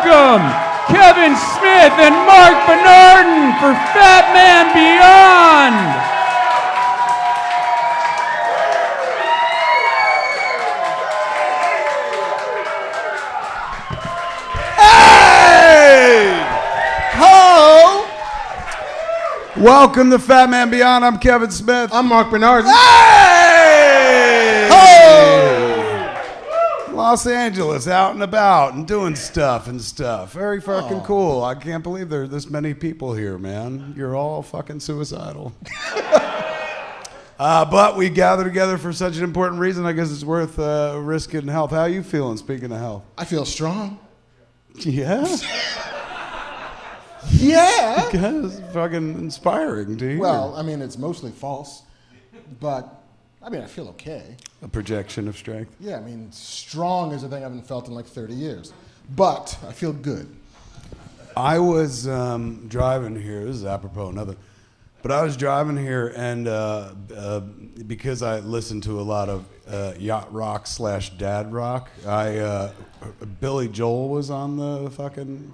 welcome Kevin Smith and Marc Bernardin for FatMan Beyond. Welcome to FatMan Beyond. I'm Kevin Smith. I'm Marc Bernardin. Hey! Ho! Los Angeles, out and about and doing stuff and stuff. Very fucking cool. I can't believe there are this many people here, man. You're all fucking suicidal. But we gather together for such an important reason. I guess it's worth risking health. How are you feeling, speaking of health? I feel strong. Yeah? Yeah. It's fucking inspiring to hear. Well, I mean, it's mostly false, but I mean, I feel okay. A projection of strength. Yeah, I mean, strong is a thing I haven't felt in like 30 years, but I feel good. I was driving here. This is apropos nothing, but I was driving here, and because I listened to a lot of yacht rock / dad rock, Billy Joel was on the fucking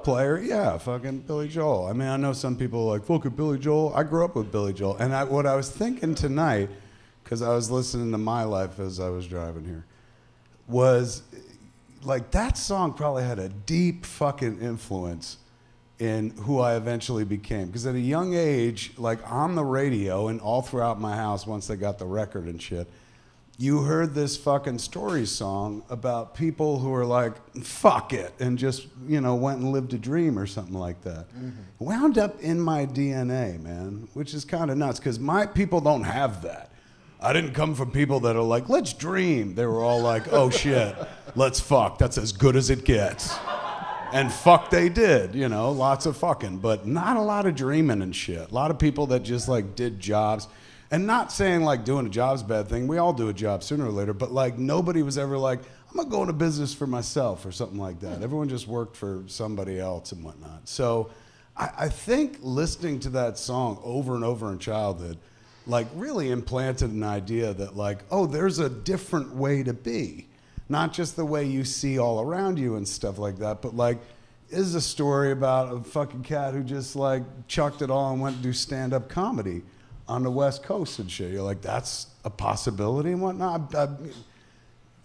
player. Yeah, fucking Billy Joel. I mean, I know some people are like, fucking Billy Joel. I grew up with Billy Joel. And what I was thinking tonight, because I was listening to My Life as I was driving here, was like that song probably had a deep fucking influence in who I eventually became. Because at a young age, like on the radio and all throughout my house once they got the record and shit, you heard this fucking story song about people who were like, fuck it, and just, went and lived a dream or something like that. Mm-hmm. Wound up in my DNA, man, which is kind of nuts, because my people don't have that. I didn't come from people that are like, let's dream. They were all like, oh shit, let's fuck. That's as good as it gets. And fuck they did, lots of fucking, but not a lot of dreaming and shit. A lot of people that just like did jobs. And not saying like doing a job's a bad thing. We all do a job sooner or later. But like nobody was ever like, I'm going to go into business for myself or something like that. Everyone just worked for somebody else and whatnot. So I think listening to that song over and over in childhood like really implanted an idea that like, oh, there's a different way to be. Not just the way you see all around you and stuff like that, but like, is a story about a fucking cat who just like chucked it all and went to do stand-up comedy on the West Coast and shit. You're like, that's a possibility and whatnot.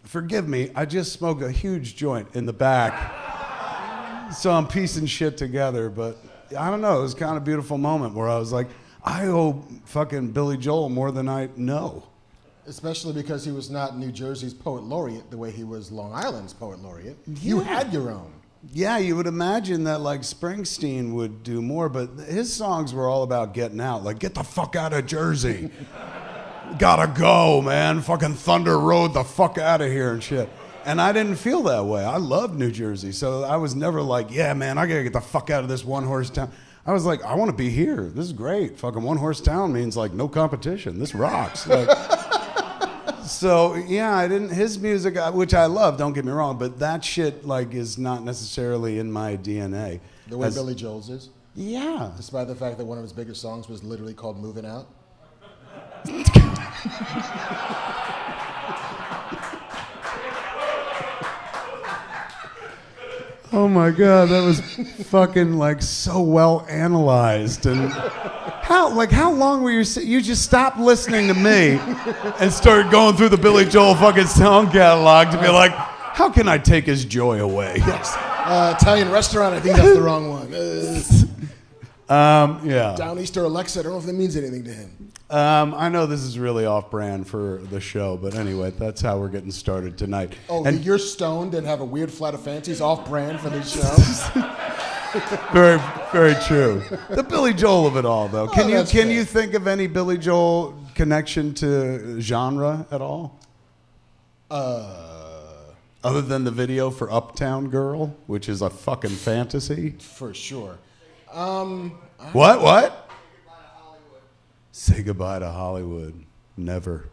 Forgive me, I just smoked a huge joint in the back. So I'm piecing shit together, but I don't know, it was kind of a beautiful moment where I was like, I owe fucking Billy Joel more than I know. Especially because he was not New Jersey's poet laureate the way he was Long Island's poet laureate. Yeah. You had your own. Yeah, you would imagine that like Springsteen would do more, but his songs were all about getting out. Like, get the fuck out of Jersey. Gotta go, man. Fucking Thunder Road the fuck out of here and shit. And I didn't feel that way. I loved New Jersey, so I was never like, yeah, man, I gotta get the fuck out of this one-horse town. I was like, I want to be here. This is great. Fucking one-horse town means like no competition. This rocks. Like, so yeah, I didn't. His music, which I love, don't get me wrong, but that shit like is not necessarily in my DNA. The way Billy Joel's is. Yeah. Despite the fact that one of his biggest songs was literally called "Moving Out." Oh my God, that was fucking like so well analyzed. And how long were you just stopped listening to me and started going through the Billy Joel fucking song catalog to be like, how can I take his joy away? Yes. Italian restaurant, I think that's the wrong one. Yeah. Downeaster Alexa, I don't know if that means anything to him. I know this is really off-brand for the show, but anyway, that's how we're getting started tonight. Oh, and you're stoned and have a weird flight of fancies off-brand for this show? Very, very true. The Billy Joel of it all, though. Can you think of any Billy Joel connection to genre at all? Other than the video for Uptown Girl, which is a fucking fantasy? For sure. What? Say goodbye to Hollywood. Never.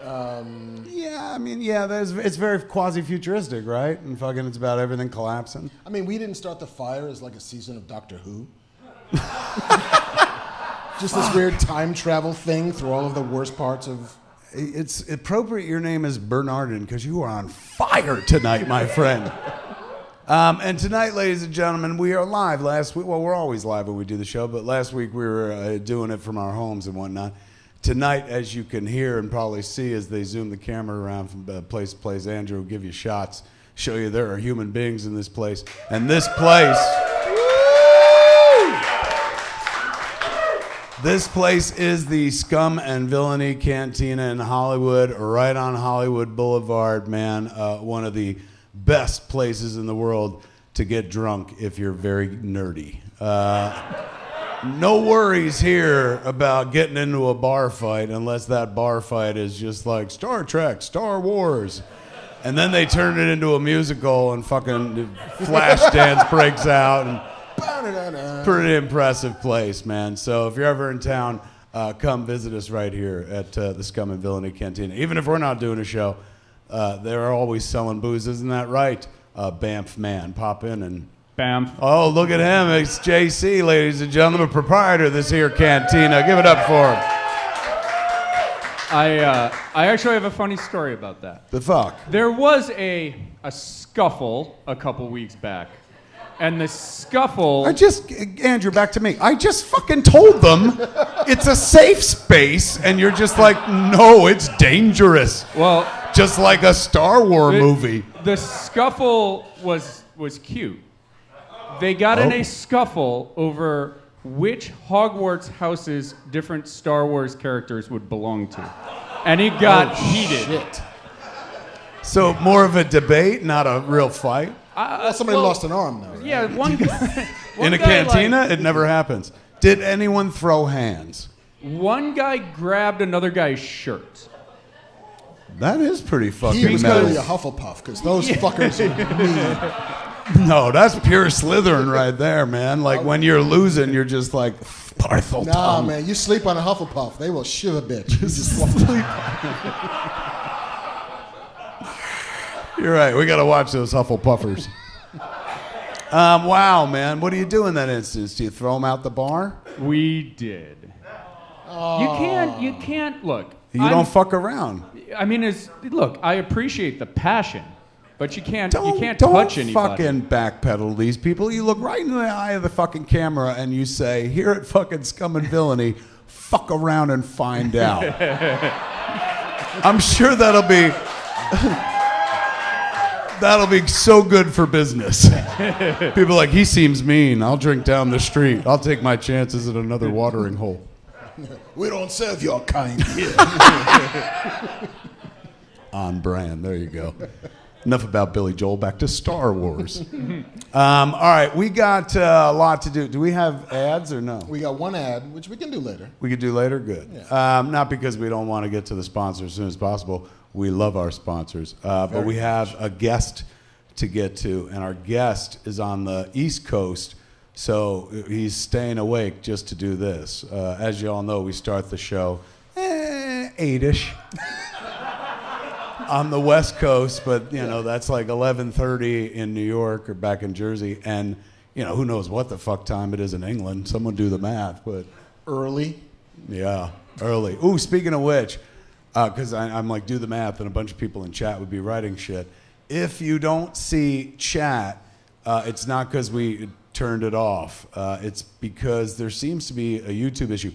Yeah, I mean, yeah, it's very quasi-futuristic, right? And fucking it's about everything collapsing. I mean, we didn't start the fire as like a season of Doctor Who. Just this weird time travel thing through all of the worst parts of... It's appropriate your name is Bernardin because you are on fire tonight, my friend. And tonight, ladies and gentlemen, we are live. Last week, well, we're always live when we do the show, but last week we were doing it from our homes and whatnot. Tonight, as you can hear and probably see as they zoom the camera around from place to place, Andrew will give you shots, show you there are human beings in this place. And this place... This place is the Scum and Villainy Cantina in Hollywood, right on Hollywood Boulevard, man. One of the best places in the world to get drunk if you're very nerdy. No worries here about getting into a bar fight unless that bar fight is just like Star Trek, Star Wars. And then they turn it into a musical and fucking Flashdance breaks out. And pretty impressive place, man. So if you're ever in town, come visit us right here at the Scum and Villainy Cantina. Even if we're not doing a show, they're always selling booze. Isn't that right, Banff man? Pop in and... Bam. Oh, look at him. It's JC, ladies and gentlemen, proprietor of this here cantina. Give it up for him. I actually have a funny story about that. The fuck? There was a scuffle a couple weeks back. And the scuffle... Andrew, back to me. I just fucking told them it's a safe space, and you're just like, no, it's dangerous. Well... Just like a Star Wars movie. The scuffle was cute. They got in a scuffle over which Hogwarts houses different Star Wars characters would belong to. And it got heated. Shit. So more of a debate, not a real fight? Well, somebody lost an arm, though. Right? Yeah, one guy... In a cantina? It never happens. Did anyone throw hands? One guy grabbed another guy's shirt. That is pretty fucking He was metal. clearly a Hufflepuff, because those fuckers are mean. No, that's pure Slytherin right there, man. Like, when you're losing, you're just like, Parthel Nah, tongue. man, you sleep on a Hufflepuff, they will shiv a bitch. You just sleep. You're right. We got to watch those Hufflepuffers. Wow, man. What do you do in that instance? Do you throw them out the bar? We did. You can't, look. You don't fuck around. I mean, look, I appreciate the passion, but you can't touch anybody. Don't fucking backpedal these people. You look right in the eye of the fucking camera and you say, here at fucking Scum and Villainy, fuck around and find out. I'm sure that'll be so good for business. People are like, he seems mean. I'll drink down the street. I'll take my chances at another watering hole. We don't serve your kind here. On brand. There you go. Enough about Billy Joel. Back to Star Wars. All right, we got a lot to do. Do we have ads or no? We got one ad, which we can do later. We could do later? Good. Yeah. Not because we don't want to get to the sponsor as soon as possible. We love our sponsors. But we have a guest to get to, and our guest is on the East Coast, so he's staying awake just to do this. As you all know, we start the show 8-ish on the West Coast, but you know that's like 11:30 in New York or back in Jersey, and you know who knows what the fuck time it is in England. Someone do the math, but Early. yeah, early. Ooh, speaking of which, because I'm like do the math, and a bunch of people in chat would be writing shit. If you don't see chat, it's not because we turned it off. It's because there seems to be a YouTube issue.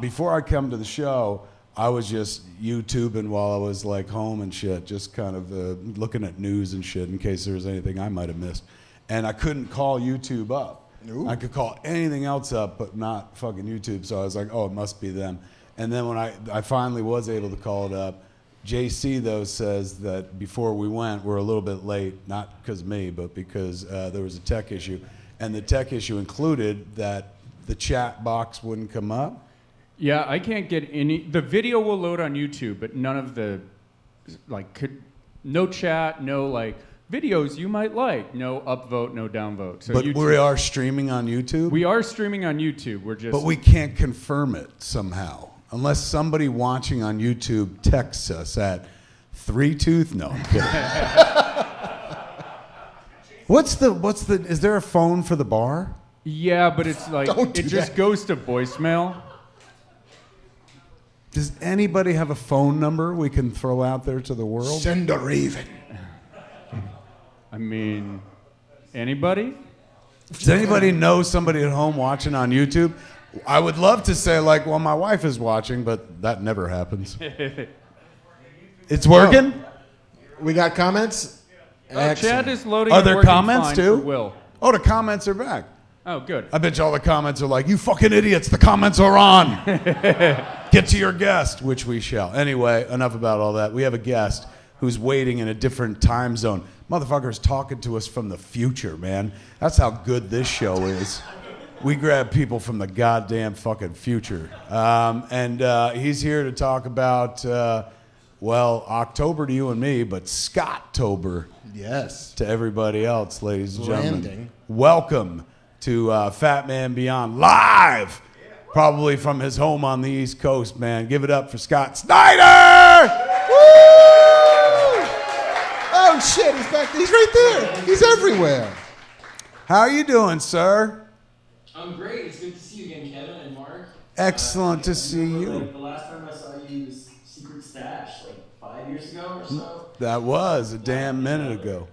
Before I come to the show, I was just YouTubing while I was like home and shit, just kind of looking at news and shit in case there was anything I might have missed. And I couldn't call YouTube up. Ooh. I could call anything else up, but not fucking YouTube. So I was like, oh, it must be them. And then when I finally was able to call it up, JC, though, says that before we went, we're a little bit late, not because of me, but because there was a tech issue. And the tech issue included that the chat box wouldn't come up. Yeah, I can't get any... The video will load on YouTube, but none of the... no chat, no, videos you might like. No upvote, no downvote. So But YouTube, we are streaming on YouTube? We are streaming on YouTube. We're just... But we can't confirm it somehow. Unless somebody watching on YouTube texts us at 3-tooth. No, I'm kidding. Is there a phone for the bar? Yeah, but it's like, Don't it do just that. goes to voicemail. Does anybody have a phone number we can throw out there to the world? Send a raven. I mean, Anybody? Does anybody know somebody at home watching on YouTube? I would love to say, like, well, my wife is watching, but that never happens. It's working? We got comments? Chad is loading. Are and there working comments fine too? for Will. Oh, the comments are back. Oh, good. I bet you all the comments are like, you fucking idiots, the comments are on. Get to your guest, which we shall. Anyway, enough about all that. We have a guest who's waiting in a different time zone. Motherfucker's talking to us from the future, man. That's how good this show is. We grab people from the goddamn fucking future. And he's here to talk about, well, October to you and me, but Scott-tober. Yes. To everybody else, ladies and gentlemen. Landing. Welcome To FatMan Beyond, live, probably from his home on the East Coast, man. Give it up for Scott Snyder! Woo! Oh, shit, he's back there. He's right there. He's everywhere. How are you doing, sir? I'm great. It's good to see you again, Kevin and Mark. Excellent to see you. Like, the last time I saw you was Secret Stash, like 5 years ago or so. That was a damn minute ago.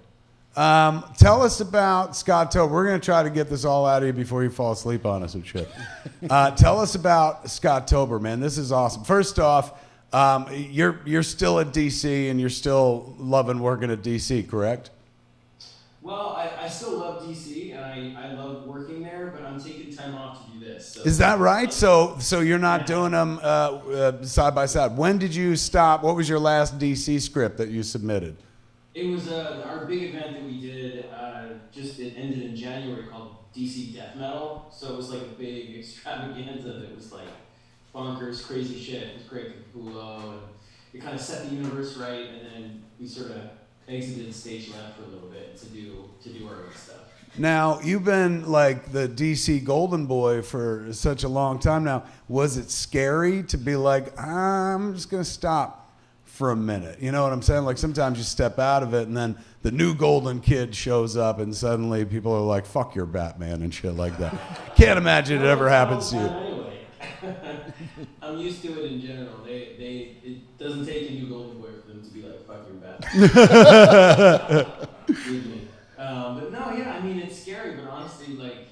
Tell us about Scott-tober. We're going to try to get this all out of you before you fall asleep on us and shit. Tell us about Scott-tober, man. This is awesome. First off, you're still at DC and you're still loving working at DC, correct? Well, I still love DC and I love working there, but I'm taking time off to do this. So. Is that right? So you're not doing them side by side. When did you stop? What was your last DC script that you submitted? It was our big event that we did. It ended in January called DC Death Metal. So it was like a big extravaganza that was like bonkers, crazy shit. It was Greg Capullo, and it kind of set the universe right. And then we sort of exited stage left for a little bit to do our own stuff. Now, you've been like the DC golden boy for such a long time now. Was it scary to be like, I'm just going to stop for a minute? You know what I'm saying? Like sometimes you step out of it and then the new golden kid shows up and suddenly people are like, fuck your Batman and shit like that. Can't imagine it ever happens to you. Anyway, I'm used to it in general. It doesn't take a new golden boy for them to be like, fuck your Batman. Believe me. But no, yeah, I mean, it's scary, but honestly, like,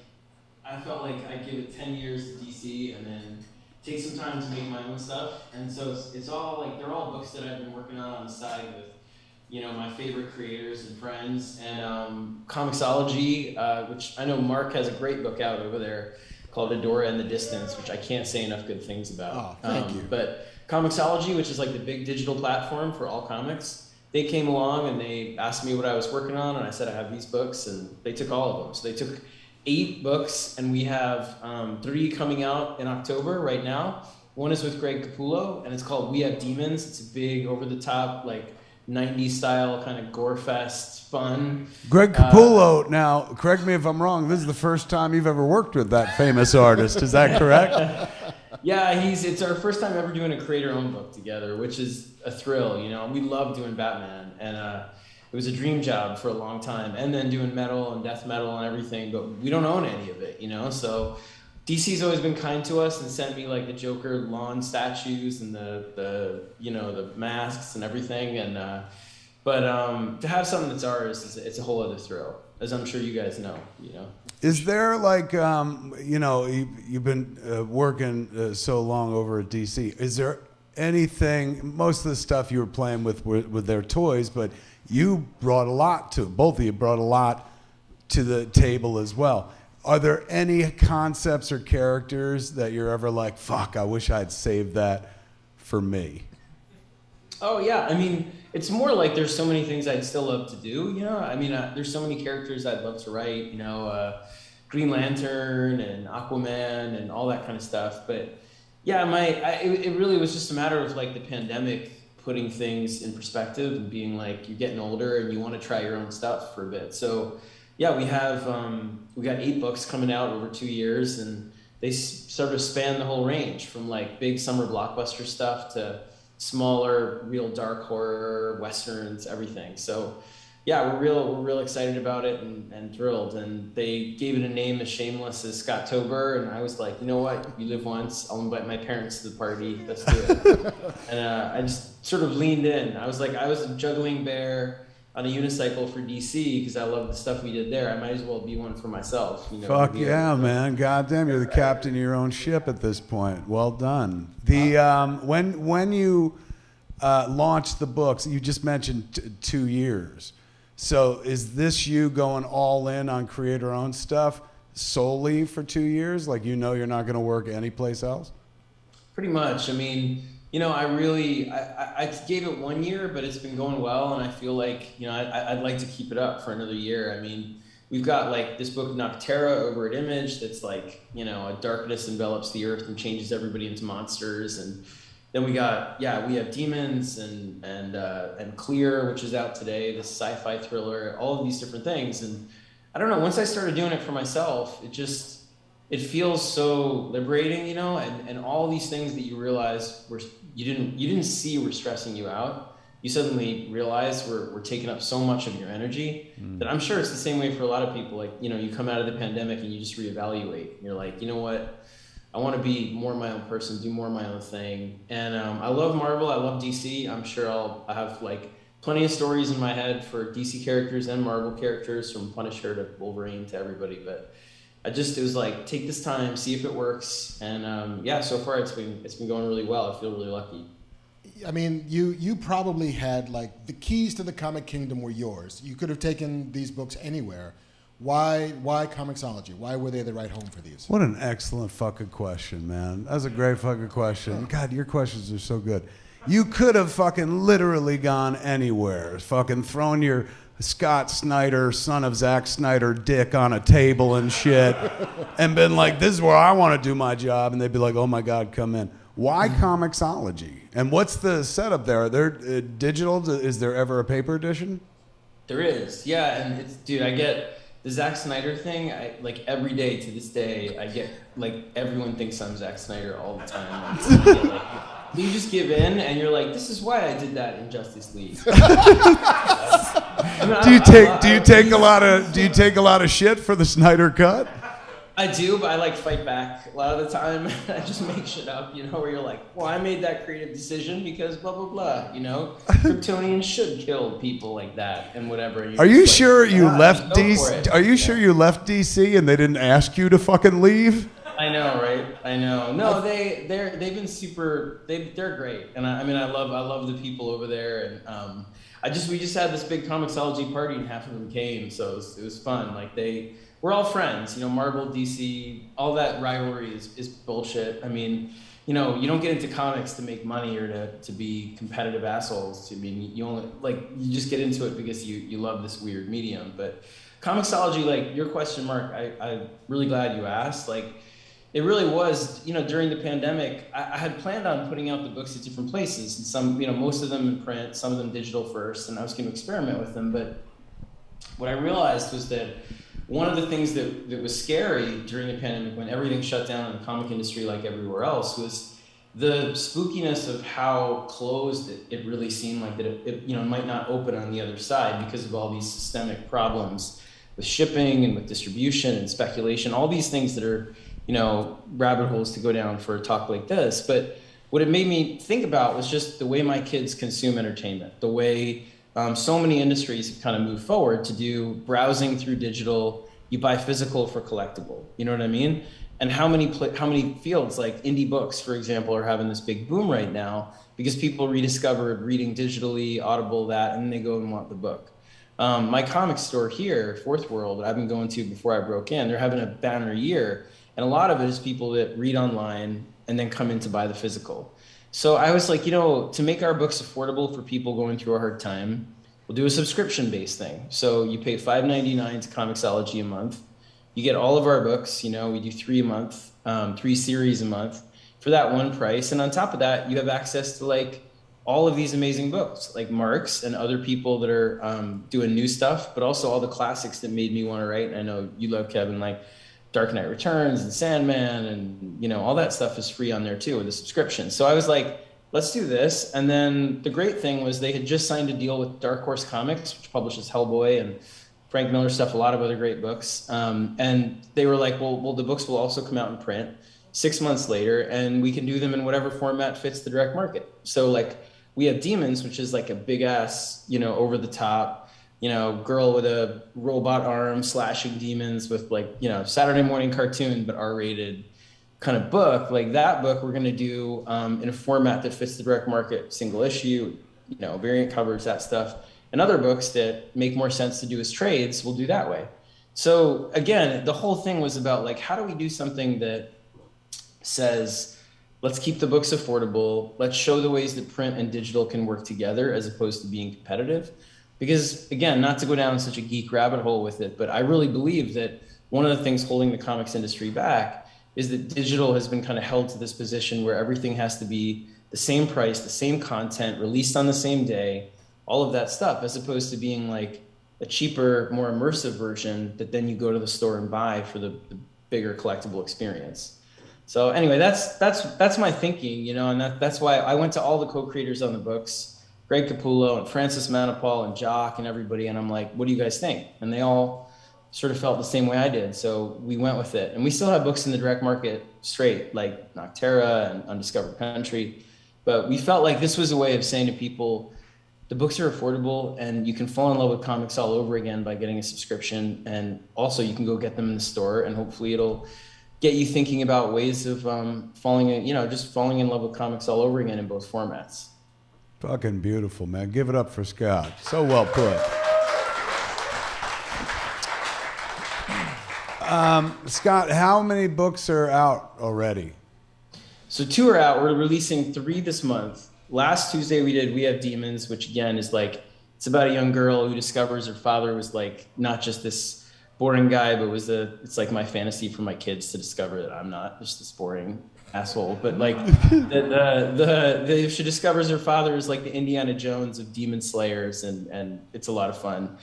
I felt like I'd give it 10 years to DC and then take some time to make my own stuff. And so it's all like, they're all books that I've been working on the side with, you know, my favorite creators and friends. And Comixology, which I know Mark has a great book out over there called Adora and the Distance, which I can't say enough good things about. Oh, thank you. But Comixology, which is like the big digital platform for all comics, they came along and they asked me what I was working on, and I said I have these books, and they took all of them. So they took 8 books, and we have 3 coming out in October right now. One is with Greg Capullo, and it's called We Have Demons. It's a big, over-the-top, like 90s style kind of gore fest fun. Greg Capullo, now, correct me if I'm wrong, this is the first time you've ever worked with that famous artist. Is that correct? Yeah, it's our first time ever doing a creator-owned book together, which is a thrill, you know. We love doing Batman, and it was a dream job for a long time, and then doing metal and death metal and everything, but we don't own any of it, you know. So DC's always been kind to us and sent me like the Joker lawn statues and the you know, the masks and everything, and but to have something that's ours it's a whole other thrill, as I'm sure you guys know, you know. Is there like, you know, you've been working so long over at DC. Is there anything, most of the stuff you were playing with their toys, but you brought a lot to it. Both of you brought a lot to the table as well. Are there any concepts or characters that you're ever like, fuck, I wish I'd saved that for me? Oh, yeah. I mean, it's more like there's so many things I'd still love to do, you know? I mean, there's so many characters I'd love to write, you know, Green Lantern and Aquaman and all that kind of stuff. But, yeah, it really was just a matter of, like, the pandemic putting things in perspective and being like, you're getting older and you want to try your own stuff for a bit. So, yeah, we got 8 books coming out over 2 years, and they sort of span the whole range from, like, big summer blockbuster stuff to smaller, real dark horror, westerns, everything. So, yeah, we're real excited about it and thrilled. And they gave it a name as shameless as Scott-tober, and I was like, you know what? You live once. I'll invite my parents to the party. Let's do it. And I just sort of leaned in. I was like, I was a juggling bear on a unicycle for DC because I love the stuff we did there. I might as well be one for myself. Fuck yeah, man! Goddamn, you're the captain of your own ship at this point. Well done. The when you launched the books, you just mentioned 2 years. So is this you going all in on creator-owned stuff solely for 2 years? Like you're not going to work anyplace else? Pretty much. I mean, I gave it 1 year, but it's been going well, and I feel like, I'd like to keep it up for another year. I mean, we've got like this book Noctera over at Image that's like, a darkness envelops the earth and changes everybody into monsters, and then we have Demons and Clear, which is out today, this sci-fi thriller, all of these different things. And I don't know, once I started doing it for myself, it feels so liberating, and all these things that you realize you didn't see were stressing you out, you suddenly realize were taking up so much of your energy that I'm sure it's the same way for a lot of people. Like, you come out of the pandemic and you just reevaluate. And you're like, you know what? I want to be more my own person, do more of my own thing. And I love Marvel, I love DC. I'm sure I have like plenty of stories in my head for DC characters and Marvel characters, from Punisher to Wolverine to everybody. But it was like, take this time, see if it works. And so far it's been going really well. I feel really lucky. I mean, you probably had like the keys to the comic kingdom were yours. You could have taken these books anywhere. Why Comixology? Why were they the right home for these? What an excellent fucking question, man. That's a great fucking question. God, your questions are so good. You could have fucking literally gone anywhere. Fucking thrown your Scott Snyder, son of Zac Snyder, dick on a table and shit and been like, this is where I want to do my job. And they'd be like, oh my God, come in. Why Comixology? And what's the setup there? Are there digital? Is there ever a paper edition? There is, yeah. And dude, I get the Zac Snyder thing, like every day to this day, I get like everyone thinks I'm Zac Snyder all the time. Like, you just give in and you're like, this is why I did that in Justice League. Do you take a lot of shit for the Snyder cut? I do, but I like fight back a lot of the time. I just make shit up, where you're like, well, I made that creative decision because blah, blah, blah, Kryptonians should kill people like that and whatever. And Are you sure you left DC? Are you sure you left DC and they didn't ask you to fucking leave? I know, right? I know. No, they've been they're great. And I love the people over there. And we just had this big Comixology party and half of them came. So it was fun. Like we're all friends, Marvel, DC, all that rivalry is bullshit. I mean, you don't get into comics to make money or to be competitive assholes. I mean, you just get into it because you love this weird medium. But Comixology, like your question, Mark, I'm really glad you asked. Like, it really was, during the pandemic, I had planned on putting out the books at different places, and some, most of them in print, some of them digital first, and I was going to experiment with them. But what I realized was that one of the things that was scary during the pandemic, when everything shut down in the comic industry like everywhere else, was the spookiness of how closed it really seemed like that it might not open on the other side because of all these systemic problems with shipping and with distribution and speculation, all these things that are, rabbit holes to go down for a talk like this. But what it made me think about was just the way my kids consume entertainment, the way so many industries have kind of moved forward to do browsing through digital. You buy physical for collectible. You know what I mean? And how many fields like indie books, for example, are having this big boom right now because people rediscovered reading digitally, Audible, that, and then they go and want the book. My comic store here, Fourth World, I've been going to before I broke in, they're having a banner year. And a lot of it is people that read online and then come in to buy the physical. So I was like, to make our books affordable for people going through a hard time, we'll do a subscription-based thing. So you pay $5.99 to Comixology a month. You get all of our books. We do 3 a month, 3 series a month for that one price. And on top of that, you have access to like all of these amazing books, like Mark's and other people that are doing new stuff, but also all the classics that made me want to write. And I know you love, Kevin, like Dark Knight Returns and Sandman, and all that stuff is free on there too with a subscription. So I was like, let's do this. And then the great thing was they had just signed a deal with Dark Horse Comics, which publishes Hellboy and Frank Miller stuff, a lot of other great books. And they were like, well, the books will also come out in print 6 months later, and we can do them in whatever format fits the direct market. So like we have Demons, which is like a big ass, over the top, girl with a robot arm slashing demons with like, Saturday morning cartoon, but R-rated kind of book. Like that book we're going to do in a format that fits the direct market, single issue, variant covers, that stuff. And other books that make more sense to do as trades, we'll do that way. So again, the whole thing was about like, how do we do something that says, let's keep the books affordable. Let's show the ways that print and digital can work together as opposed to being competitive. Because again, not to go down such a geek rabbit hole with it, but I really believe that one of the things holding the comics industry back is that digital has been kind of held to this position where everything has to be the same price, the same content, released on the same day, all of that stuff, as opposed to being like a cheaper, more immersive version that then you go to the store and buy for the bigger collectible experience. So anyway, that's my thinking, and that's why I went to all the co-creators on the books, Greg Capullo and Francis Manipal and Jock and everybody, and I'm like, what do you guys think? And they all sort of felt the same way I did, so we went with it. And we still have books in the direct market straight, like Noctera and Undiscovered Country, but we felt like this was a way of saying to people, the books are affordable and you can fall in love with comics all over again by getting a subscription. And also you can go get them in the store and hopefully it'll get you thinking about ways of falling in love with comics all over again in both formats. Fucking beautiful, man. Give it up for Scott. So well put. Scott, how many books are out already? So 2 are out. We're releasing 3 this month. Last Tuesday We Have Demons, which again is like, it's about a young girl who discovers her father was like not just this boring guy, but it's like my fantasy for my kids to discover that I'm not just this boring asshole. But like she discovers her father is like the Indiana Jones of demon slayers, and it's a lot of fun.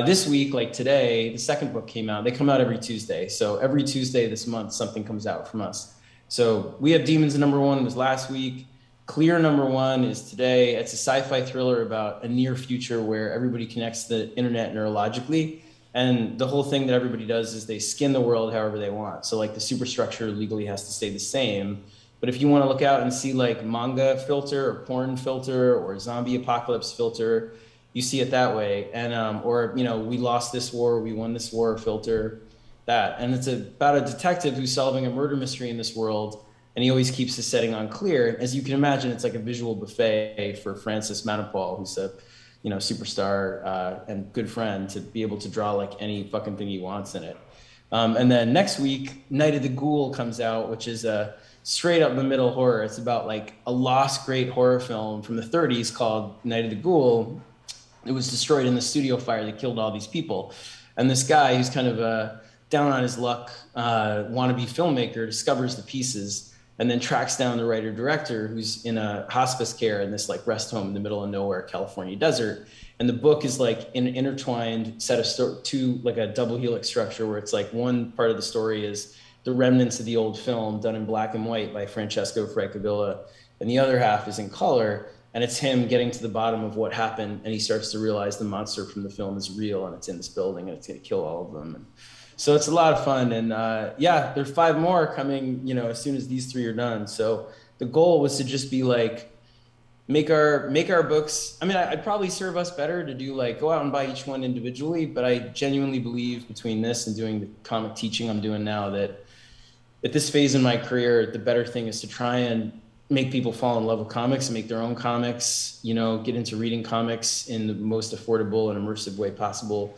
This week, like today, the second book came out. They come out every Tuesday. So every Tuesday this month, something comes out from us. So We Have Demons #1 was last week. Clear #1 is today. It's a sci-fi thriller about a near future where everybody connects to the internet neurologically. And the whole thing that everybody does is they skin the world however they want. So like the superstructure legally has to stay the same. But if you want to look out and see like manga filter or porn filter or zombie apocalypse filter, you see it that way. And, we lost this war, we won this war filter, that. And it's about a detective who's solving a murder mystery in this world. And he always keeps the setting on clear. As you can imagine, it's like a visual buffet for Francis Manipal, who's a superstar and good friend, to be able to draw like any fucking thing he wants in it. And then next week, Night of the Ghoul comes out, which is a straight up the middle horror. It's about like a lost great horror film from the 30s called Night of the Ghoul. It was destroyed in the studio fire that killed all these people. And this guy who's kind of a down on his luck wannabe filmmaker discovers the pieces and then tracks down the writer-director who's in a hospice care in this like rest home in the middle of nowhere, California desert. And the book is like an intertwined set of two, like a double helix structure where it's like one part of the story is the remnants of the old film done in black and white by Francesco Francavilla. And the other half is in color. And it's him getting to the bottom of what happened. And he starts to realize the monster from the film is real and it's in this building and it's going to kill all of them. And so it's a lot of fun. And there's 5 more coming, as soon as these 3 are done. So the goal was to just be like, make our books. I mean, I'd probably serve us better to do like, go out and buy each one individually. But I genuinely believe between this and doing the comic teaching I'm doing now that at this phase in my career, the better thing is to try and make people fall in love with comics and make their own comics, get into reading comics in the most affordable and immersive way possible.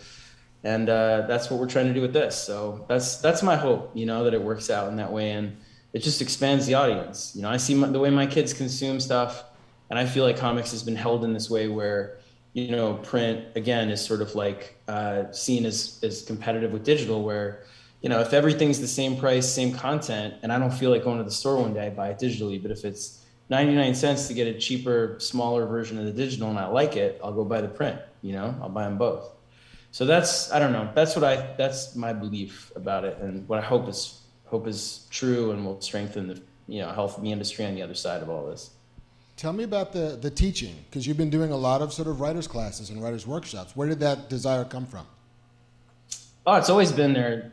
And that's what we're trying to do with this. So that's my hope, that it works out in that way. And it just expands the audience. I see the way my kids consume stuff. And I feel like comics has been held in this way where, print, again, is sort of like seen as competitive with digital, where, if everything's the same price, same content, and I don't feel like going to the store one day, I buy it digitally. But if it's 99 cents to get a cheaper, smaller version of the digital and I like it, I'll go buy the print, I'll buy them both. So I don't know. That's my belief about it, and what I hope is true and will strengthen the health of the industry on the other side of all this. Tell me about the teaching, because you've been doing a lot of sort of writers' classes and writers' workshops. Where did that desire come from? Oh, it's always been there,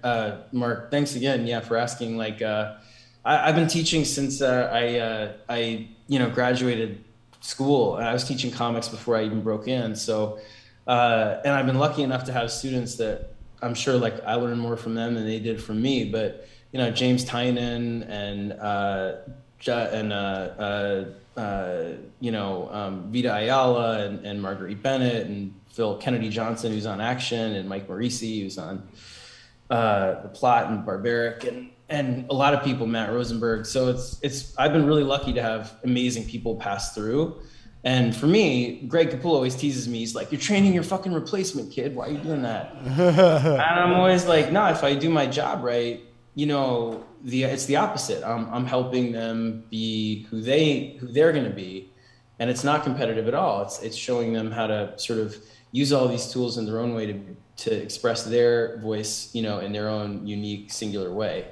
Mark. Thanks again, for asking. Like, I've been teaching since I graduated school. I was teaching comics before I even broke in. So And I've been lucky enough to have students that I'm sure like I learned more from them than they did from me. But you know, James Tynan and Vita Ayala and Marguerite Bennett and Phil Kennedy Johnson, who's on Action, and Mike Morisi, who's on The Plot and Barbaric, and a lot of people, Matt Rosenberg. So I've been really lucky to have amazing people pass through. And for me, Greg Capullo always teases me. He's like, "You're training your fucking replacement, kid. Why are you doing that?" And I'm always like, "No, if I do my job right, you know, it's the opposite. I'm helping them be who they're going to be, and it's not competitive at all. It's showing them how to sort of use all these tools in their own way to express their voice, you know, in their own unique, singular way.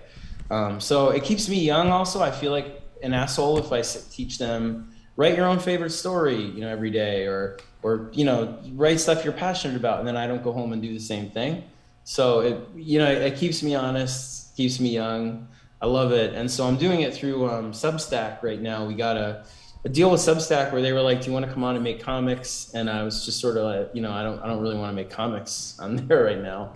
So it keeps me young. Also, I feel like an asshole if I teach them, write your own favorite story, you know, every day, or you know, write stuff you're passionate about, and then I don't go home and do the same thing. So it keeps me honest, keeps me young. I love it. And so I'm doing it through Substack right now. We got a deal with Substack where they were like, "Do you want to come on and make comics?" And I was just sort of like, you know, I don't really want to make comics on there right now,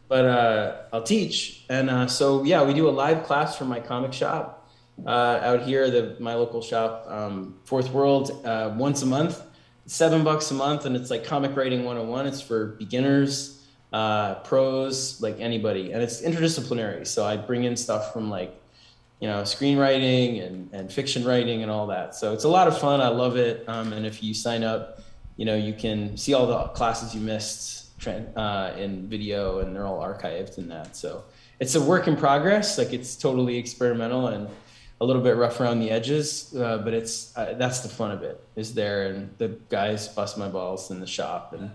but I'll teach. And so yeah, we do a live class from my comic shop out here, my local shop, Fourth World, once a month, $7 a month, and it's like comic writing 101. It's for beginners, pros, like anybody, and it's interdisciplinary. So I bring in stuff from like, you know, screenwriting and fiction writing and all that. So it's a lot of fun. I love it. And if you sign up, you know, you can see all the classes you missed in video, and they're all archived in that. So it's a work in progress. Like, it's totally experimental and a little bit rough around the edges, but it's that's the fun of it, is there, and the guys bust my balls in the shop and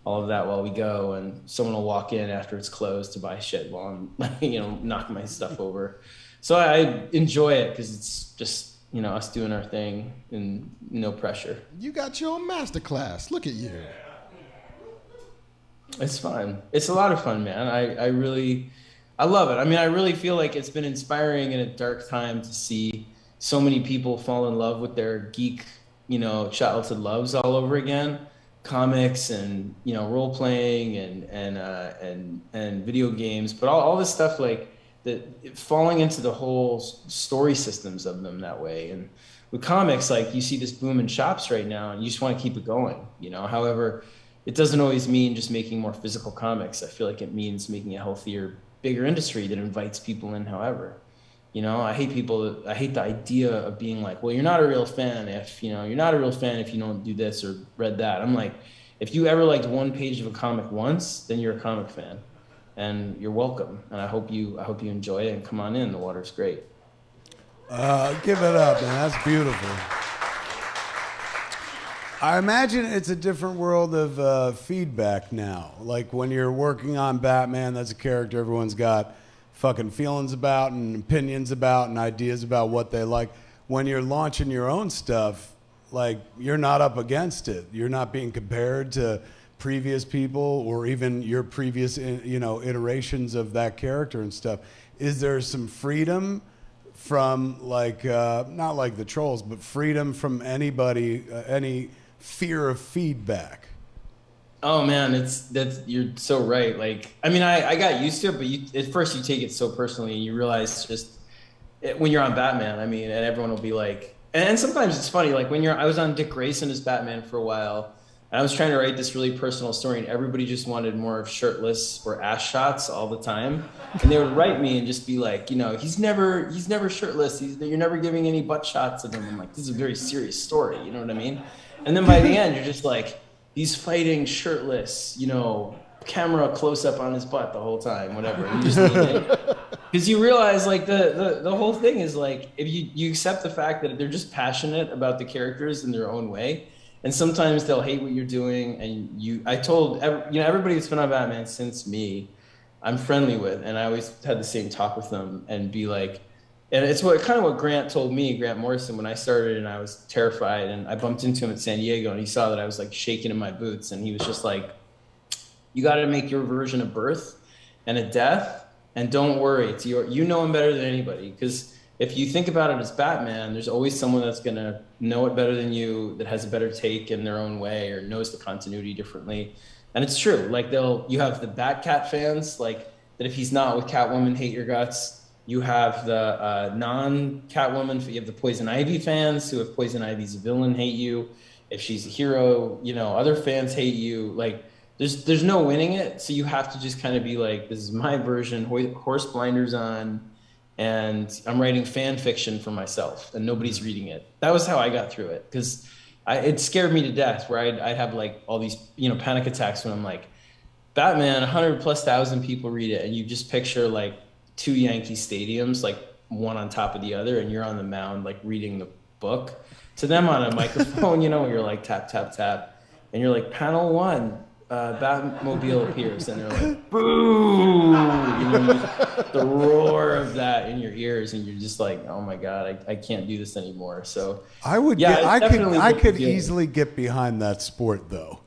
all of that while we go, and someone will walk in after it's closed to buy shit while I'm, you know, knocking my stuff over. So I enjoy it because it's just, you know, us doing our thing and no pressure. You got your own masterclass. Look at you. It's fun. It's a lot of fun, man. I love it. I mean, I really feel like it's been inspiring in a dark time to see so many people fall in love with their geek, you know, childhood loves all over again. Comics and, you know, role playing and video games, but all this stuff, like falling into the whole story systems of them that way. And with comics, like, you see this boom in shops right now, and you just want to keep it going, you know. However, it doesn't always mean just making more physical comics. I feel like it means making a healthier, bigger industry that invites people in. However, you know, I hate the idea of being like, well, you're not a real fan if you don't do this or read that. I'm like, if you ever liked one page of a comic once, then you're a comic fan, and you're welcome. And I hope you enjoy it, and come on in. The water's great. Give it up, man. That's beautiful. I imagine it's a different world of feedback now. Like, when you're working on Batman, that's a character everyone's got fucking feelings about and opinions about and ideas about what they like. When you're launching your own stuff, like, you're not up against it. You're not being compared to previous people or even your previous, you know, iterations of that character and stuff. Is there some freedom from, like, not like the trolls, but freedom from anybody, any fear of feedback? Oh man, you're so right. Like, I mean, I got used to it, but at first you take it so personally, and you realize when you're on Batman, I mean, and everyone will be like, and sometimes it's funny, like I was on Dick Grayson as Batman for a while, and I was trying to write this really personal story, and everybody just wanted more of shirtless or ass shots all the time, and they would write me and just be like, you know, he's never shirtless. You're never giving any butt shots of him. I'm like, this is a very serious story. You know what I mean? And then by the end, you're just like, he's fighting shirtless, you know, camera close up on his butt the whole time, whatever. You just because you realize, like, the whole thing is, like, if you accept the fact that they're just passionate about the characters in their own way, and sometimes they'll hate what you're doing. And I told everybody that's been on Batman since me, I'm friendly with, and I always had the same talk with them and be like. And it's what Grant told me, Grant Morrison, when I started and I was terrified, and I bumped into him at San Diego, and he saw that I was like shaking in my boots, and he was just like, you got to make your version of birth and a death, and don't worry, you know him better than anybody. Because if you think about it as Batman, there's always someone that's going to know it better than you, that has a better take in their own way, or knows the continuity differently. And it's true. Like you have the Batcat fans, like that if he's not with Catwoman, hate your guts. You have the non-Catwoman, you have the Poison Ivy fans who, if Poison Ivy's a villain, hate you. If she's a hero, you know, other fans hate you. Like, there's no winning it. So you have to just kind of be like, this is my version, horse blinders on, and I'm writing fan fiction for myself, and nobody's reading it. That was how I got through it, because it scared me to death, where I'd have like all these, you know, panic attacks when I'm like, Batman, 100,000+ people read it, and you just picture like 2 Yankee stadiums, like one on top of the other, and you're on the mound, like reading the book to them on a microphone, you know, you're like tap, tap, tap, and you're like, panel 1, Batmobile appears, and they're like, boo! You know, the roar of that in your ears, and you're just like, oh my God, I can't do this anymore. So I could easily get behind that sport, though.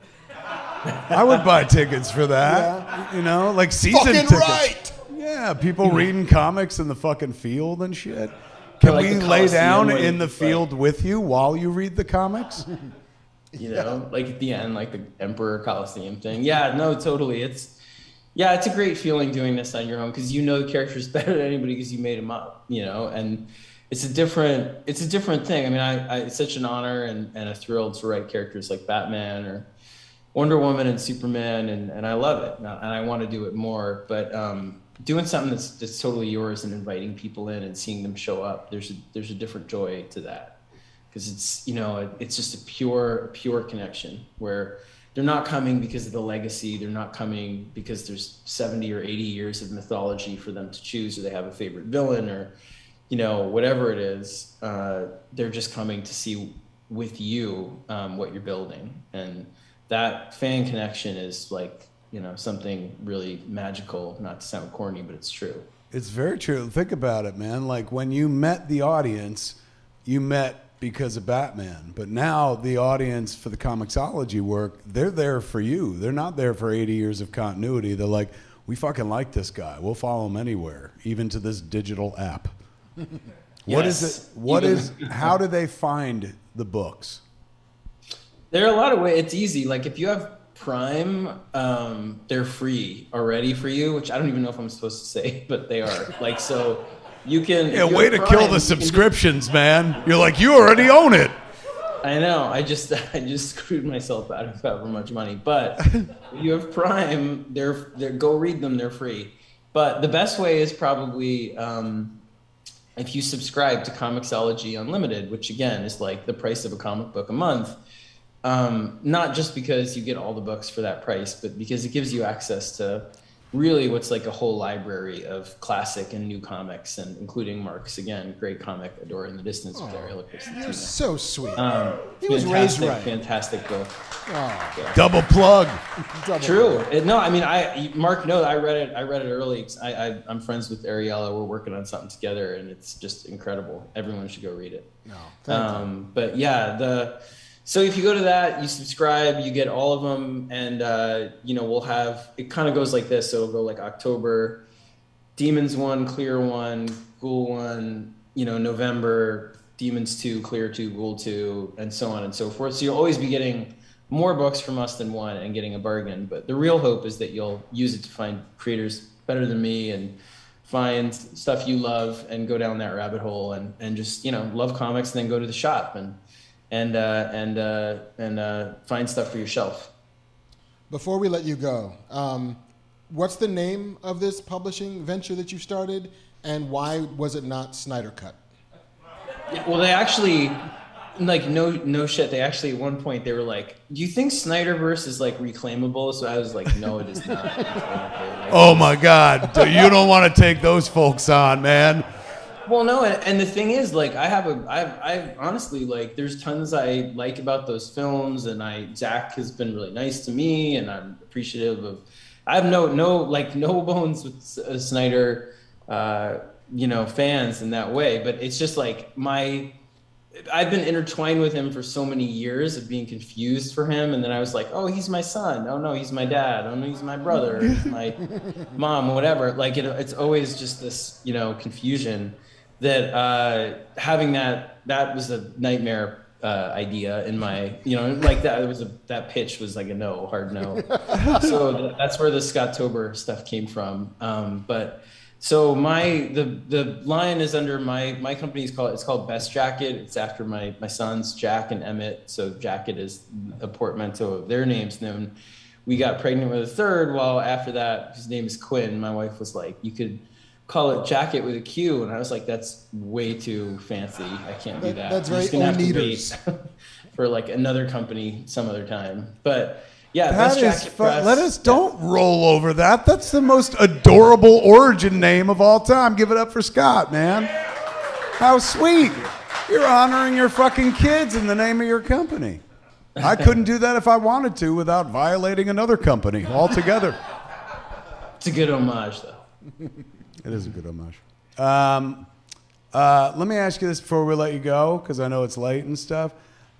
I would buy tickets for that, you know, like season fucking tickets. Right. Yeah, people reading comics in the fucking field and shit. Can like we lay down in the field with you while you read the comics? You know, like at the end, like the Emperor Coliseum thing. Yeah, no, totally. It's a great feeling doing this on your own, because you know the characters better than anybody because you made them up, you know, and it's a different thing. I mean, it's such an honor and a thrill to write characters like Batman or Wonder Woman and Superman, and I love it, and I want to do it more, but doing something that's totally yours and inviting people in and seeing them show up, there's a different joy to that, because it's, you know, it's just a pure connection where they're not coming because of the legacy, they're not coming because there's 70 or 80 years of mythology for them to choose, or they have a favorite villain, or, you know, whatever it is. They're just coming to see with you what you're building, and that fan connection is like, you know, something really magical, not to sound corny, but it's true. It's very true. Think about it, man. Like, when you met the audience, you met because of Batman. But now the audience for the Comixology work, they're there for you. They're not there for 80 years of continuity. They're like, we fucking like this guy. We'll follow him anywhere, even to this digital app. What is it? How do they find the books? There are a lot of ways. It's easy. Like, if you have Prime, they're free already for you, which I don't even know if I'm supposed to say, but they are. Like, so you can. Yeah, way to kill the subscriptions, man. You're like, you already own it. I know. I just screwed myself out of however much money. But if you have Prime, they're go read them. They're free. But the best way is probably if you subscribe to Comixology Unlimited, which again is like the price of a comic book a month. Not just because you get all the books for that price, but because it gives you access to really what's like a whole library of classic and new comics, and including Mark's, again, great comic, Adore in the Distance with Ariel Christina. You're so sweet. He was raised right. Fantastic book. Oh. Yeah. Double plug. True. No, I mean, Mark knows I read it early. I'm friends with Ariella. We're working on something together, and it's just incredible. Everyone should go read it. No, thank you. But yeah, so if you go to that, you subscribe, you get all of them, and you know, we'll have, it kind of goes like this. So it'll go like October, Demons 1, Clear 1, Ghoul 1, you know, November, Demons 2, Clear 2, Ghoul 2, and so on and so forth. So you'll always be getting more books from us than one and getting a bargain. But the real hope is that you'll use it to find creators better than me and find stuff you love and go down that rabbit hole and just, you know, love comics and then go to the shop and find stuff for yourself. Before we let you go, what's the name of this publishing venture that you started, and why was it not Snyder Cut? Well, they actually, like, no shit. They actually, at one point, they were like, "Do you think Snyderverse is like reclaimable?" So I was like, "No, it is not." Oh my God, you don't want to take those folks on, man. Well, no, and the thing is, like, I honestly, like, there's tons I like about those films, and Zac has been really nice to me, and I'm appreciative of. I have no bones with Snyder, you know, fans in that way, but it's just like I've been intertwined with him for so many years of being confused for him, and then I was like, oh, he's my son. Oh no, he's my dad. Oh no, he's my brother. He's my mom, whatever. Like, it's always just this, you know, confusion. That having that was a nightmare idea in my, like that. That pitch was like a no, hard no. So that's where the Scottober stuff came from. But so the line is under my company. It's called Best Jacket. It's after my sons Jack and Emmett. So Jacket is a portmanteau of their names. And then we got pregnant with a third. Well, after that, his name is Quinn. My wife was like, you could call it Jacket with a Q, and I was like, that's way too fancy. I can't do that. That's very wait for like another company some other time. But yeah, That Best is Jacket fun. Press. Let us don't roll over that. That's the most adorable origin name of all time. Give it up for Scott, man. How sweet. You're honoring your fucking kids in the name of your company. I couldn't do that if I wanted to without violating another company altogether. It's a good homage, though. It is a good homage. Let me ask you this before we let you go, because I know it's late and stuff.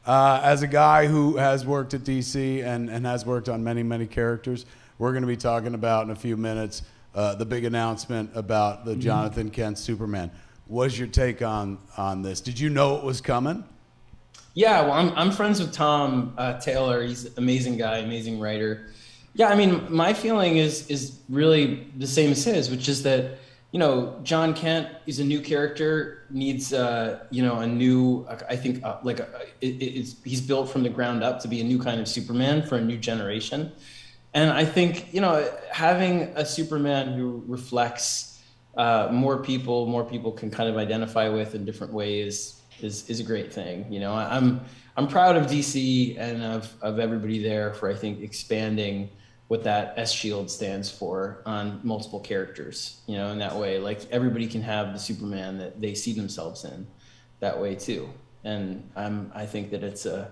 As a guy who has worked at DC and has worked on many, many characters, we're going to be talking about in a few minutes the big announcement about the Jonathan Kent Superman. What's your take on this? Did you know it was coming? Yeah, well, I'm friends with Tom Taylor. He's an amazing guy, amazing writer. Yeah, I mean, my feeling is really the same as his, which is that, John Kent is a new character, needs, a new, I think, he's built from the ground up to be a new kind of Superman for a new generation. And I think, having a Superman who reflects more people can kind of identify with in different ways is a great thing. I'm proud of DC and of everybody there for, I think, expanding what that S-Shield stands for on multiple characters, in that way. Like, everybody can have the Superman that they see themselves in that way too. And I think that it's a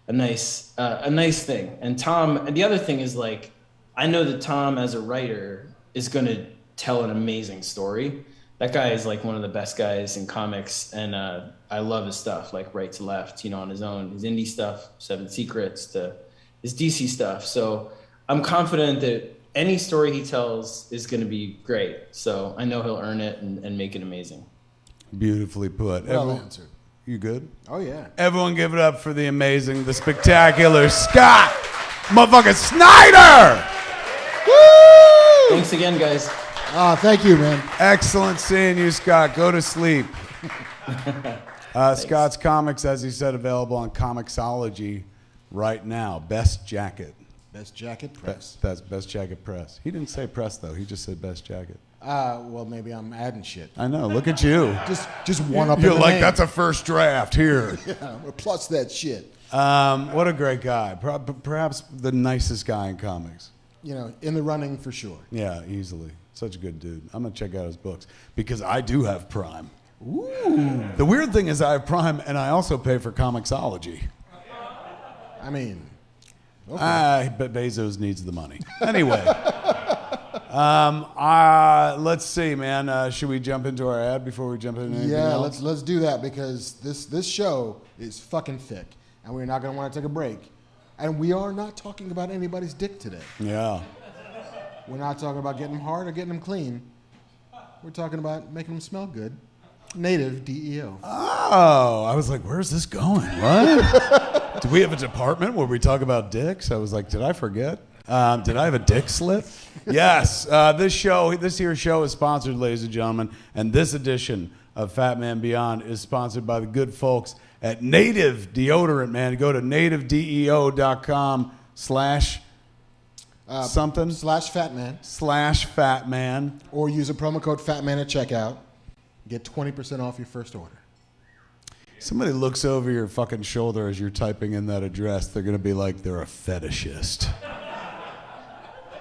nice thing. And Tom, and the other thing is, like, I know that Tom as a writer is going to tell an amazing story. That guy is like one of the best guys in comics, and I love his stuff, like right to left, on his own, his indie stuff, Seven Secrets, to his DC stuff. So I'm confident that any story he tells is going to be great. So I know he'll earn it and make it amazing. Beautifully put. Well answered. You good? Oh, yeah. Everyone give it up for the amazing, the spectacular Scott motherfucking Snyder! Woo! Thanks again, guys. Thank you, man. Excellent seeing you, Scott. Go to sleep. Scott's comics, as he said, available on Comixology right now. Best Jacket. Best Jacket Press. That's Best Jacket Press. He didn't say press, though. He just said Best Jacket. Well, maybe I'm adding shit. I know. Look at you. Just one up in You're the like, name. that's a first draft. Here. Yeah, plus that shit. What a great guy. Perhaps the nicest guy in comics. In the running for sure. Yeah, easily. Such a good dude. I'm going to check out his books because I do have Prime. Ooh. The weird thing is I have Prime and I also pay for Comixology. I mean, okay. But Bezos needs the money. Anyway, let's see, man. Should we jump into our ad before we jump into anything else? let's do that because this show is fucking thick, and we're not going to want to take a break. And we are not talking about anybody's dick today. Yeah. We're not talking about getting them hard or getting them clean. We're talking about making them smell good. Native DEO. Oh, I was like, where's this going? What? Do we have a department where we talk about dicks? I was like, did I forget? Did I have a dick slip? Yes. This here show is sponsored, ladies and gentlemen, and this edition of FatMan Beyond is sponsored by the good folks at Native Deodorant, man. Go to nativedeo.com/ something /FatMan. /FatMan. Or use a promo code FatMan at checkout. Get 20% off your first order. Somebody looks over your fucking shoulder as you're typing in that address, they're going to be like, they're a fetishist.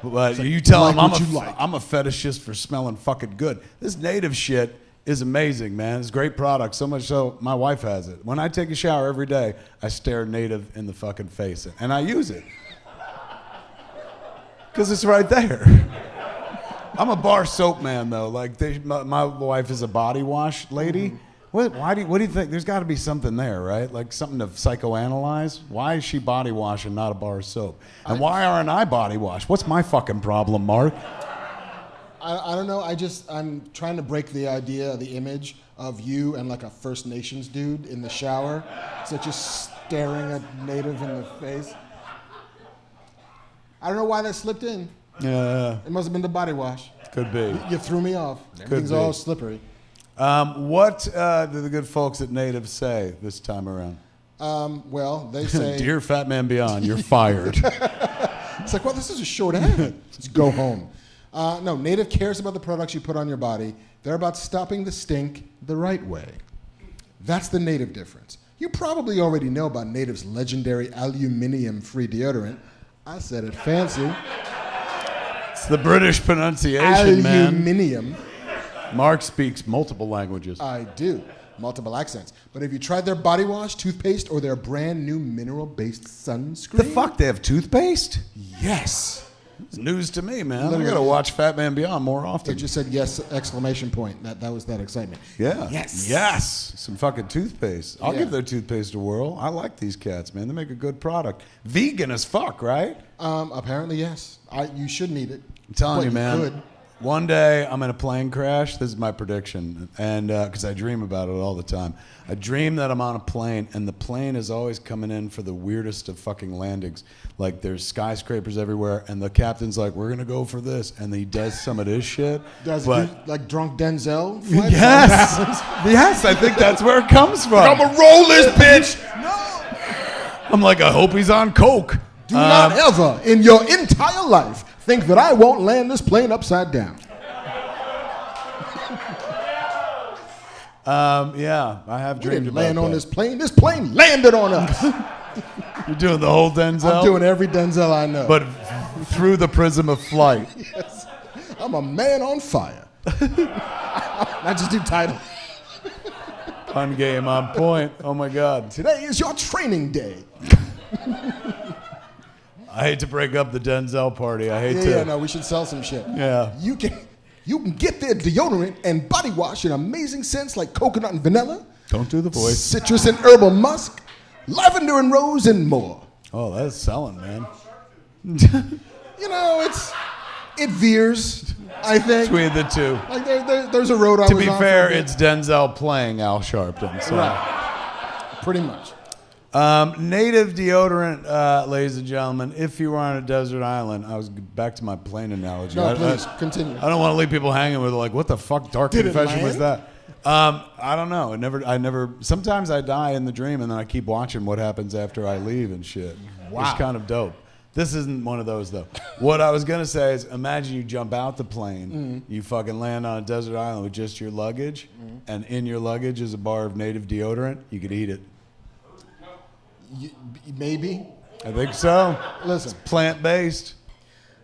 But you tell them, I'm a fetishist for smelling fucking good. This Native shit is amazing, man. It's a great product, so much so my wife has it. When I take a shower every day, I stare Native in the fucking face, and I use it. Because it's right there. I'm a bar soap man, though. Like, my wife is a body wash lady. Mm-hmm. What do you think? There's got to be something there, right? Like something to psychoanalyze? Why is she body wash and not a bar soap? And why aren't I body wash? What's my fucking problem, Mark? I don't know. I'm trying to break the idea, the image of you and like a First Nations dude in the shower. So just staring at Native in the face. I don't know why that slipped in. Yeah, It must have been the body wash. could be. You threw me off. Everything's be. all slippery. What do the good folks at Native say this time around? Well, they say... Dear Fat Man Beyond, you're fired. It's like, well, this is a short ad. Let's go home. No, Native cares about the products you put on your body. They're about stopping the stink the right way. That's the Native difference. You probably already know about Native's legendary aluminium-free deodorant. I said it fancy. It's the British pronunciation, man. Aluminium. Mark speaks multiple languages. I do. Multiple accents. But have you tried their body wash, toothpaste, or their brand new mineral-based sunscreen? The fuck? They have toothpaste? Yes. It's news to me, man. Literally. I gotta watch Fat Man Beyond more often. It just said yes, exclamation point. That was that excitement. Yeah. Yes. Yes. Some fucking toothpaste. I'll Yeah. give their toothpaste a whirl. I like these cats, man. They make a good product. Vegan as fuck, right? Apparently, yes. You should need it. I'm telling But you, man. could. One day I'm in a plane crash. This is my prediction, and because I dream about it all the time. I dream that I'm on a plane, and the plane is always coming in for the weirdest of fucking landings. Like there's skyscrapers everywhere, and the captain's like, "We're gonna go for this," and he does some of this shit. Does but it do, like drunk Denzel? flights? yes, yes, I think that's where it comes from. I'm gonna roll this bitch. I'm like, I hope he's on coke. Do not ever in your entire life think that I won't land this plane upside down. Yeah, I have We dreamed didn't about land on that. this plane. This plane landed on us. You're doing the whole Denzel, I'm doing every Denzel I know. but through the prism of flight. Yes. I'm a man on fire. I just do title. Fun game on point. Oh my God. Today is your training day. I hate to break up the Denzel party. I hate to. Yeah, no, we should sell some shit. Yeah. You can get their deodorant and body wash in amazing scents like coconut and vanilla, Don't do the voice. citrus and herbal musk, lavender and rose, and more. Oh, that's selling, man. You know, it veers, I think. Between the two. Like there's a road I To was be on fair, for a bit. it's Denzel playing Al Sharpton. So. Right. Pretty much. Native deodorant, ladies and gentlemen. If you were on a desert island, I was back to my plane analogy. No, please continue. I don't want to leave people hanging with like, what the fuck dark Did it confession was land? that? I don't know. I never. Sometimes I die in the dream, and then I keep watching what happens after I leave and shit. Wow. It's kind of dope. This isn't one of those though. What I was gonna say is, imagine you jump out the plane, you fucking land on a desert island with just your luggage, and in your luggage is a bar of native deodorant. You could eat it. Maybe. I think so. Listen. Plant-based.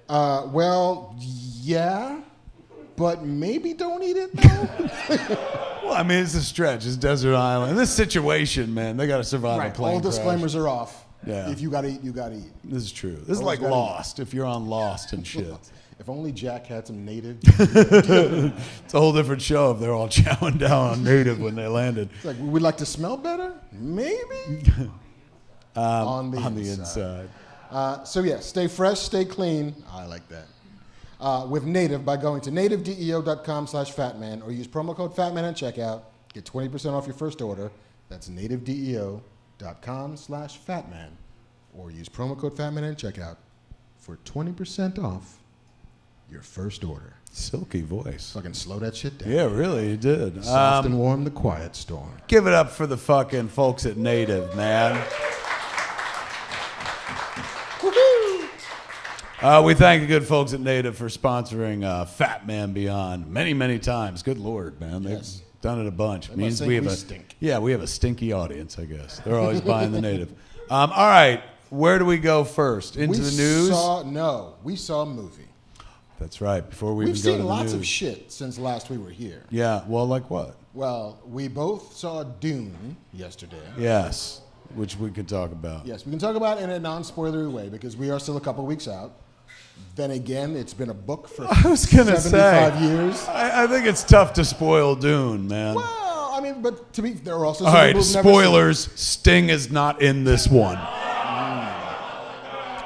Well, yeah, but maybe don't eat it though. Well, I mean, it's a stretch. It's desert island. In this situation, man, they got to survive a plane All crash. disclaimers are off. Yeah. If you gotta eat, you gotta eat. This is true. This is Always like gotta Lost. If you're on Lost and shit. If only Jack had some native. It's a whole different show if they're all chowing down on native when they landed. It's like, would we like to smell better? Maybe. On the inside. So yeah, stay fresh, stay clean. I like that. With Native by going to nativedeo.com/fatman or use promo code fatman at checkout. Get 20% off your first order. That's nativedeo.com/fatman or use promo code fatman at checkout for 20% off your first order. Silky voice. Fucking slow that shit down. Yeah, really, you did. Soft and warm, the quiet storm. Give it up for the fucking folks at Native, man. We thank the good folks at Native for sponsoring Fat Man Beyond many, many times. Good Lord, man. They've done it a bunch. They must think we stink. Yeah, we have a stinky audience, I guess. They're always buying the Native. All right, where do we go first? Into the news? We saw a movie. That's right. Before we We've even go to seen the lots news. of shit since last we were here. Yeah, well, like what? Well, we both saw Dune yesterday. Yes, which we could talk about. Yes, we can talk about it in a non-spoilery way because we are still a couple weeks out. Then again, it's been a book for I was gonna 75 say, years. I think it's tough to spoil Dune, man. Well, I mean, but to be, there are also All some right, people who've never seen it. spoilers. Sting is not in this one.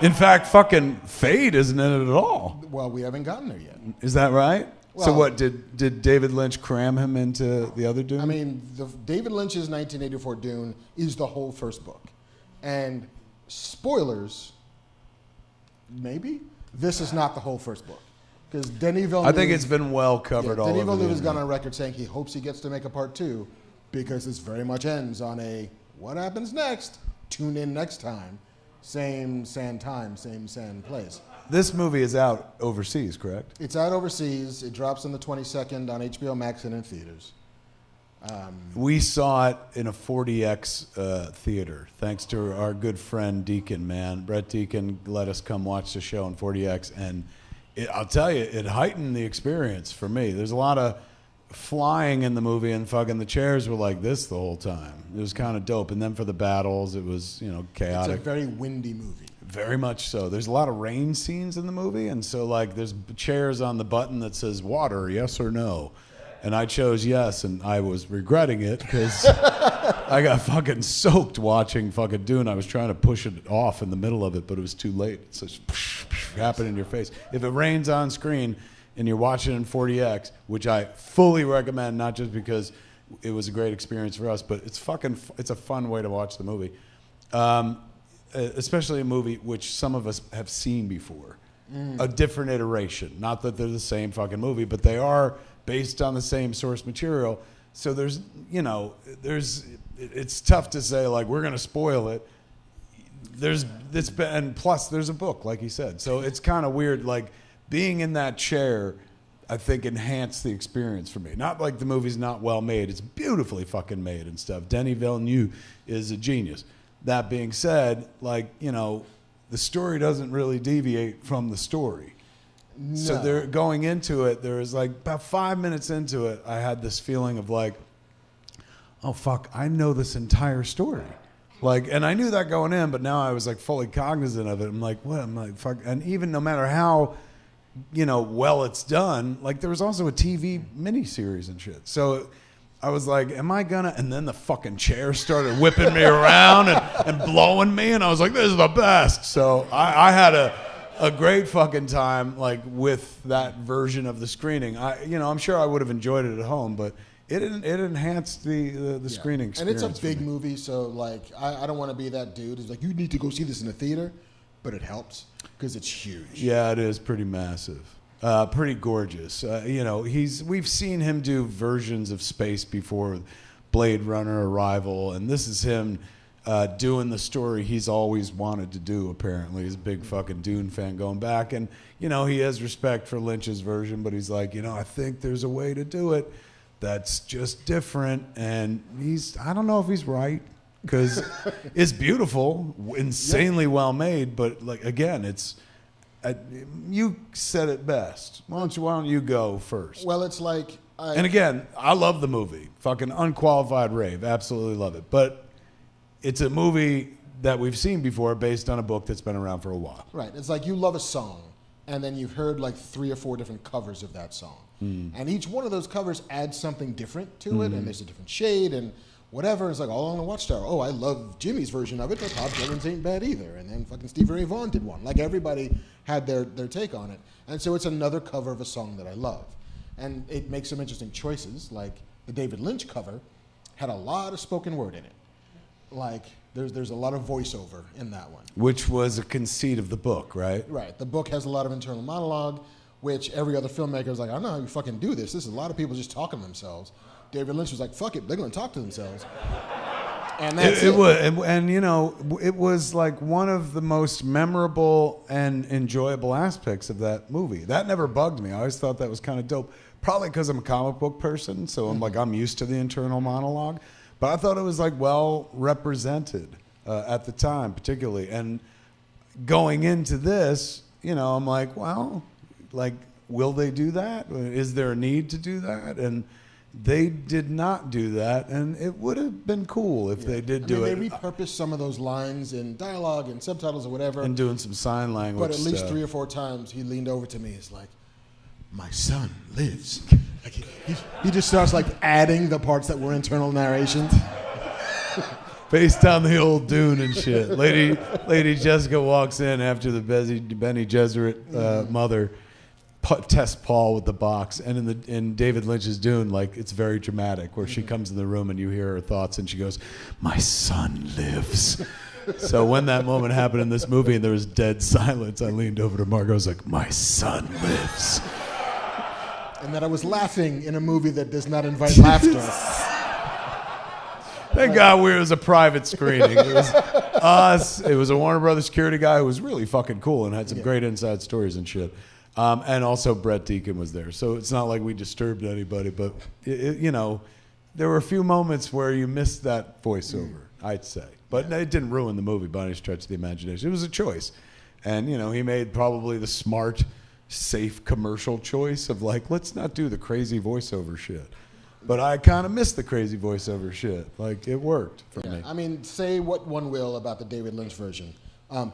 In fact, fucking Fade isn't in it at all. Well, we haven't gotten there yet. Is that right? So what, did David Lynch cram him into the other Dune? I mean, David Lynch's 1984 Dune is the whole first book. And spoilers, maybe, this is not the whole first book. Because Denis Villeneuve... I think it's been well covered all over Denis Villeneuve has the gone on record saying he hopes he gets to make a part 2 because this very much ends on a what happens next? Tune in next time. Same sand time, same sand place. This movie is out overseas, correct? It's out overseas. It drops on the 22nd on HBO Max and in theaters. We saw it in a 40X theater, thanks to our good friend Deacon, man. Brett Deacon let us come watch the show in 40X, and I'll tell you, it heightened the experience for me. There's a lot of flying in the movie, and fucking the chairs were like this the whole time. It was kind of dope. And then for the battles, it was, chaotic. It's a very windy movie. Very much so. There's a lot of rain scenes in the movie, and so like there's chairs on the button that says water, yes or no. And I chose yes, and I was regretting it because I got fucking soaked watching fucking Dune. I was trying to push it off in the middle of it, but it was too late. It's just happened in your face. If it rains on screen and you're watching in 40X, which I fully recommend, not just because it was a great experience for us, but it's a fun way to watch the movie. Especially a movie which some of us have seen before. A different iteration. Not that they're the same fucking movie, but they are based on the same source material. So it's tough to say, like, we're going to spoil it. And plus there's a book, like he said. So it's kind of weird, like, being in that chair, I think, enhanced the experience for me. Not like the movie's not well made. It's beautifully fucking made and stuff. Denis Villeneuve is a genius. That being said, like, the story doesn't really deviate from the story. No. So they're going into it, there was like about 5 minutes into it, I had this feeling of like, oh fuck, I know this entire story. Like, and I knew that going in, but now I was like fully cognizant of it. I'm like, what? I'm like, fuck. And even no matter how, well it's done, like there was also a TV miniseries and shit. So I was like, am I gonna? And then the fucking chair started whipping me around and blowing me, and I was like, this is the best. So I had a great fucking time, like, with that version of the screening. I'm sure I would have enjoyed it at home, but it enhanced the screening experience. And it's a big movie, so like I don't want to be that dude who's like, you need to go see this in a theater, but it helps because it's huge. Yeah, it is pretty massive. Pretty gorgeous. We've seen him do versions of space before, Blade Runner, Arrival, and this is him doing the story he's always wanted to do, apparently. He's a big fucking Dune fan going back, and he has respect for Lynch's version, but he's like, I think there's a way to do it that's just different, and I don't know if he's right, because it's beautiful, insanely well made, but like, again, you said it best. Why don't you go first? Well, it's like... And again, I love the movie. Fucking unqualified rave. Absolutely love it. But it's a movie that we've seen before based on a book that's been around for a while. Right. It's like you love a song, and then you've heard like 3 or 4 different covers of that song. And each one of those covers adds something different to it, and there's a different shade and whatever. It's like all on the Watchtower. Oh, I love Jimmy's version of it, but Bob Dylan's ain't bad either. And then fucking Stevie Ray Vaughan did one. Like, everybody had their take on it. And so it's another cover of a song that I love. And it makes some interesting choices. Like, the David Lynch cover had a lot of spoken word in it. Like, there's a lot of voiceover in that one. Which was a conceit of the book, right? Right. The book has a lot of internal monologue, which every other filmmaker is like, I don't know how you fucking do this. This is a lot of people just talking to themselves. David Lynch was like, fuck it, they're going to talk to themselves. And that's it. It was like one of the most memorable and enjoyable aspects of that movie. That never bugged me. I always thought that was kind of dope. Probably because I'm a comic book person, so I'm used to the internal monologue. But I thought it was like well represented at the time, particularly. And going into this, I'm like, well, like, will they do that? Is there a need to do that? And they did not do that, and it would have been cool if they did do it. They repurposed some of those lines in dialogue and subtitles or whatever. And doing some sign language But at least stuff. 3 or 4 times he leaned over to me. It's like, my son lives. Like he just starts like adding the parts that were internal narration. Based on the old Dune and shit. Lady Jessica walks in after the Benny Gesserit mother test Paul with the box. And in David Lynch's Dune, like, it's very dramatic, where she comes in the room and you hear her thoughts, and she goes, "My son lives." So when that moment happened in this movie and there was dead silence, I leaned over to Margot. I was like, "My son lives." And that I was laughing in a movie that does not invite laughter. Thank God it was a private screening. It was us. It was a Warner Brothers security guy who was really fucking cool and had some great inside stories and shit. And also Brett Deacon was there. So it's not like we disturbed anybody, but you know, there were a few moments where you missed that voiceover, I'd say. But it didn't ruin the movie by any stretch of the imagination. It was a choice. And, you know, he made probably the smart, safe commercial choice of like, let's not do the crazy voiceover shit. But I kind of missed the crazy voiceover shit. Like, it worked for me. I mean, say what one will about the David Lynch version.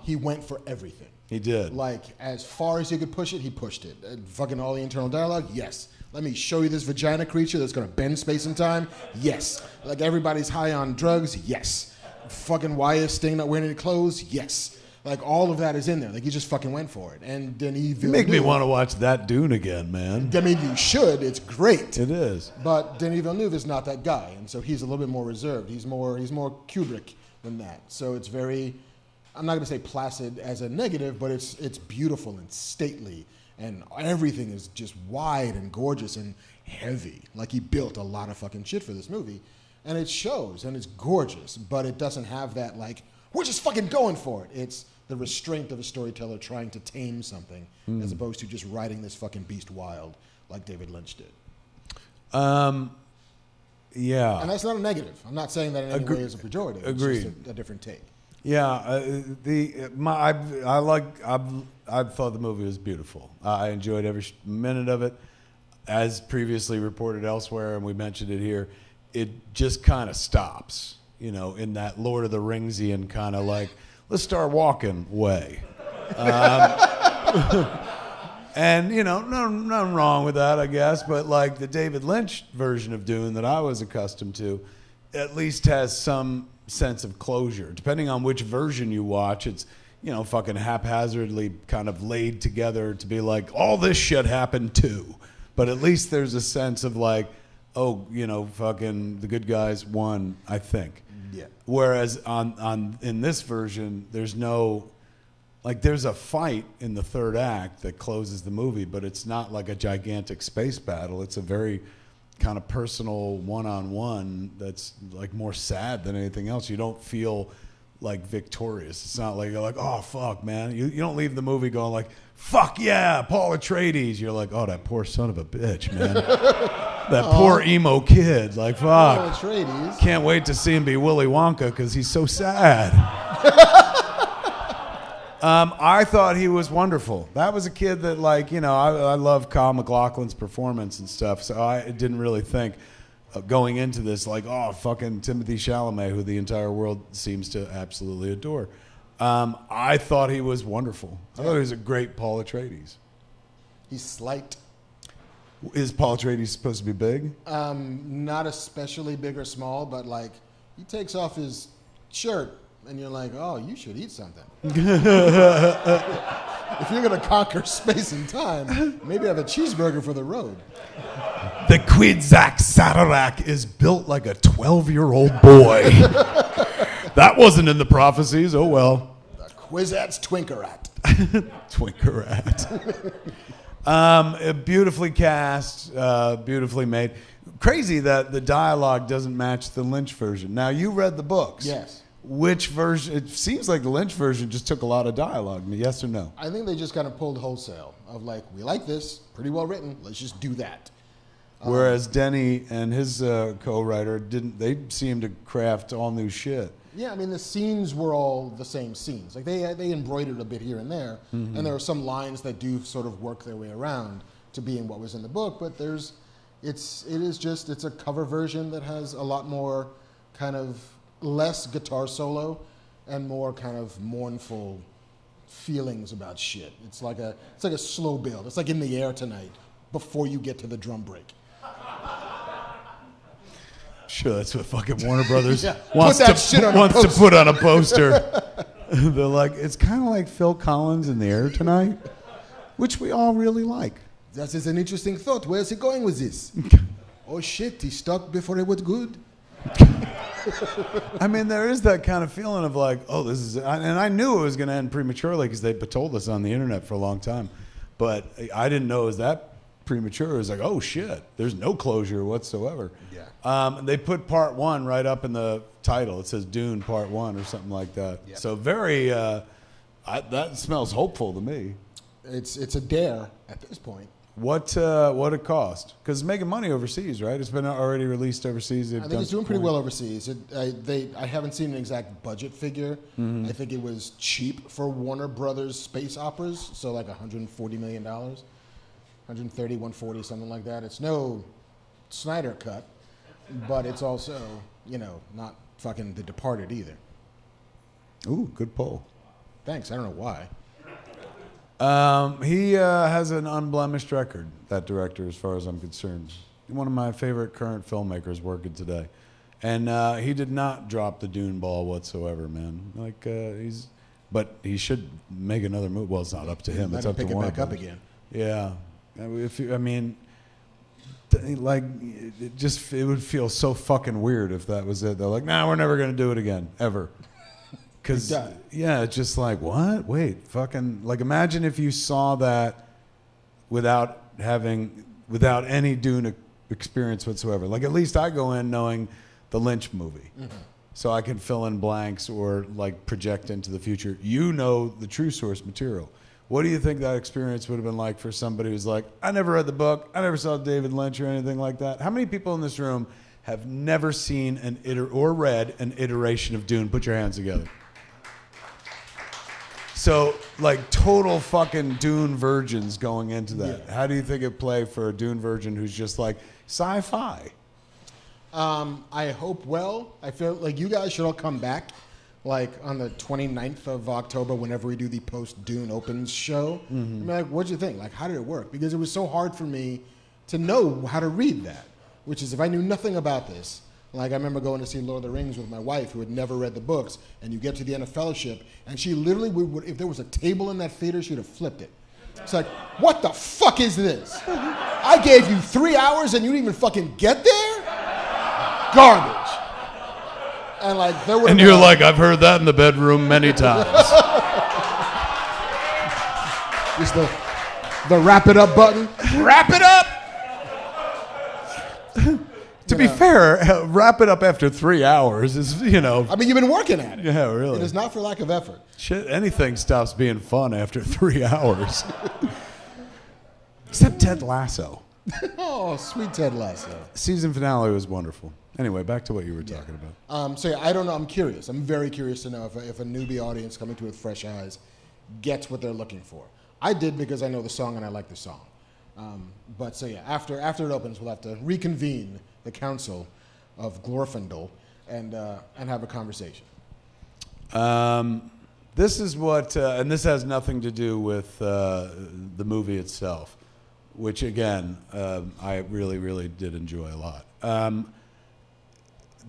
He went for everything. He did. Like, as far as he could push it, he pushed it. Fucking all the internal dialogue, yes. Let me show you this vagina creature that's going to bend space and time, yes. Like, everybody's high on drugs, yes. Fucking why is Sting not wearing any clothes, yes. Like, all of that is in there. Like, he just fucking went for it. And Denis Villeneuve... You make me want to watch that Dune again, man. I mean, you should. It's great. It is. But Denis Villeneuve is not that guy, and so he's a little bit more reserved. He's more Kubrick than that. So it's very... I'm not going to say placid as a negative, but it's beautiful and stately, and everything is just wide and gorgeous and heavy. Like, he built a lot of fucking shit for this movie, and it shows, and it's gorgeous, but it doesn't have that, like, we're just fucking going for it. It's the restraint of a storyteller trying to tame something, as opposed to just riding this fucking beast wild like David Lynch did. Yeah. And that's not a negative. I'm not saying that in any way is a pejorative. Agreed. It's just a different take. Yeah, I thought the movie was beautiful. I enjoyed every minute of it. As previously reported elsewhere, and we mentioned it here, it just kind of stops, you know, in that Lord of the Ringsian kind of like, let's start walking way. And, you know, nothing wrong with that, I guess, but like the David Lynch version of Dune that I was accustomed to at least has some sense of closure. Depending on which version you watch, it's, you know, fucking haphazardly kind of laid together to be like, all this shit happened too. But at least there's a sense of like, oh, you know, fucking the good guys won, I think. Yeah. Whereas in this version, there's no, like, there's a fight in the third act that closes the movie, but it's not like a gigantic space battle. It's a very kind of personal one-on-one that's like more sad than anything else. You don't feel like victorious. It's not like you're like, oh fuck, man. You don't leave the movie going like, fuck yeah, Paul Atreides. You're like, oh, that poor son of a bitch, man. That poor emo kid. Like, fuck. Paul Atreides. Can't wait to see him be Willy Wonka because he's so sad. I thought he was wonderful. That was a kid that, like, you know, I love Kyle MacLachlan's performance and stuff, so I didn't really think going into this, like, oh, fucking Timothée Chalamet, who the entire world seems to absolutely adore. I thought he was wonderful. I thought he was a great Paul Atreides. He's slight. Is Paul Atreides supposed to be big? Not especially big or small, but, like, he takes off his shirt, and you're like, oh, you should eat something. If you're going to conquer space and time, maybe have a cheeseburger for the road. The Kwisatz Haderach is built like a 12-year-old boy. That wasn't in the prophecies. Oh, well. The Kwisatz Twinkerat. Twinkerat. Beautifully cast, beautifully made. Crazy that the dialogue doesn't match the Lynch version. Now, you read the books. Yes. Which version? It seems like the Lynch version just took a lot of dialogue. Yes or no? I think they just kind of pulled wholesale of like, we like this, pretty well written, let's just do that. Whereas Denny and his co-writer they seemed to craft all new shit. Yeah, I mean, the scenes were all the same scenes. Like, they embroidered a bit here and there, and there are some lines that do sort of work their way around to being what was in the book, but it's a cover version that has a lot more kind of less guitar solo and more kind of mournful feelings about shit. It's like a slow build. It's like In the Air Tonight before you get to the drum break. Sure, that's what fucking Warner Brothers Yeah, wants put that to shit on a wants to poster. put on a poster. They're like, it's kind of like Phil Collins In the Air Tonight, which we all really like. That is an interesting thought. Where's he going with this? Oh shit, he stopped before it was good. I mean, there is that kind of feeling of like, oh, this is, and I knew it was going to end prematurely because they told us on the internet for a long time, but I didn't know it was that premature. It was like, oh shit, there's no closure whatsoever. Yeah. They put part 1 right up in the title. It says Dune Part 1 or something like that. Yep. So very, that smells hopeful to me. It's a dare at this point. What it cost? Because it's making money overseas, right? It's been already released overseas. I think it's doing pretty well overseas. I haven't seen an exact budget figure. Mm-hmm. I think it was cheap for Warner Brothers space operas, so like $140 million, 130, 140, something like that. It's no Snyder cut, but it's also, not fucking The Departed either. Ooh, good poll. Thanks. I don't know why. He has an unblemished record, that director, as far as I'm concerned. One of my favorite current filmmakers working today. And he did not drop the Dune ball whatsoever, man. But he should make another movie. Well, it's not up to him. It's up to Warner. Pick it back up again. Yeah. It would feel so fucking weird if that was it. They're like, nah, we're never going to do it again, ever. Because, yeah, it's just like, what? Wait, fucking, like, imagine if you saw that without any Dune experience whatsoever. Like, at least I go in knowing the Lynch movie. Mm-hmm. So I can fill in blanks or, like, project into the future. You know the true source material. What do you think that experience would have been like for somebody who's like, I never read the book, I never saw David Lynch or anything like that? How many people in this room have never seen or read an iteration of Dune? Put your hands together. So, like, total fucking Dune virgins going into that. Yeah. How do you think it play for a Dune virgin who's just like, sci-fi? I hope well. I feel like you guys should all come back, like, on the 29th of October, whenever we do the post-Dune Opens show. Mm-hmm. Like, what'd you think? Like, how did it work? Because it was so hard for me to know how to read that, which is if I knew nothing about this. Like, I remember going to see Lord of the Rings with my wife, who had never read the books, and you get to the end of Fellowship, and she literally would, if there was a table in that theater, she would have flipped it. It's like, what the fuck is this? I gave you 3 hours and you didn't even fucking get there? Garbage. And like, there would. And you're like, I've heard that in the bedroom many times. Just the wrap it up button. Wrap it up. To be fair, wrap it up after 3 hours is, I mean, you've been working at it. Yeah, really. It is not for lack of effort. Shit, anything stops being fun after 3 hours. Except Ted Lasso. Oh, sweet Ted Lasso. Season finale was wonderful. Anyway, back to what you were talking about. So, I don't know. I'm curious. I'm very curious to know if a newbie audience coming to it with fresh eyes gets what they're looking for. I did because I know the song and I like the song. After it opens, we'll have to reconvene the Council of Glorfindel and have a conversation. This is what, and this has nothing to do with the movie itself, which again, I really, really did enjoy a lot.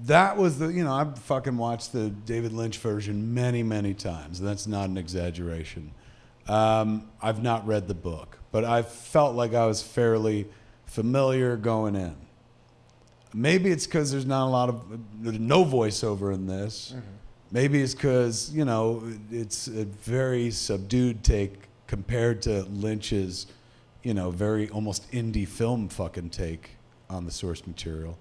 That was I've fucking watched the David Lynch version many, many times, and that's not an exaggeration. I've not read the book, but I felt like I was fairly familiar going in. Maybe it's because there's no voiceover in this. Mm-hmm. Maybe it's because, it's a very subdued take compared to Lynch's, very almost indie film fucking take on the source material.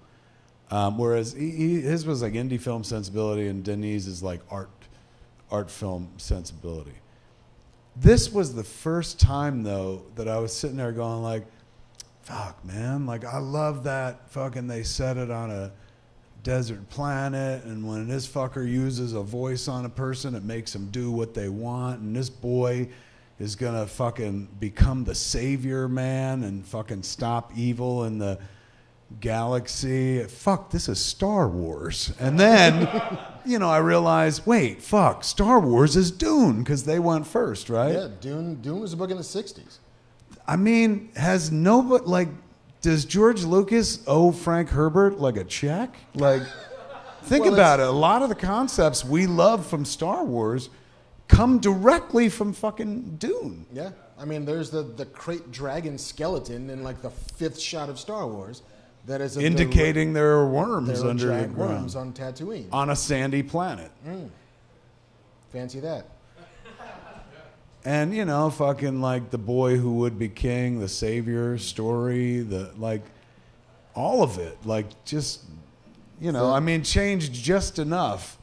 Whereas his was like indie film sensibility and Denis is like art film sensibility. This was the first time, though, that I was sitting there going like, fuck, man, like I love that fucking they set it on a desert planet, and when this fucker uses a voice on a person, it makes them do what they want, and this boy is gonna fucking become the savior, man, and fucking stop evil in the galaxy. Fuck, this is Star Wars. And then, I realized, wait, fuck, Star Wars is Dune, because they went first, right? Yeah, Dune was a book in the 60s. I mean, does George Lucas owe Frank Herbert like a check? Like, think about it. A lot of the concepts we love from Star Wars come directly from fucking Dune. Yeah. I mean, there's the crate dragon skeleton in like the 5th shot of Star Wars. That is indicating there are worms there are under the giant ground. worms on Tatooine. On a sandy planet. Fancy that. And, you know, fucking like the boy who would be king, the savior story, all of it. Like, just, you know, I mean, changed just enough.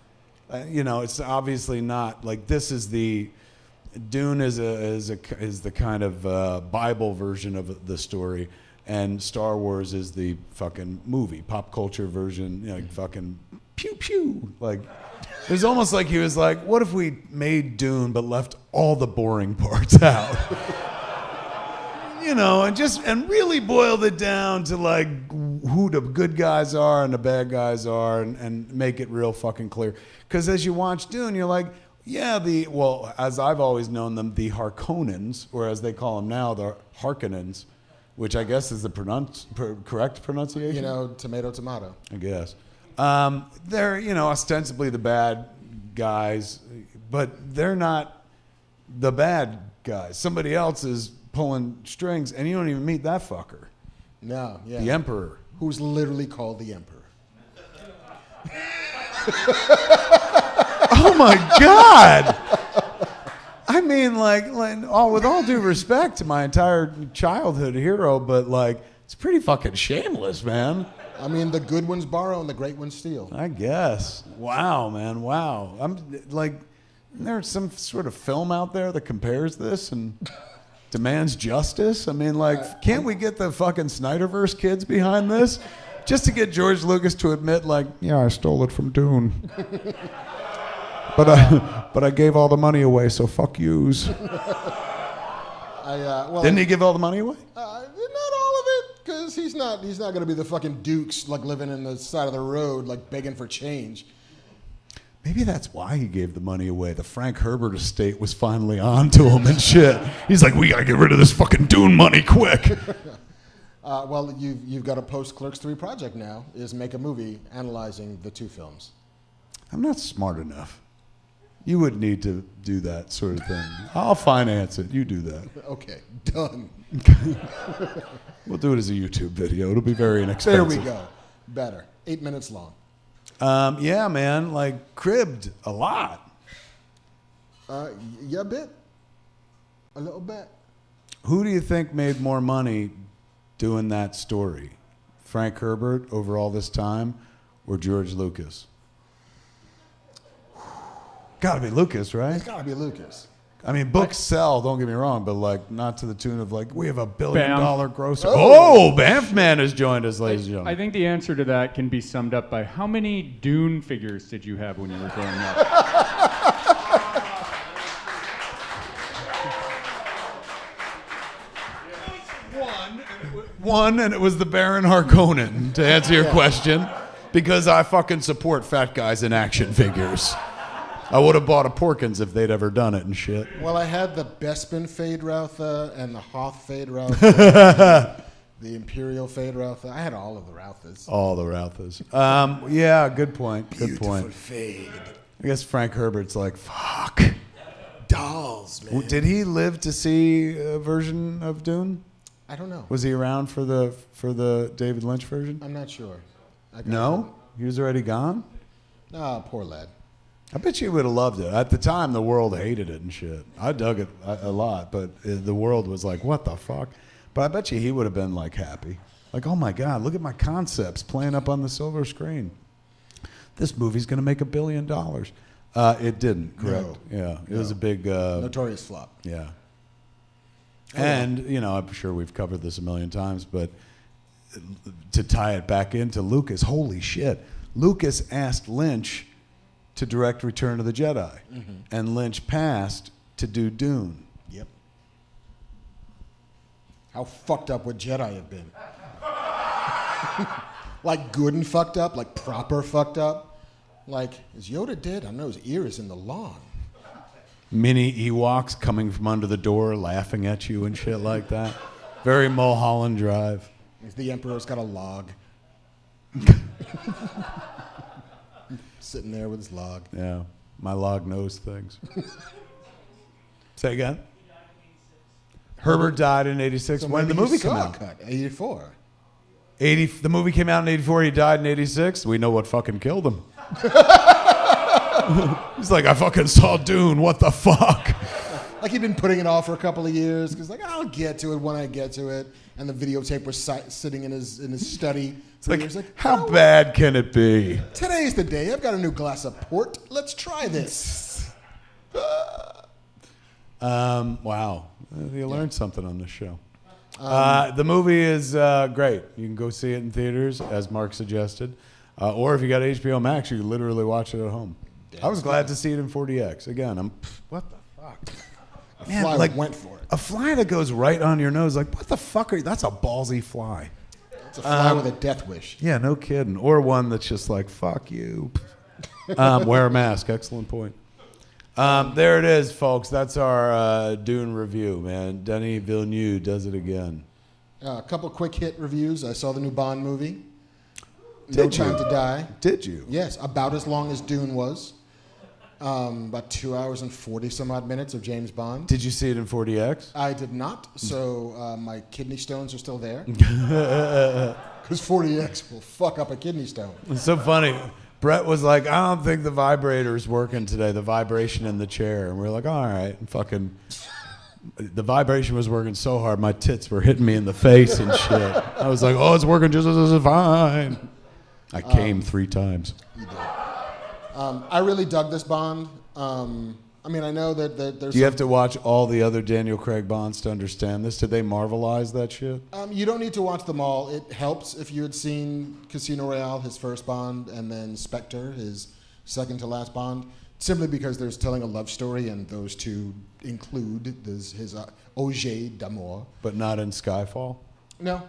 You know, it's obviously not, like, this is the, Dune is the kind of Bible version of the story. And Star Wars is the fucking movie, pop culture version, you know, like fucking pew pew. Like, it was almost like he was like, what if we made Dune but left all the boring parts out? You know, and really boiled it down to like who the good guys are and the bad guys are and make it real fucking clear. Because as you watch Dune, you're like, yeah, as I've always known them, the Harkonnens, or as they call them now, the Harkonnens. Which I guess is the correct pronunciation? You know, tomato. I guess. They're, you know, ostensibly the bad guys, but they're not the bad guys. Somebody else is pulling strings, and you don't even meet that fucker. No, yeah. The Emperor. Who's literally called the Emperor. Oh, my God! I mean, like with all due respect to my entire childhood hero, but like, it's pretty fucking shameless, man. I mean, the good ones borrow and the great ones steal. I guess. Wow, man. Wow. I'm like, there's some sort of film out there that compares this and demands justice. I mean, like, can't we get the fucking Snyderverse kids behind this, just to get George Lucas to admit, like, yeah, I stole it from Dune. But I gave all the money away, so fuck yous. Didn't he give all the money away? Not all of it, because he's not going to be the fucking dukes like living in the side of the road like begging for change. Maybe that's why he gave the money away. The Frank Herbert estate was finally on to him and shit. He's like, we gotta get rid of this fucking Dune money quick. Well, you've got a post-Clerks 3 project now, is make a movie analyzing the 2 films. I'm not smart enough. You would need to do that sort of thing. I'll finance it. You do that. Okay, done. We'll do it as a YouTube video. It'll be very inexpensive. There we go. Better. 8 minutes long. Yeah, man. Like, cribbed a lot. Yeah, a bit. A little bit. Who do you think made more money doing that story? Frank Herbert over all this time or George Lucas? Gotta be Lucas, right? It's gotta be Lucas. I mean, books sell, don't get me wrong, but like not to the tune of like, we have $1 billion gross. Oh, Banff Man has joined us, ladies and gentlemen. I think the answer to that can be summed up by how many Dune figures did you have when you were growing up? One, and it was the Baron Harkonnen, to answer your question, because I fucking support fat guys in action figures. I would have bought a Porkins if they'd ever done it and shit. Well, I had the Bespin Fade Routha and the Hoth Fade Routha, the Imperial Fade Routha. I had all of the Routhas. All the Routhas. Yeah, good point. Good Beautiful point. fade. I guess Frank Herbert's like, fuck. Dolls, man. Did he live to see a version of Dune? I don't know. Was he around for the David Lynch version? I'm not sure. No? He was already gone? Ah, poor lad. I bet you would have loved it. At the time, the world hated it and shit. I dug it a lot, but the world was like, what the fuck? But I bet you he would have been like happy. Like, oh my God, look at my concepts playing up on the silver screen. This movie's going to make $1 billion. It didn't, correct? No. Yeah, it was a big... notorious flop. Yeah. And, you know, I'm sure we've covered this a million times, but to tie it back into Lucas, holy shit. Lucas asked Lynch to direct Return of the Jedi, and Lynch passed to do Dune. Yep. How fucked up would Jedi have been? Like good and fucked up? Like proper fucked up? Like, is Yoda dead? I know his ear is in the lawn. Mini Ewoks coming from under the door laughing at you and shit like that. Very Mulholland Drive. The Emperor's got a log. Sitting there with his log. Yeah, my log knows things. Say again? Herbert died in 86. So When did the maybe movie he come saw out? a cut. 84. The movie came out in 84. He died in 86. We know what fucking killed him. He's like, I fucking saw Dune. What the fuck? Like he'd been putting it off for a couple of years because like I'll get to it when I get to it, and the videotape was sitting in his study. It's like, years. Like how bad can it be? Today's the day. I've got a new glass of port. Let's try this. Wow. You learned something on this show. The movie is great. You can go see it in theaters, as Mark suggested. Or if you got HBO Max, you can literally watch it at home. I was glad to see it in 40X. Again, what the fuck? A fly went for it. A fly that goes right on your nose, like, what the fuck are you? That's a ballsy fly. It's a fly with a death wish. Yeah, no kidding. Or one that's just like, fuck you. Wear a mask. Excellent point. There it is, folks. That's our Dune review, man. Denis Villeneuve does it again. A couple quick hit reviews. I saw the new Bond movie. Did No you? Time to Die. Did you? Yes, about as long as Dune was. About 2 hours and 40 some odd minutes of James Bond. Did you see it in 40X? I did not, so my kidney stones are still there. Because 40X will fuck up a kidney stone. It's so funny. Brett was like, I don't think the vibrator's working today, the vibration in the chair. And we were like, all right. And fucking, the vibration was working so hard, my tits were hitting me in the face and shit. I was like, oh, it's working just as fine. I came 3 times. You did. I really dug this Bond. I mean, I know that there's... Do you have to watch all the other Daniel Craig Bonds to understand this? Did they Marvelize that shit? You don't need to watch them all. It helps if you had seen Casino Royale, his first Bond, and then Spectre, his second to last Bond, simply because there's telling a love story, and those two include his Auger d'amour. But not in Skyfall? No.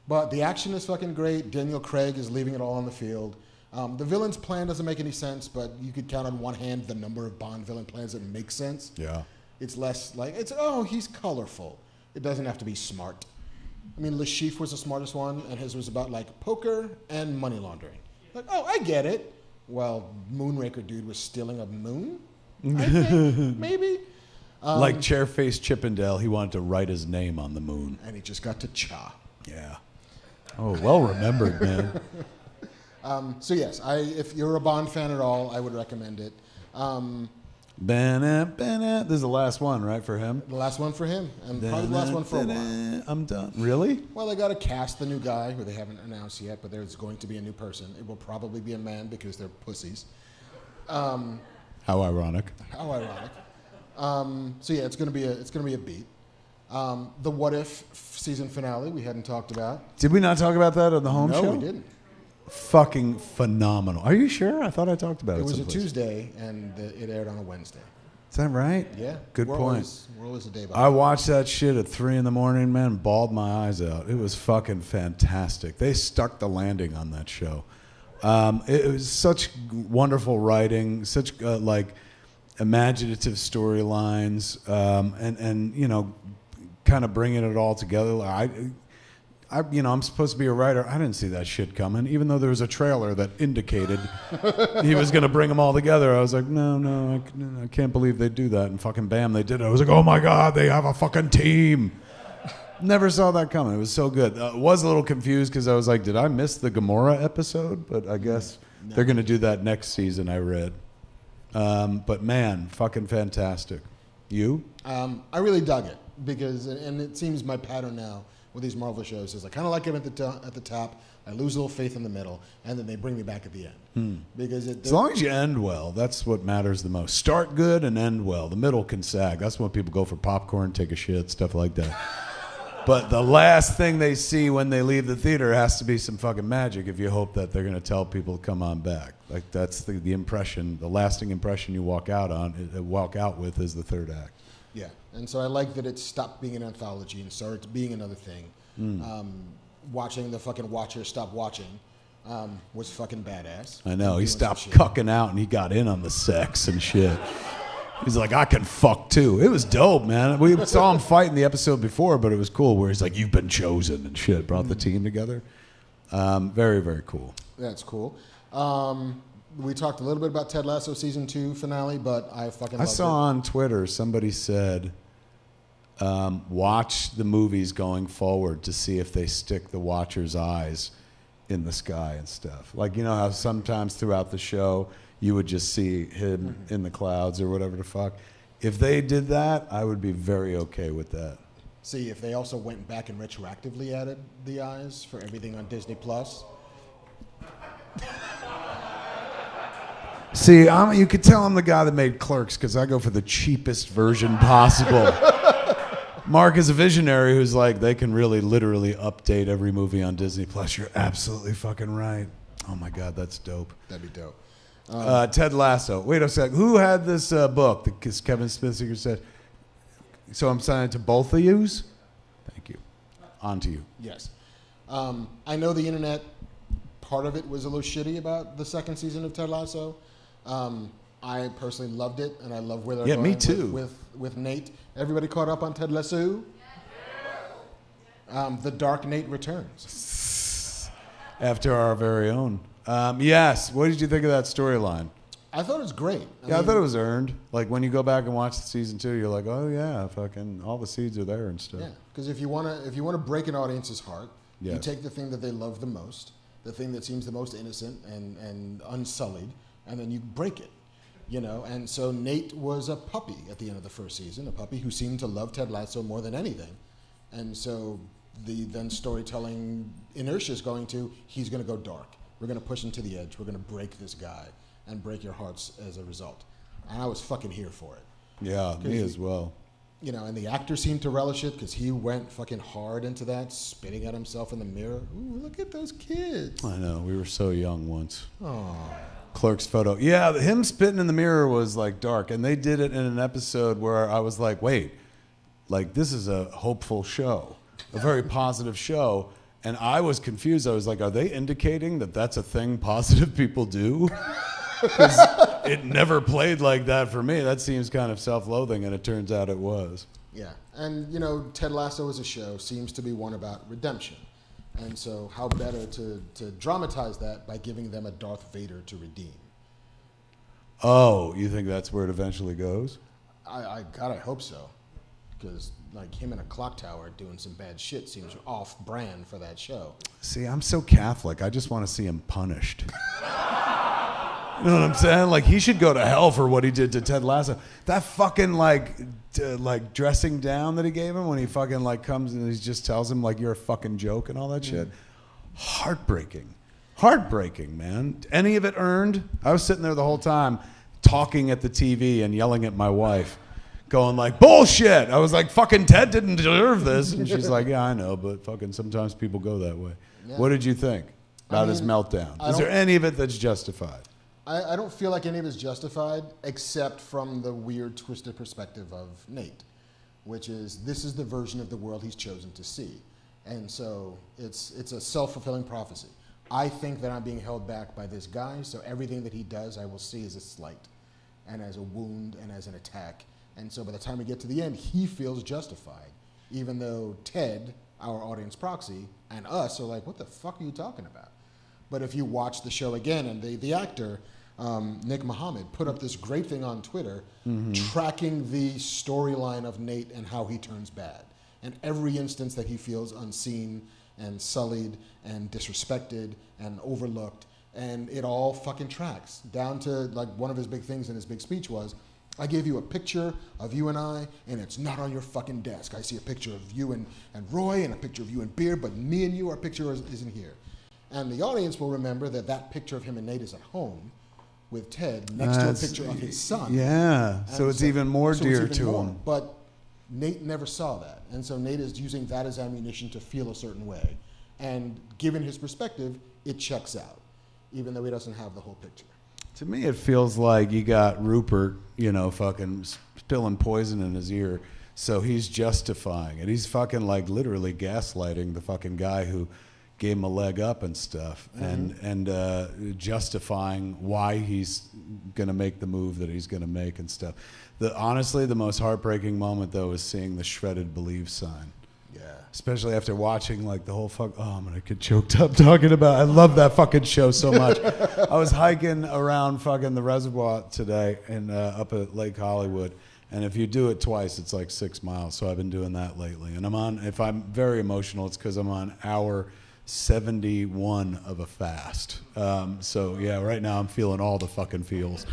But the action is fucking great. Daniel Craig is leaving it all on the field. The villain's plan doesn't make any sense, but you could count on one hand the number of Bond villain plans that make sense. Yeah. It's less like, he's colorful. It doesn't have to be smart. I mean, Le Chiffre was the smartest one, and his was about, like, poker and money laundering. Like, oh, I get it. Well, Moonraker dude was stealing a moon? I think, maybe. Like Chairface Chippendale, he wanted to write his name on the moon. And he just got to cha. Yeah. Oh, well remembered, man. So yes, if you're a Bond fan at all, I would recommend it. Bennett. This is the last one, right, for him? The last one for him, and probably the last one for a while. I'm done. Really? Well, they got to cast the new guy, who they haven't announced yet, but there's going to be a new person. It will probably be a man because they're pussies. How ironic. How ironic. So yeah, it's gonna be a beat. The What If season finale we hadn't talked about. Did we not talk about that on the home show? No, we didn't. Fucking phenomenal. Are you sure? I thought I talked about it. It was a someplace. Tuesday, and it aired on a Wednesday. Is that right? Yeah. Good point. We're always a day by. I watched that shit at 3 a.m, man, bawled my eyes out. It was fucking fantastic. They stuck the landing on that show. It was such wonderful writing, such imaginative storylines, and you know, kind of bringing it all together. I'm supposed to be a writer. I didn't see that shit coming, even though there was a trailer that indicated he was going to bring them all together. I was like, no, I can't believe they do that. And fucking bam, they did it. I was like, oh my God, they have a fucking team. Never saw that coming. It was so good. Was a little confused because I was like, did I miss the Gamora episode? But I guess they're going to do that next season, I read. But man, fucking fantastic. You? I really dug it because, and it seems my pattern now with these Marvel shows is I kind of like them at the top. I lose a little faith in the middle, and then they bring me back at the end. Because as long as you end well, that's what matters the most. Start good and end well. The middle can sag. That's when people go for popcorn, take a shit, stuff like that. But the last thing they see when they leave the theater has to be some fucking magic if you hope that they're going to tell people to come on back. Like that's the impression, the lasting impression you walk out with is the third act. Yeah, and so I like that it stopped being an anthology and started being another thing. Watching the fucking Watcher stop watching was fucking badass. I know, he stopped cucking out and he got in on the sex and shit. He's like, I can fuck too. It was dope, man. We saw him fight in the episode before, but it was cool where he's like, you've been chosen and shit. Brought the team together. Very, very cool. That's cool. We talked a little bit about Ted Lasso season 2 finale, but I fucking loved it. I saw on Twitter somebody said watch the movies going forward to see if they stick the watcher's eyes in the sky and stuff. Like, you know how sometimes throughout the show you would just see him in the clouds or whatever the fuck. If they did that, I would be very okay with that. See, if they also went back and retroactively added the eyes for everything on Disney Plus. See, you could tell I'm the guy that made Clerks because I go for the cheapest version possible. Mark is a visionary who's like, they can really literally update every movie on Disney Plus. You're absolutely fucking right. Oh my God, that's dope. That'd be dope. Ted Lasso. Wait a sec. Who had this book? Because Kevin Smith said. So I'm signing it to both of yous? Thank you. On to you. Yes. I know the internet, part of it was a little shitty about the second season of Ted Lasso. I personally loved it, and I love where they're going me too. With Nate. Everybody caught up on Ted Lasso? The Dark Nate returns. After our very own. Yes. What did you think of that storyline? I thought it was great. I thought it was earned. Like when you go back and watch the season 2, you're like, oh yeah, fucking all the seeds are there and stuff. Yeah, because if you wanna break an audience's heart, yes. You take the thing that they love the most, the thing that seems the most innocent and unsullied, and then you break it. You know, and so Nate was a puppy at the end of the first season, a puppy who seemed to love Ted Lasso more than anything. And so the then storytelling inertia is going to, he's going to go dark. We're going to push him to the edge. We're going to break this guy and break your hearts as a result. And I was fucking here for it. Yeah, me as well. You know, and the actor seemed to relish it because he went fucking hard into that, spitting at himself in the mirror. Ooh, look at those kids. I know, we were so young once. Oh. Clerk's photo. Yeah, him spitting in the mirror was like dark. And they did it in an episode where I was like, wait, like this is a hopeful show, a very positive show. And I was confused. I was like, are they indicating that that's a thing positive people do? Because it never played like that for me. That seems kind of self-loathing, and it turns out it was. Yeah, and you know, Ted Lasso as a show seems to be one about redemption. And so how better to dramatize that by giving them a Darth Vader to redeem? Oh, you think that's where it eventually goes? I hope so. Because like him in a clock tower doing some bad shit seems off brand for that show. See, I'm so Catholic. I just want to see him punished. You know what I'm saying? Like he should go to hell for what he did to Ted Lasso. That fucking like dressing down that he gave him when he fucking like comes and he just tells him like you're a fucking joke and all that shit. Heartbreaking. Heartbreaking, man. Any of it earned? I was sitting there the whole time talking at the TV and yelling at my wife, going like, bullshit. I was like, fucking Ted didn't deserve this. And she's like, yeah, I know, but fucking sometimes people go that way. Yeah. What did you think about his meltdown? Is there any of it that's justified? I don't feel like any of it is justified, except from the weird, twisted perspective of Nate, which is this is the version of the world he's chosen to see. And so it's a self-fulfilling prophecy. I think that I'm being held back by this guy, so everything that he does I will see as a slight and as a wound and as an attack. And so by the time we get to the end, he feels justified, even though Ted, our audience proxy, and us are like, what the fuck are you talking about? But if you watch the show again, and the actor, Nick Mohammed, put up this great thing on Twitter tracking the storyline of Nate and how he turns bad. And every instance that he feels unseen and sullied and disrespected and overlooked, and it all fucking tracks. Down to, like, one of his big things in his big speech was, I gave you a picture of you and I, and it's not on your fucking desk. I see a picture of you and Roy and a picture of you and Beard, but me and you, our picture isn't here. And the audience will remember that that picture of him and Nate is at home with Ted next to a picture of his son. Yeah, and so it's even more dear to him. But Nate never saw that. And so Nate is using that as ammunition to feel a certain way. And given his perspective, it checks out, even though he doesn't have the whole picture. To me, it feels like you got Rupert, you know, fucking spilling poison in his ear. So he's justifying it. He's fucking like literally gaslighting the fucking guy who gave him a leg up and stuff, and justifying why he's gonna make the move that he's gonna make and stuff. Honestly, the most heartbreaking moment though is seeing the shredded believe sign. Yeah. Especially after watching like the whole I'm gonna get choked up talking about. I love that fucking show so much. I was hiking around fucking the reservoir today and up at Lake Hollywood. And if you do it twice, it's like 6 miles. So I've been doing that lately. And if I'm very emotional, it's because I'm on hour 71 of a fast. So yeah, right now I'm feeling all the fucking feels.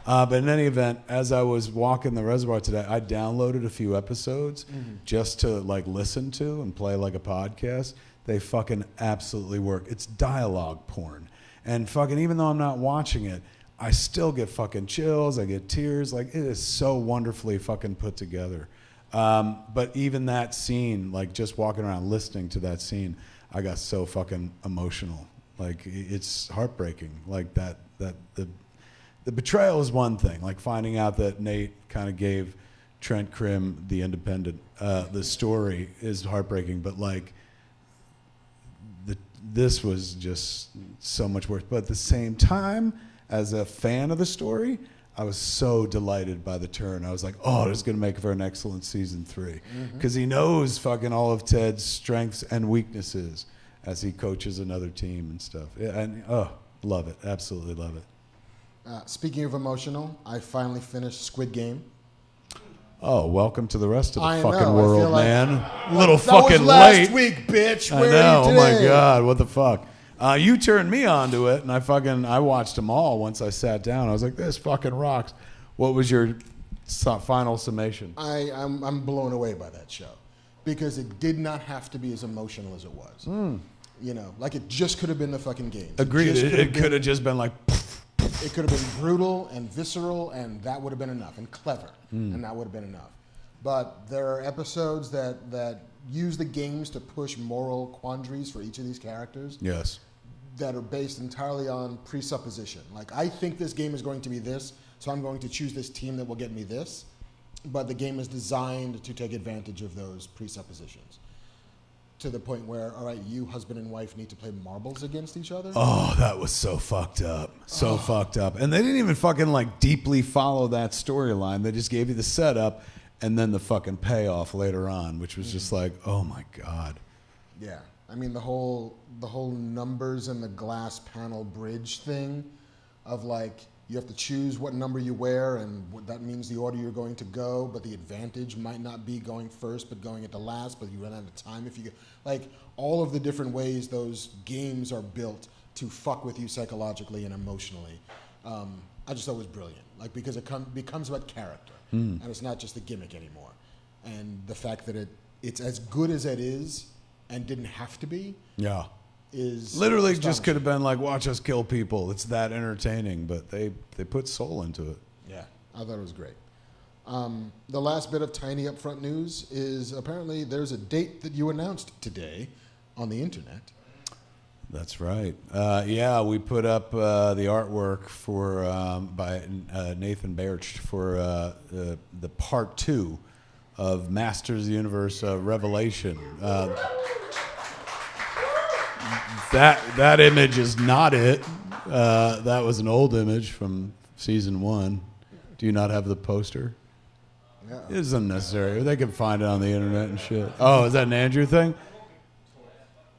But in any event, as I was walking the reservoir today, I downloaded a few episodes just to like listen to and play like a podcast. They fucking absolutely work. It's dialogue porn. And fucking even though I'm not watching it, I still get fucking chills. I get tears. Like, it is so wonderfully fucking put together. But even that scene, like just walking around listening to that scene, I got so fucking emotional. Like, it's heartbreaking. Like the betrayal is one thing. Like finding out that Nate kind of gave Trent Krim, the Independent, the story is heartbreaking. But like, this was just so much worse. But at the same time, as a fan of the story, I was so delighted by the turn. I was like, oh, this is going to make for an excellent season 3. Because he knows fucking all of Ted's strengths and weaknesses as he coaches another team and stuff. Yeah, and love it. Absolutely love it. Speaking of emotional, I finally finished Squid Game. Oh, welcome to the rest of the I fucking know, world, like, man. A little that fucking was last late. week, bitch. I Where know. are you Oh my today? God, what the fuck? You turned me onto it, and I watched them all once I sat down. I was like, this fucking rocks. What was your final summation? I'm blown away by that show because it did not have to be as emotional as it was. You know, like it just could have been the fucking game. Agreed. It could have just been like. It could have been brutal and visceral, and that would have been enough, and clever, and that would have been enough. But there are episodes that use the games to push moral quandaries for each of these characters. Yes. That are based entirely on presupposition. Like, I think this game is going to be this, so I'm going to choose this team that will get me this. But the game is designed to take advantage of those presuppositions. To the point where, all right, you, husband and wife, need to play marbles against each other? Oh, that was so fucked up. So fucked up. And they didn't even fucking like deeply follow that storyline. They just gave you the setup and then the fucking payoff later on, which was just like, oh my God. Yeah. I mean, the whole numbers and the glass panel bridge thing of like, you have to choose what number you wear and what that means the order you're going to go, but the advantage might not be going first, but going at the last, but you run out of time if you get, like, all of the different ways those games are built to fuck with you psychologically and emotionally. I just thought it was brilliant, like, because it becomes about character, and it's not just a gimmick anymore. And the fact that it's as good as it is and didn't have to be. Yeah. Is literally just could have been like, watch us kill people. It's that entertaining, but they put soul into it. Yeah, I thought it was great. The last bit of tiny upfront news is apparently there's a date that you announced today on the internet. That's right. Yeah, we put up the artwork for by Nathan Baerch for the part 2 of Masters of the Universe Revelation. That image is not it. That was an old image from season 1. Do you not have the poster? Yeah. It's unnecessary. They can find it on the internet and shit. Oh, is that an Andrew thing?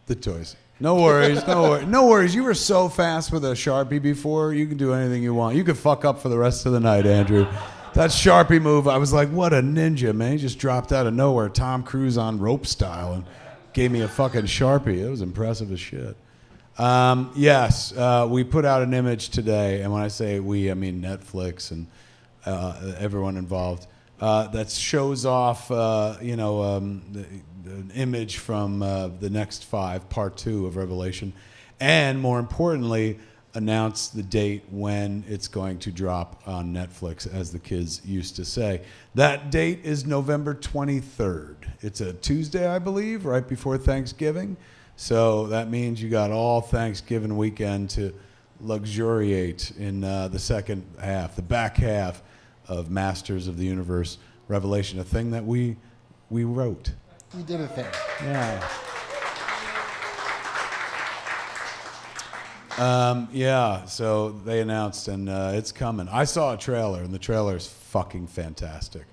The toys. No worries. No worries. You were so fast with a Sharpie before. You can do anything you want. You could fuck up for the rest of the night, Andrew. That Sharpie move, I was like, what a ninja, man. He just dropped out of nowhere, Tom Cruise on rope style, and gave me a fucking Sharpie. It was impressive as shit. Yes, we put out an image today, and when I say we, I mean Netflix and everyone involved, that shows off, an image from the next 5, part 2 of Revelation, and more importantly, announce the date when it's going to drop on Netflix, as the kids used to say. That date is November 23rd. It's a Tuesday, I believe, right before Thanksgiving. So that means you got all Thanksgiving weekend to luxuriate in the second half, the back half of Masters of the Universe Revelation, a thing that we wrote. We did a thing. Yeah. Yeah, so they announced, and it's coming. I saw a trailer, and the trailer is fucking fantastic.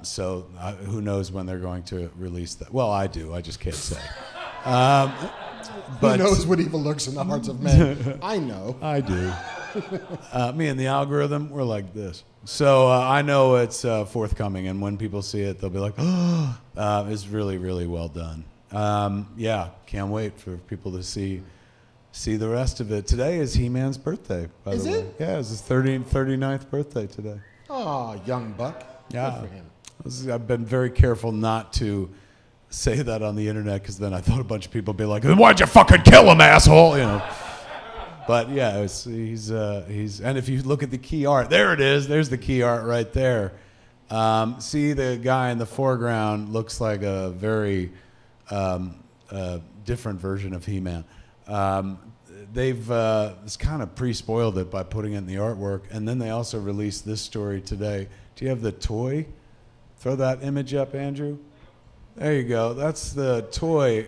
So who knows when they're going to release that? Well, I do. I just can't say. But who knows what evil lurks in the hearts of men? I know. I do. Me and the algorithm, we're like this. So I know it's forthcoming, and when people see it, they'll be like, oh, it's really, really well done. Yeah, can't wait for people to see the rest of it. Today is He-Man's birthday, by the way. Is it? Yeah, it's his 39th birthday today. Oh, young buck. Yeah. Good for him. I've been very careful not to say that on the internet, because then I thought a bunch of people would be like, why'd you fucking kill him, asshole? You know. But yeah, he's and if you look at the key art, there it is. There's the key art right there. See, the guy in the foreground looks like a very different version of He-Man. They've it's kind of pre-spoiled it by putting it in the artwork, and then they also released this story today. Do you have the toy? Throw that image up, Andrew. There you go. That's the toy,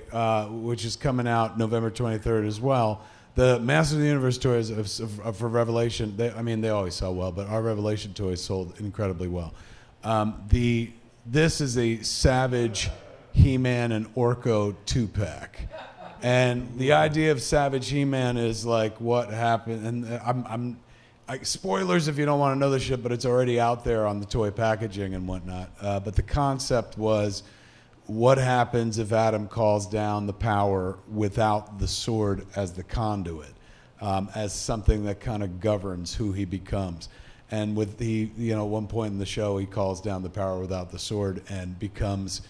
which is coming out November 23rd as well. The Masters of the Universe toys for Revelation, they always sell well, but our Revelation toys sold incredibly well. This is a Savage, He-Man, and Orko 2-pack. And the idea of Savage He-Man is like what happened, and spoilers if you don't want to know this shit, but it's already out there on the toy packaging and whatnot. But the concept was, what happens if Adam calls down the power without the sword as the conduit, as something that kind of governs who he becomes? And with at one point in the show, he calls down the power without the sword and becomes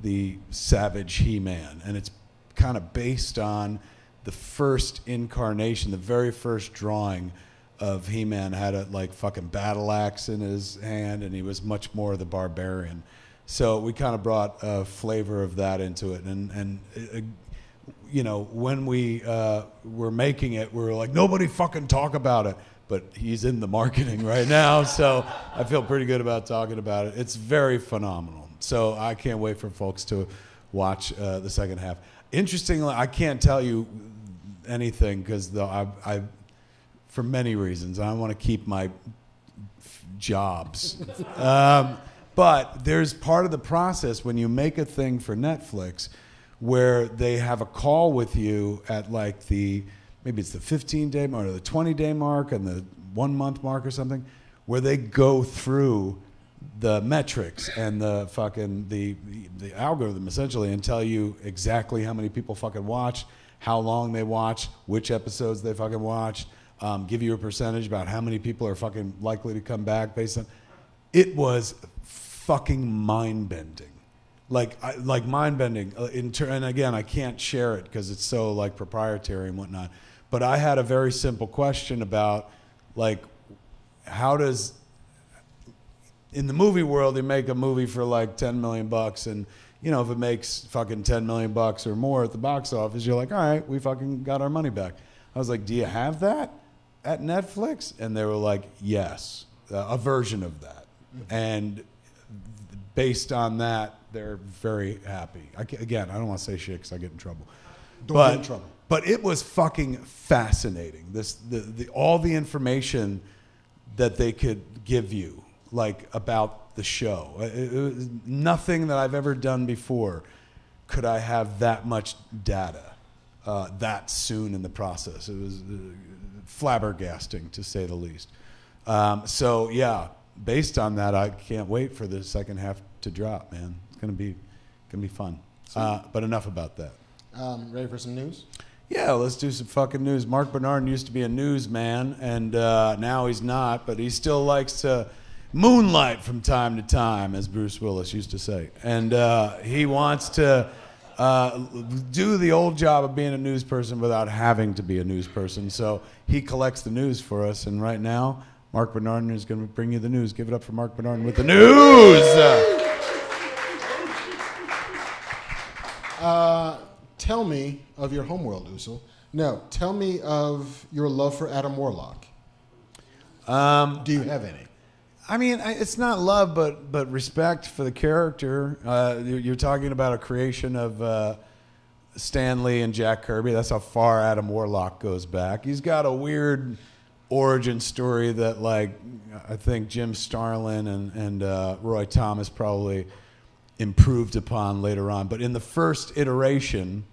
the Savage He-Man. And it's kind of based on the first incarnation, the very first drawing of He-Man had a fucking battle axe in his hand, and he was much more the barbarian. So we kind of brought a flavor of that into it, and when we were making it, we were like, nobody fucking talk about it, but he's in the marketing right now, so I feel pretty good about talking about it. It's very phenomenal, so I can't wait for folks to watch the second half. Interestingly, I can't tell you anything because I for many reasons, I want to keep my jobs. But there's part of the process when you make a thing for Netflix where they have a call with you at maybe it's the 15-day mark or the 20-day mark and the 1-month mark or something, where they go through the metrics and the fucking the algorithm essentially and tell you exactly how many people fucking watched, how long they watched, which episodes they fucking watched, give you a percentage about how many people are fucking likely to come back based on. It was fucking mind-bending, like mind-bending. And again, I can't share it because it's so proprietary and whatnot. But I had a very simple question about how does, in the movie world, you make a movie for $10 million, and if it makes fucking $10 million or more at the box office, you're like, all right, we fucking got our money back. I was like, do you have that at Netflix? And they were like, yes, a version of that. And based on that, they're very happy. Again, I don't want to say shit because I get in trouble. Don't get in trouble. But it was fucking fascinating. All the information that they could give you, about the show. It was nothing that I've ever done before could I have that much data that soon in the process. It was flabbergasting, to say the least. So yeah. Based on that, I can't wait for the second half to drop, man. It's gonna be fun. But enough about that. Ready for some news? Yeah, let's do some fucking news. Marc Bernardin used to be a newsman, and now he's not, but he still likes to moonlight from time to time, as Bruce Willis used to say. And he wants to do the old job of being a news person without having to be a news person. So he collects the news for us, and right now, Marc Bernardin is going to bring you the news. Give it up for Marc Bernardin with the news. Tell me of your homeworld, Usul. No, tell me of your love for Adam Warlock. Do you have any? I mean, it's not love, but respect for the character. You're talking about a creation of Stan Lee and Jack Kirby. That's how far Adam Warlock goes back. He's got a weird origin story that I think Jim Starlin and Roy Thomas probably improved upon later on. But in the first iteration,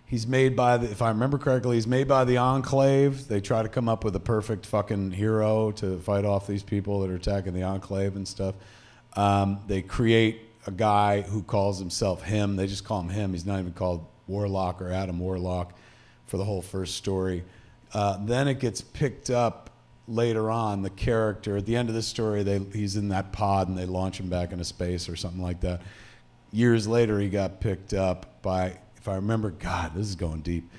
He's made by if I remember correctly, he's made by the Enclave. They try to come up with a perfect fucking hero to fight off these people that are attacking the Enclave and stuff. They create a guy who calls himself him. They just call him him. He's not even called Warlock or Adam Warlock for the whole first story. Then it gets picked up later on. The character at the end of this story, he's in that pod and they launch him back into space or something like that. Years later, he got picked up by, if I remember, God, this is going deep.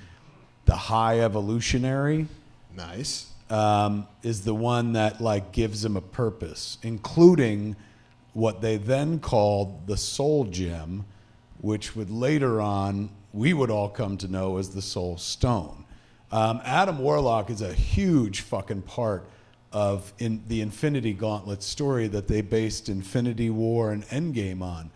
The High Evolutionary. Nice. Is the one that like gives him a purpose, including what they then called the Soul Gem, which would later on we would all come to know as the Soul Stone. Adam Warlock is a huge fucking part of the Infinity Gauntlet story that they based Infinity War and Endgame on.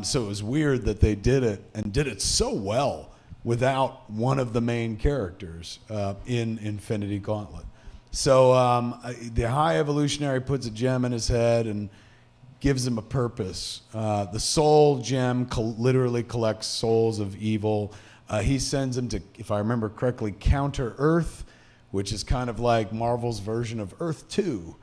So it was weird that they did it and did it so well without one of the main characters in Infinity Gauntlet. So the High Evolutionary puts a gem in his head and gives him a purpose. The Soul Gem literally collects souls of evil. He sends him to, if I remember correctly, Counter Earth, which is kind of like Marvel's version of Earth 2.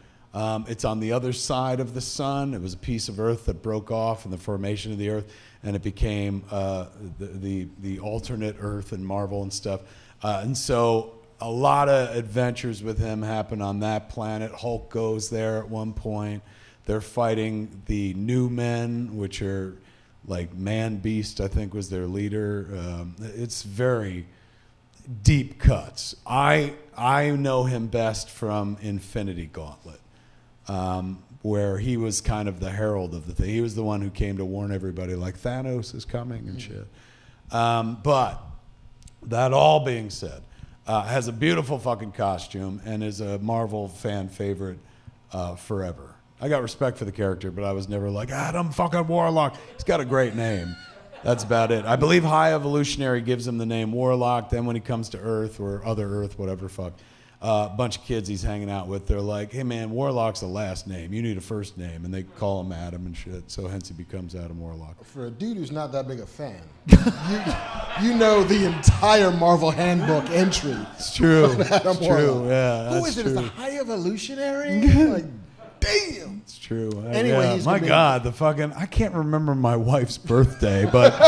It's on the other side of the sun. It was a piece of Earth that broke off in the formation of the Earth, and it became the alternate Earth in Marvel and stuff. And so a lot of adventures with him happen on that planet. Hulk goes there at one point. They're fighting the New Men, which are like Man Beast, I think was their leader. It's very deep cuts. I know him best from Infinity Gauntlet, where he was kind of the herald of the thing. He was the one who came to warn everybody, like Thanos is coming and shit. But that all being said, has a beautiful fucking costume and is a Marvel fan favorite forever. I got respect for the character, but I was never like, Adam fucking Warlock. He's got a great name. That's about it. I believe High Evolutionary gives him the name Warlock. Then when he comes to Earth or Other Earth, whatever fuck, a bunch of kids he's hanging out with, they're like, hey man, Warlock's a last name. You need a first name. And they call him Adam and shit. So hence he becomes Adam Warlock. For a dude who's not that big a fan, you know the entire Marvel Handbook entry. It's true. Adam It's Warlock. true. Yeah. Who that's is it? true. Is the High Evolutionary? Like, damn. It's true. Anyway, yeah. he's My gonna be- God, the fucking, I can't remember my wife's birthday, but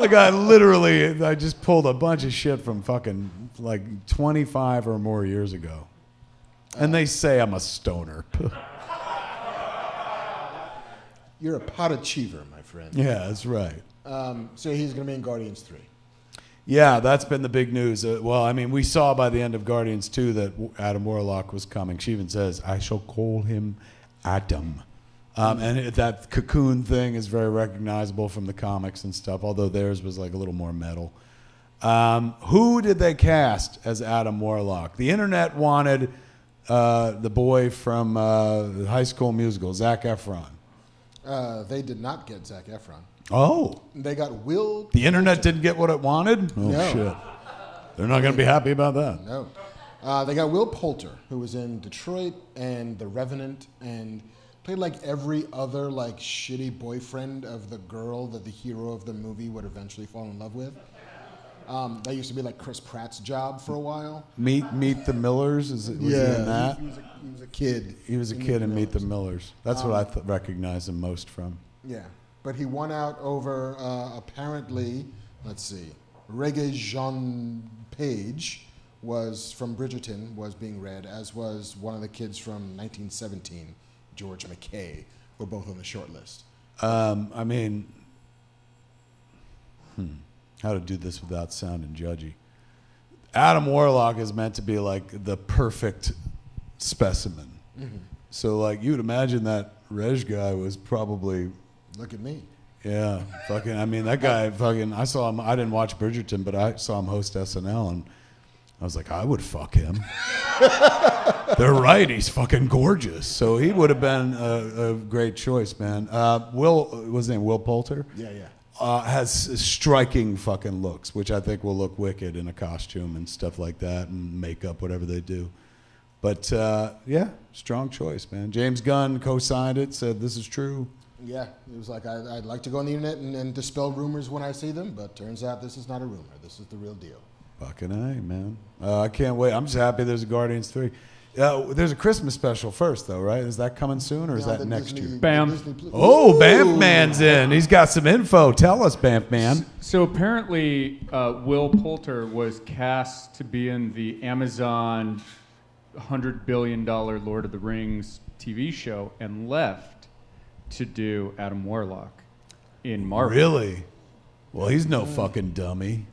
like I just pulled a bunch of shit from fucking like 25 or more years ago. And they say I'm a stoner. You're a pot achiever, my friend. Yeah, that's right. So he's going to be in Guardians 3. Yeah, that's been the big news. Well, I mean, we saw by the end of Guardians 2 that Adam Warlock was coming. She even says, I shall call him Adam. That cocoon thing is very recognizable from the comics and stuff, although theirs was like a little more metal. Who did they cast as Adam Warlock? The internet wanted the boy from High School Musical, Zac Efron. They did not get Zac Efron. Oh. They got Will. The internet didn't get what it wanted? Oh, No. shit. They're not going to be happy about that. No. They got Will Poulter, who was in Detroit and The Revenant and played like every other like shitty boyfriend of the girl that the hero of the movie would eventually fall in love with. That used to be like Chris Pratt's job for a while. Meet the Millers? Was he in that? He was a kid. He was a kid in Meet the Millers. That's what I recognize him most from. Yeah, but he won out over apparently, let's see, Regé Jean Page was from Bridgerton, was being read, as was one of the kids from 1917, George McKay, were both on the short list. I mean, how to do this without sounding judgy. Adam Warlock is meant to be like the perfect specimen. Mm-hmm. So like you would imagine that Reg guy was probably. Look at me. Yeah, fucking. I mean, that guy fucking. I saw him. I didn't watch Bridgerton, but I saw him host SNL, and I was like, I would fuck him. They're right. He's fucking gorgeous. So he would have been a great choice, man. What's his name? Will Poulter. Yeah. Has striking fucking looks, which I think will look wicked in a costume and stuff like that, and makeup, whatever they do. But yeah, strong choice, man. James Gunn co-signed it, said this is true. Yeah, it was like, I'd like to go on the internet and dispel rumors when I see them, but turns out this is not a rumor. This is the real deal. Fucking A, man. I can't wait. I'm just happy there's a Guardians 3. There's a Christmas special first, though, right? Is that coming soon, or is that next year? Bam. Oh, Bamf Man's in. He's got some info. Tell us, Bamf Man. So apparently, Will Poulter was cast to be in the Amazon $100 billion Lord of the Rings TV show and left to do Adam Warlock in Marvel. Really? Well, he's no fucking dummy.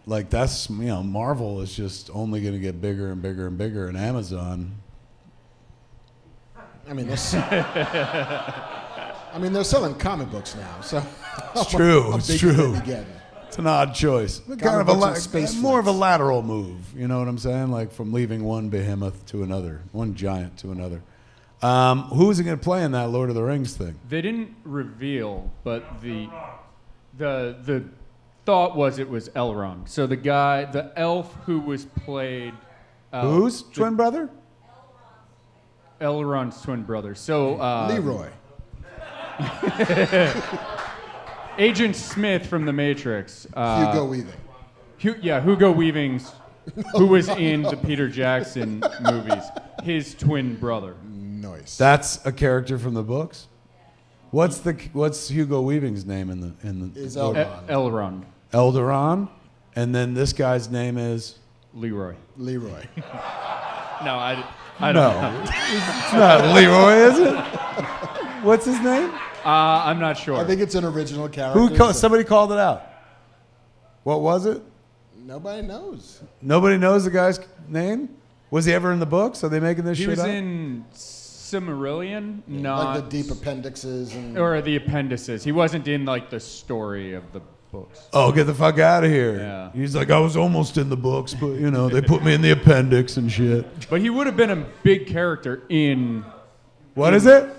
Like, that's, Marvel is just only going to get bigger and bigger and bigger, and Amazon. I mean, they're selling comic books now, so. It's true. How It's big true. can they be getting? It's an odd choice. Kind of more of a lateral move. You know what I'm saying? Like from leaving one behemoth to another, one giant to another. Who's he going to play in that Lord of the Rings thing? They didn't reveal, but the thought was it was Elrond. So the elf who was played. Whose twin brother? Elrond's twin brother. So Leroy. Agent Smith from The Matrix. Hugo Weaving. Hugo Weaving's, who was in the Peter Jackson movies. His twin brother. Nice. That's a character from the books. What's Hugo Weaving's name in the? Is Elrond. Elrond. Eldaron, and then this guy's name is Leroy. Leroy. No, I don't know. It's not Leroy, is it? What's his name? I'm not sure. I think it's an original character. Somebody called it out. What was it? Nobody knows. Nobody knows the guy's name? Was he ever in the books? Are they making this shit up? He was in Silmarillion, Like the deep appendixes and. or the appendices. He wasn't in like the story of the books. Oh, get the fuck out of here. Yeah. He's like, I was almost in the books, but, they put me in the appendix and shit. But he would have been a big character in... What is it?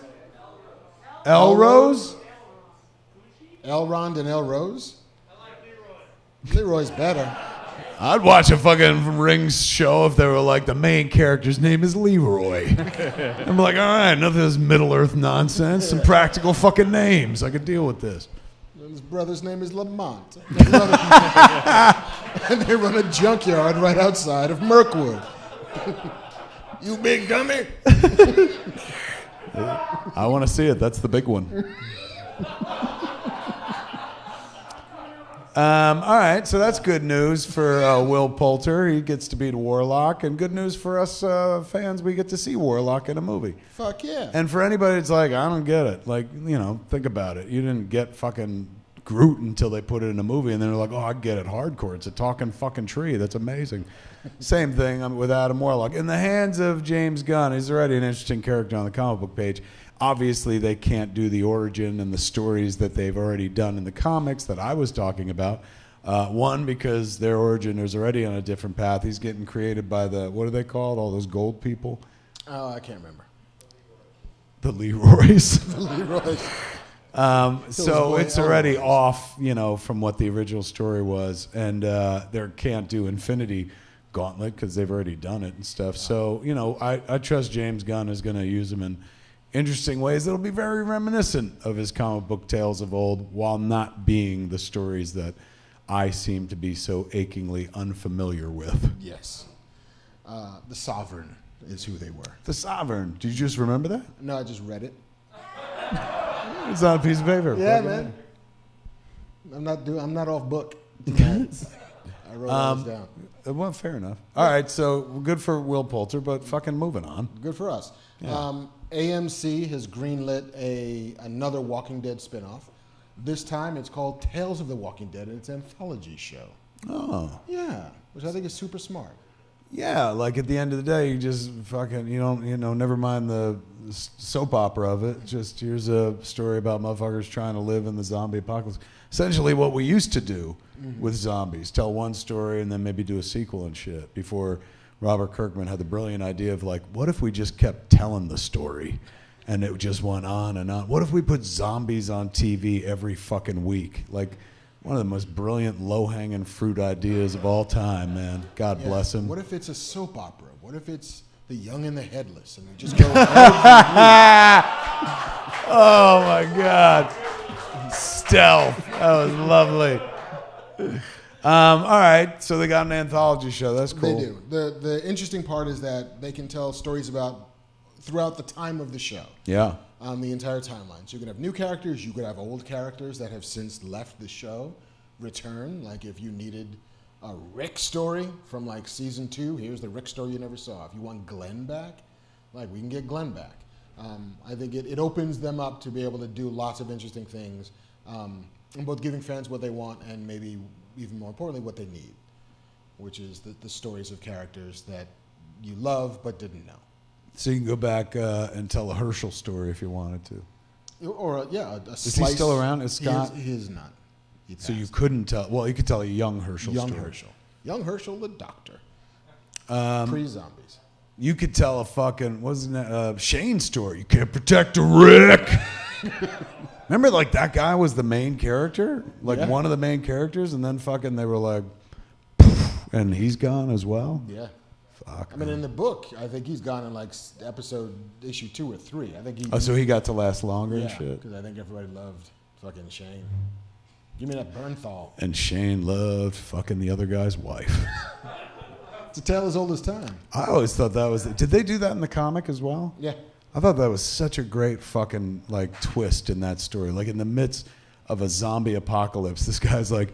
Elrose? Elrond and Elrose? Leroy's better. I'd watch a fucking Rings show if they were like, the main character's name is Leroy. I'm like, all right, nothing of this Middle-earth nonsense. Some practical fucking names. I could deal with this. And his brother's name is Lamont. And they run a junkyard right outside of Mirkwood. You big dummy. I want to see it. That's the big one. All right, so that's good news for Will Poulter. He gets to beat Warlock, and good news for us fans. We get to see Warlock in a movie. Fuck yeah. And for anybody that's like, I don't get it. Like, think about it. You didn't get fucking Groot until they put it in a movie, and then they're like, oh, I get it. Hardcore. It's a talking fucking tree. That's amazing. Same thing with Adam Warlock. In the hands of James Gunn, he's already an interesting character on the comic book page. Obviously, they can't do the origin and the stories that they've already done in the comics that I was talking about. One, because their origin is already on a different path. He's getting created by what are they called? All those gold people? Oh, I can't remember. The Leroys. The Leroys. So it's already off, from what the original story was. And they can't do Infinity Gauntlet because they've already done it and stuff. So, I trust James Gunn is going to use them in interesting ways that'll be very reminiscent of his comic book tales of old, while not being the stories that I seem to be so achingly unfamiliar with. Yes. The Sovereign is who they were. The Sovereign. Did you just remember that? No, I just read it. It's on a piece of paper. Yeah, man. I'm not off book. I wrote all this down. Well, fair enough. All right, so good for Will Poulter, but fucking moving on. Good for us. Yeah. AMC has greenlit another Walking Dead spinoff. This time it's called Tales of the Walking Dead, and it's an anthology show. Oh. Yeah, which I think is super smart. Yeah, like at the end of the day, you just fucking, never mind the soap opera of it. Just here's a story about motherfuckers trying to live in the zombie apocalypse. Essentially what we used to do with zombies. Tell one story and then maybe do a sequel and shit before Robert Kirkman had the brilliant idea of like, what if we just kept telling the story and it just went on and on? What if we put zombies on TV every fucking week? Like one of the most brilliant low-hanging fruit ideas of all time, man. God bless him. What if it's a soap opera? What if it's The Young and the Headless and we just go every week? Oh my God. Stealth. That was lovely. All right, so they got an anthology show. That's cool. They do. The interesting part is that they can tell stories about throughout the time of the show. Yeah. On the entire timeline. So you could have new characters, you could have old characters that have since left the show return. Like if you needed a Rick story from like season 2, here's the Rick story you never saw. If you want Glenn back, like we can get Glenn back. I think it opens them up to be able to do lots of interesting things, and both giving fans what they want and maybe even more importantly what they need, which is the stories of characters that you love but didn't know. So you can go back and tell a Herschel story if you wanted to. Or a Is slice. he still around? Is Scott? He is not. He So you passed. couldn't tell. Well, you could tell a young Herschel Young story. Herschel. Young Herschel, the doctor. Pre-zombies. You could tell a fucking wasn't it Shane story. You can't protect a Rick. Remember, like that guy was the main character, like one of the main characters, and then fucking they were like, and he's gone as well. Yeah. Fuck. I mean, in the book, I think he's gone in like issue 2 or 3. I think he. Oh, so he got to last longer and shit. Because I think everybody loved fucking Shane. Give me that Bernthal. And Shane loved fucking the other guy's wife. It's a tale as old as time. I always thought that was. Did they do that in the comic as well? Yeah. I thought that was such a great fucking like twist in that story. Like in the midst of a zombie apocalypse, this guy's like,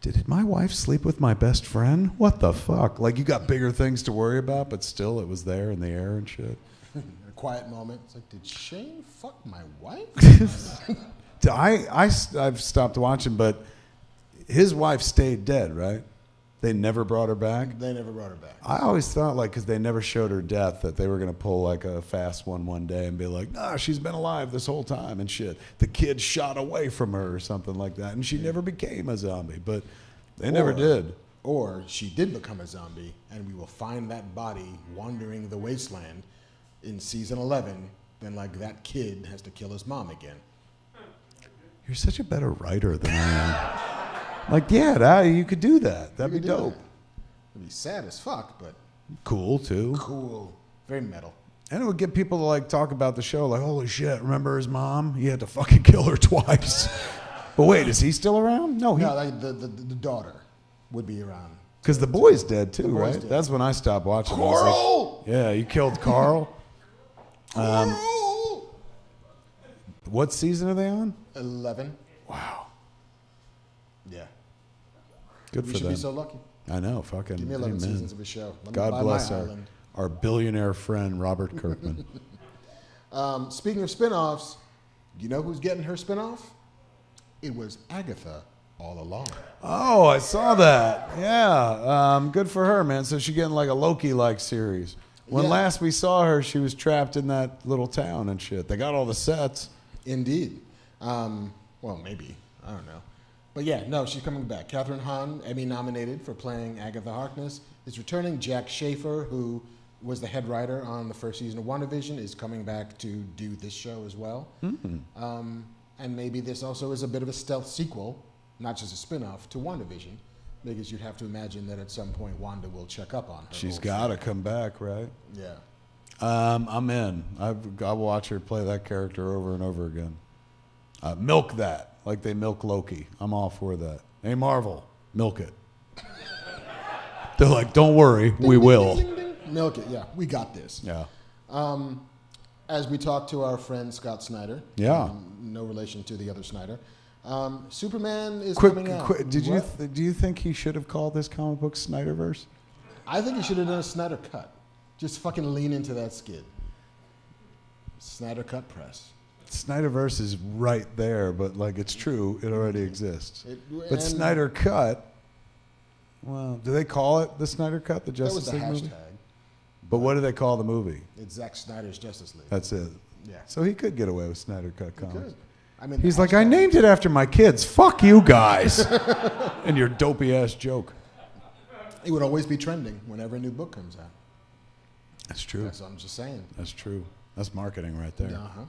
did my wife sleep with my best friend? What the fuck? Like you got bigger things to worry about, but still it was there in the air and shit. A quiet moment. It's like, did Shane fuck my wife? I've stopped watching, but his wife stayed dead, right? They never brought her back? They never brought her back. I always thought, like, because they never showed her death, that they were going to pull, like, a fast one day and be like, nah, she's been alive this whole time and shit. The kid shot away from her or something like that, and she never became a zombie, but they never did. Or she did become a zombie, and we will find that body wandering the wasteland in season 11, then, like, that kid has to kill his mom again. You're such a better writer than I am. Like, yeah, you could do that. That'd be dope. It'd be sad as fuck, but Cool, too. cool. Very metal. And it would get people to, like, talk about the show, like, holy shit, remember his mom? He had to fucking kill her twice. But wait, is he still around? No, No, like the daughter would be around. because the boy's dead, too, boy's right? dead. That's when I stopped watching. I was Carl! like, yeah, you killed Carl. Carl! What season are they on? 11. Wow. Yeah. Good We for should them. be so lucky. I know, fucking. Give me 11 amen. seasons of a show. Let me God buy bless my our, island. our billionaire friend, Robert Kirkman. Speaking of spinoffs, do you know who's getting her spinoff? It was Agatha all along. Oh, I saw that. Yeah. Good for her, man. So she's getting like a Loki-like series. When Yeah. last we saw her, she was trapped in that little town and shit. They got all the sets. Indeed. Well, maybe. I don't know. But yeah, no, she's coming back. Catherine Hahn, Emmy nominated for playing Agatha Harkness, is returning. Jack Schaefer, who was the head writer on the first season of WandaVision, is coming back to do this show as well. And maybe this also is a bit of a stealth sequel, not just a spin-off, to WandaVision, because you'd have to imagine that at some point Wanda will check up on her. She's old got to friend. come back, right? Yeah. I'm in. I'll watch her play that character over and over again. Milk that, like they milk Loki. I'm all for that. Hey, Marvel, milk it. They're like, don't worry, we will. Ding, ding, ding. Milk it, yeah. We got this. Yeah. As we talk to our friend Scott Snyder, Yeah. no relation to the other Snyder, Superman is Quick, coming out. do What? you think he should have called this comic book Snyderverse? I think he should have done a Snyder cut. Just fucking lean into that skid. Snyder cut press. Snyderverse is right there, but like it's true, it already exists. But and Snyder Cut, well, do they call it the Snyder Cut, the that was Justice the League hashtag. movie? But what do they call the movie? It's Zack Snyder's Justice League. That's it. Yeah. So he could get away with Snyder Cut He comics. could. I mean, He's the like, I hashtag- named it after my kids. Fuck you guys. And your dopey ass joke. It would always be trending whenever a new book comes out. That's true. That's what I'm just saying. That's true. That's marketing right there. Uh-huh.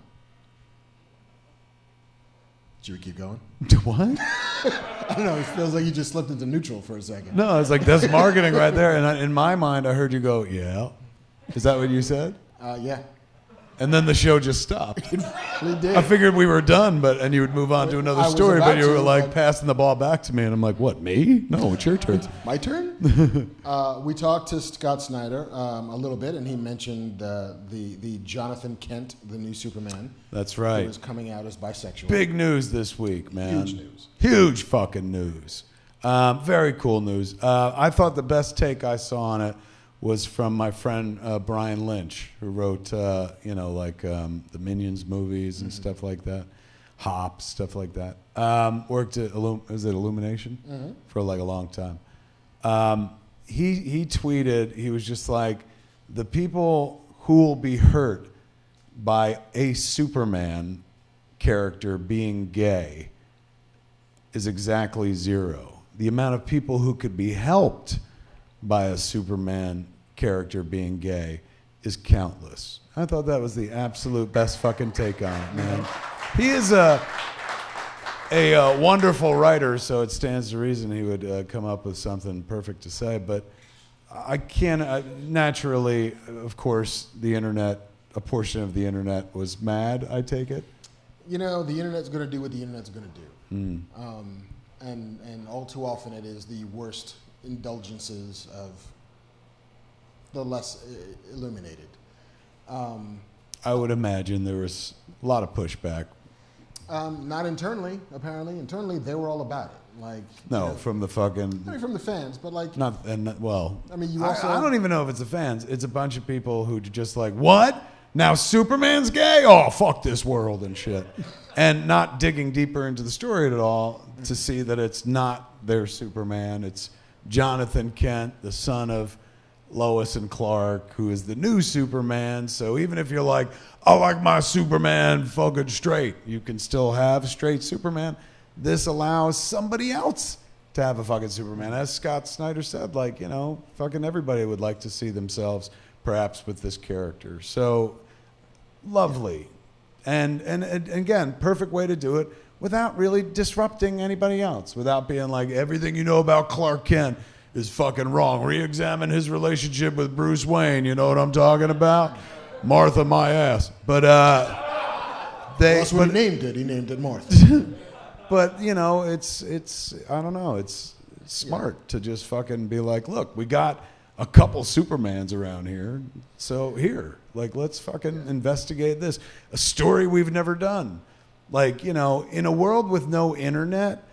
Should we keep going? What? I don't know. It feels like you just slipped into neutral for a second. No, it's like that's marketing right there. And in my mind, I heard you go, yeah. Is that what you said? Yeah. And then the show just stopped. It really did. I figured we were done, and you would move on to another I was story, about but you were to, like but- passing the ball back to me, and I'm like, what, me? No, it's your turn. My turn? We talked to Scott Snyder a little bit, and he mentioned the Jonathan Kent, the new Superman. That's Who right. is coming out as bisexual. Big news this week, man. Huge news. Huge fucking news. Very cool news. I thought the best take I saw on it was from my friend Brian Lynch, who wrote, the Minions movies and stuff like that. Hop, stuff like that. Worked at Illumination for like a long time. He tweeted, he was just like, the people who will be hurt by a Superman character being gay is exactly 0. The amount of people who could be helped by a Superman character being gay is countless. I thought that was the absolute best fucking take on it, man. He is a wonderful writer, so it stands to reason he would come up with something perfect to say. But I can't. Naturally, of course, the internet, a portion of the internet was mad. I take it. You know, the internet's going to do what the internet's going to do. And all too often it is the worst indulgences of the less illuminated. I would imagine there was a lot of pushback. Not internally, apparently. Internally, they were all about it. Like No, from the fucking. I mean, from the fans, but like Well, I mean, you also. I don't even know if it's the fans. It's a bunch of people who just like, what? Now Superman's gay? Oh, fuck this world and shit. And not digging deeper into the story at all to see that it's not their Superman. It's Jonathan Kent, the son of Lois and Clark, who is the new Superman. So even if you're like, I like my Superman fucking straight, you can still have straight Superman. This allows somebody else to have a fucking Superman. As Scott Snyder said, like, fucking everybody would like to see themselves perhaps with this character. So lovely. And again, perfect way to do it without really disrupting anybody else, without being like, everything you know about Clark Kent is fucking wrong. Re-examine his relationship with Bruce Wayne. You know what I'm talking about? Martha, my ass. But That's what he named it. He named it Martha. but it's I don't know. It's smart to just fucking be like, look, we got a couple Supermans around here, so here, like, let's fucking investigate this. A story we've never done. Like, in a world with no internet,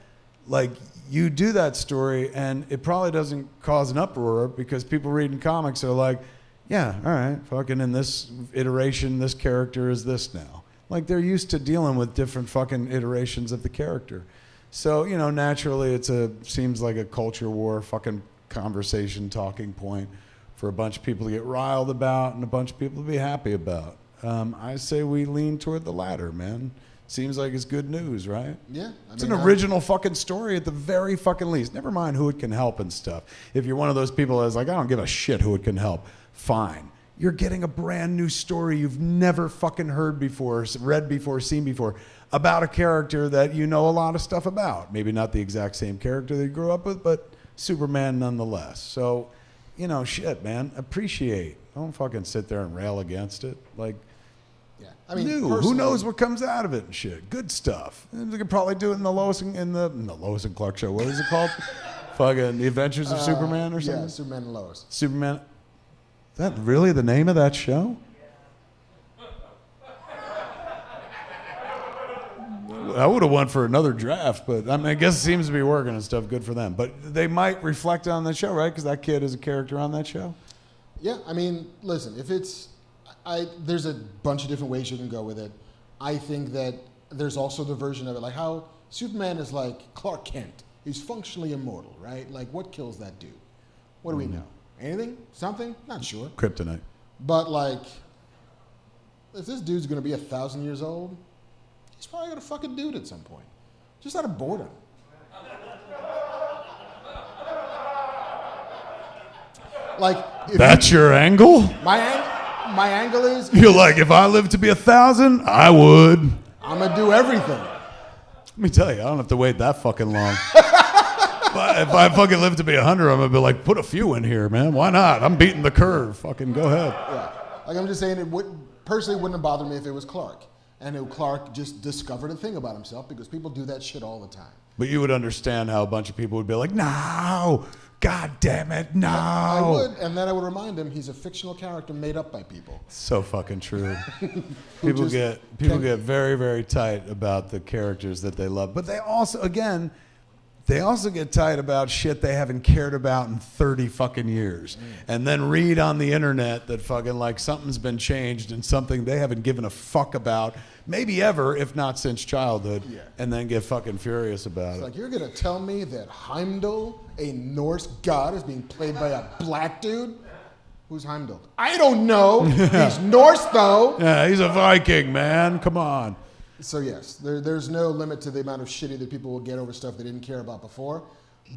like, you do that story and it probably doesn't cause an uproar because people reading comics are like, yeah, all right, fucking in this iteration, this character is this now. Like, they're used to dealing with different fucking iterations of the character. So, naturally seems like a culture war fucking conversation talking point for a bunch of people to get riled about and a bunch of people to be happy about. I say we lean toward the latter, man. Seems like it's good news, right? Yeah. It's an original fucking story at the very fucking least. Never mind who it can help and stuff. If you're one of those people that's like, I don't give a shit who it can help, fine. You're getting a brand new story you've never fucking heard before, read before, seen before, about a character that you know a lot of stuff about. Maybe not the exact same character that you grew up with, but Superman nonetheless. So, shit, man, appreciate. Don't fucking sit there and rail against it. Like, Yeah. I mean, who knows what comes out of it and shit. Good stuff. And they could probably do it in the Lois and Clark show. What is it called? Fucking The Adventures of Superman or something? Yeah, Superman and Lois. Superman. Is that really the name of that show? I would have won for another draft, but I guess it seems to be working and stuff. Good for them. But they might reflect on that show, right? Because that kid is a character on that show. Yeah, I mean, listen, if it's, there's a bunch of different ways you can go with it. I think that there's also the version of it, like how Superman is like Clark Kent. He's functionally immortal, right? Like, what kills that dude? What do we know? Anything? Something? Not sure. Kryptonite. But like, if this dude's gonna be 1,000 years old, he's probably gonna fucking do it at some point, just out of boredom. Like, That's your angle? my angle is You're like, if I lived to be 1,000, I would. I'm gonna do everything. Let me tell you, I don't have to wait that fucking long. But if I fucking live to be 100, I'm gonna be like, put a few in here, man. Why not? I'm beating the curve. Fucking go ahead. Yeah, like I'm just saying, personally wouldn't have bothered me if it was Clark. And if Clark just discovered a thing about himself, because people do that shit all the time. But you would understand how a bunch of people would be like, no, God damn it, no. I would, and then I would remind him he's a fictional character made up by people. So fucking true. People get very, very tight about the characters that they love. But they also get tight about shit they haven't cared about in 30 fucking years. And then read on the internet that fucking like something's been changed and something they haven't given a fuck about, maybe ever, if not since childhood, and then get fucking furious about It's it. like, you're going to tell me that Heimdall, a Norse god, is being played by a black dude? Who's Heimdall? I don't know. He's Norse, though. Yeah, he's a Viking, man. Come on. So yes, there's no limit to the amount of shitty that people will get over stuff they didn't care about before,